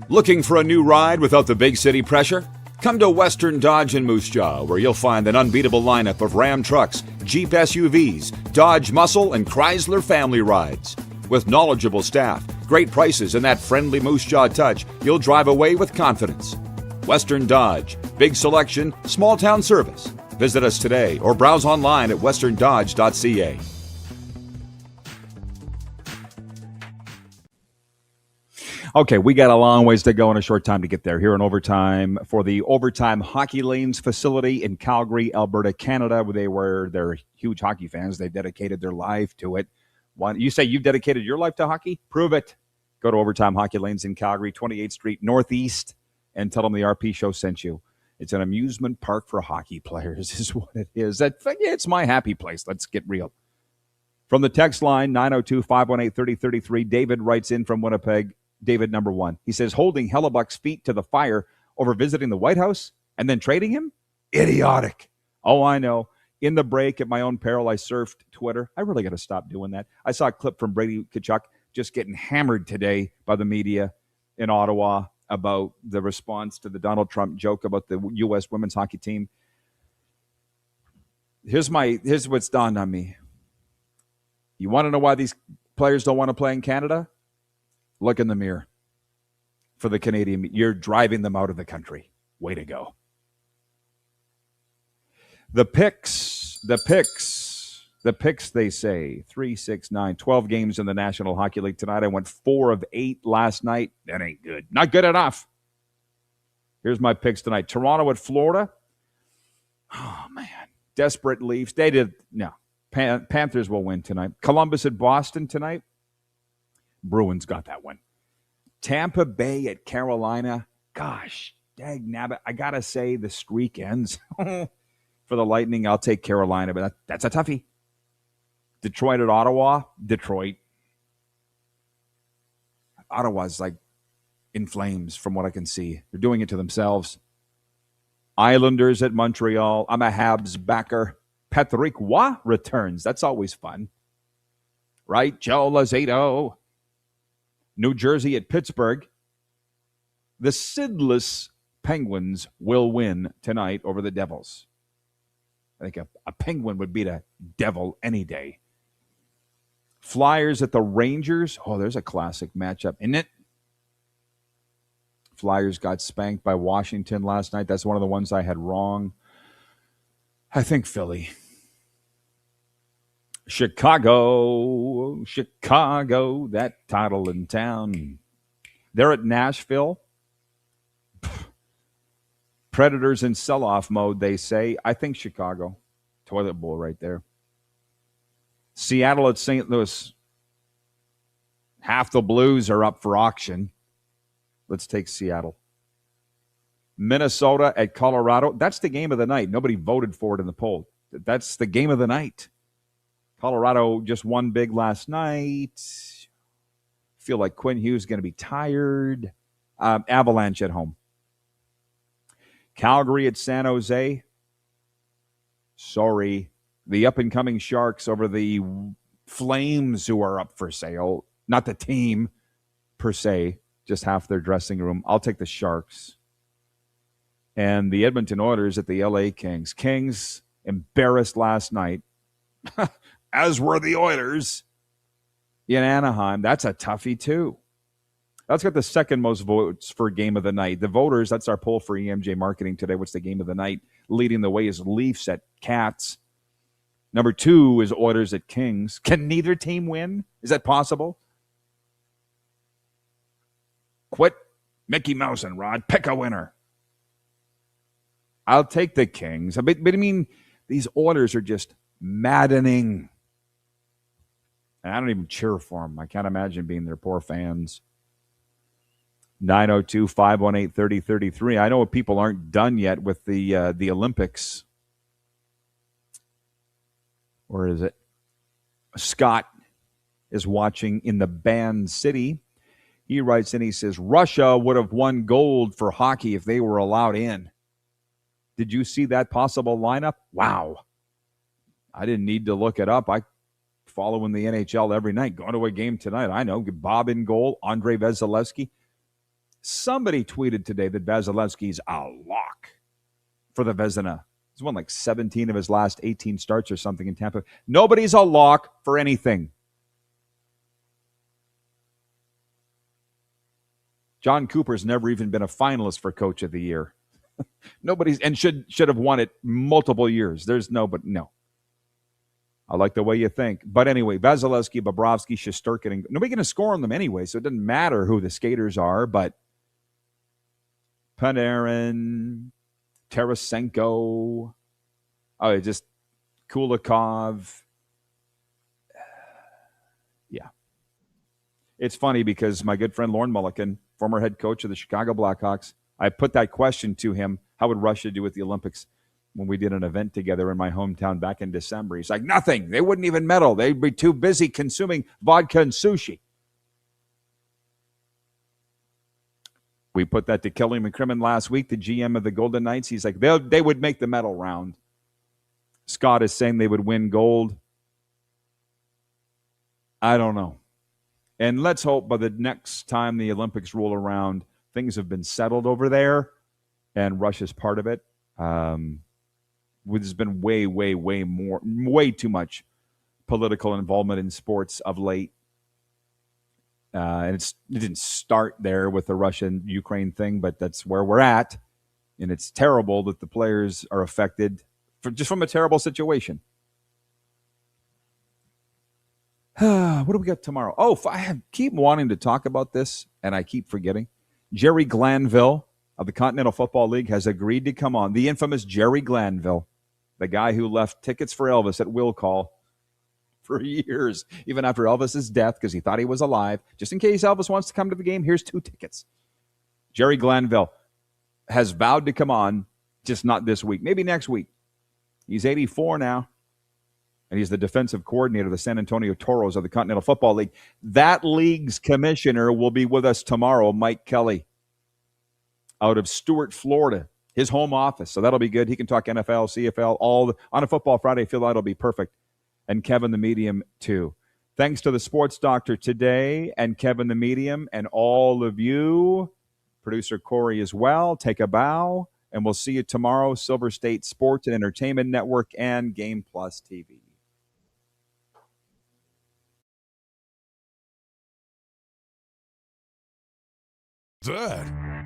Looking for a new ride without the big city pressure? Come to Western Dodge in Moose Jaw, where you'll find an unbeatable lineup of Ram trucks, Jeep SUVs, Dodge Muscle, and Chrysler family rides. With knowledgeable staff, great prices, and that friendly moose jaw touch, you'll drive away with confidence. Western Dodge. Big selection, small town service. Visit us today or browse online at westerndodge.ca. Okay, we got a long ways to go and a short time to get there. Here in overtime for the Overtime Hockey Lanes facility in Calgary, Alberta, Canada. They're huge hockey fans. They dedicated their life to it. You say you've dedicated your life to hockey? Prove it. Go to Overtime Hockey Lanes in Calgary, 28th Street Northeast, and tell them the RP Show sent you. It's an amusement park for hockey players is what it is. It's my happy place. Let's get real. From the text line, 902-518-3033, David writes in from Winnipeg. David, number one. He says, holding Hellebuck's feet to the fire over visiting the White House and then trading him? Idiotic. Oh, I know. In the break, at my own peril, I surfed Twitter. I really got to stop doing that. I saw a clip from Brady Tkachuk just getting hammered today by the media in Ottawa about the response to the Donald Trump joke about the U.S. women's hockey team. Here's what's dawned on me. You want to know why these players don't want to play in Canada? Look in the mirror. For the Canadian, you're driving them out of the country. Way to go. The picks, they say. 3, 6, 9, 12 games in the National Hockey League tonight. I went 4 of 8 last night. That ain't good. Not good enough. Here's my picks tonight. Toronto at Florida. Oh, man. Desperate Leafs. Panthers will win tonight. Columbus at Boston tonight. Bruins got that one. Tampa Bay at Carolina. Gosh, dag nabbit. I got to say the streak ends. For the Lightning, I'll take Carolina, but that's a toughie. Detroit at Ottawa. Detroit. Ottawa's like in flames from what I can see. They're doing it to themselves. Islanders at Montreal. I'm a Habs backer. Patrick Roy returns. That's always fun. Right? Joe Lazzato. New Jersey at Pittsburgh. The Sidless Penguins will win tonight over the Devils. I think a Penguin would beat a Devil any day. Flyers at the Rangers. Oh, there's a classic matchup, isn't it? Flyers got spanked by Washington last night. That's one of the ones I had wrong. I think Philly. Chicago, that title in town. They're at Nashville. Predators in sell-off mode, they say. I think Chicago. Toilet bowl right there. Seattle at St. Louis. Half the Blues are up for auction. Let's take Seattle. Minnesota at Colorado. That's the game of the night. Nobody voted for it in the poll. That's the game of the night. Colorado just won big last night. Feel like Quinn Hughes is going to be tired. Avalanche at home. Calgary at San Jose. Sorry. The up-and-coming Sharks over the Flames who are up for sale. Not the team, per se. Just half their dressing room. I'll take the Sharks. And the Edmonton Oilers at the LA Kings. Kings embarrassed last night. As were the Oilers in Anaheim. That's a toughie, too. That's got the second most votes for game of the night. The voters, that's our poll for EMJ Marketing today. What's the game of the night? Leading the way is Leafs at Cats. Number 2 is Oilers at Kings. Can neither team win? Is that possible? Quit Mickey Mouse and Rod. Pick a winner. I'll take the Kings. But I mean, these Oilers are just maddening. And I don't even cheer for them. I can't imagine being their poor fans. 902-518-3033. I know people aren't done yet with the Olympics. Or is it? Scott is watching in the banned city. He writes in, he says, Russia would have won gold for hockey if they were allowed in. Did you see that possible lineup? Wow. I didn't need to look it up. I follow in the NHL every night. Going to a game tonight. I know. Bob in goal. Andrei Vasilevsky. Somebody tweeted today that Vasilevsky's a lock for the Vezina. He's won like 17 of his last 18 starts or something in Tampa. Nobody's a lock for anything. John Cooper's never even been a finalist for Coach of the Year. Nobody's, and should have won it multiple years. There's no. I like the way you think. But anyway, Vasilevsky, Bobrovsky, Shesterkin, and nobody's going to score on them anyway, so it doesn't matter who the skaters are. But Pedersen, Tarasenko, just Kulikov. Yeah. It's funny because my good friend Lorne Mulliken, former head coach of the Chicago Blackhawks, I put that question to him, how would Russia do with the Olympics when we did an event together in my hometown back in December? He's like, nothing. They wouldn't even medal. They'd be too busy consuming vodka and sushi. We put that to Kelly McCrimmon last week, the GM of the Golden Knights. He's like, they would make the medal round. Scott is saying they would win gold. I don't know. And let's hope by the next time the Olympics roll around, things have been settled over there, and Russia's part of it. There's been way too much political involvement in sports of late. And it didn't start there with the Russia-Ukraine thing, but that's where we're at. And it's terrible that the players are affected just from a terrible situation. What do we got tomorrow? Oh, I keep wanting to talk about this, and I keep forgetting. Jerry Glanville of the Continental Football League has agreed to come on. The infamous Jerry Glanville, the guy who left tickets for Elvis at will call for years, even after Elvis's death, because he thought he was alive. Just in case Elvis wants to come to the game, here's 2 tickets. Jerry Glanville has vowed to come on, just not this week, maybe next week. He's 84 now, and he's the defensive coordinator of the San Antonio Toros of the Continental Football League. That league's commissioner will be with us tomorrow, Mike Kelly, out of Stuart, Florida, his home office. So that'll be good. He can talk NFL, CFL, on a Football Friday. I feel that'll be perfect. And Kevin the Medium, too. Thanks to the Sports Doctor today and Kevin the Medium and all of you. Producer Corey as well. Take a bow. And we'll see you tomorrow, Silver State Sports and Entertainment Network and Game Plus TV. That.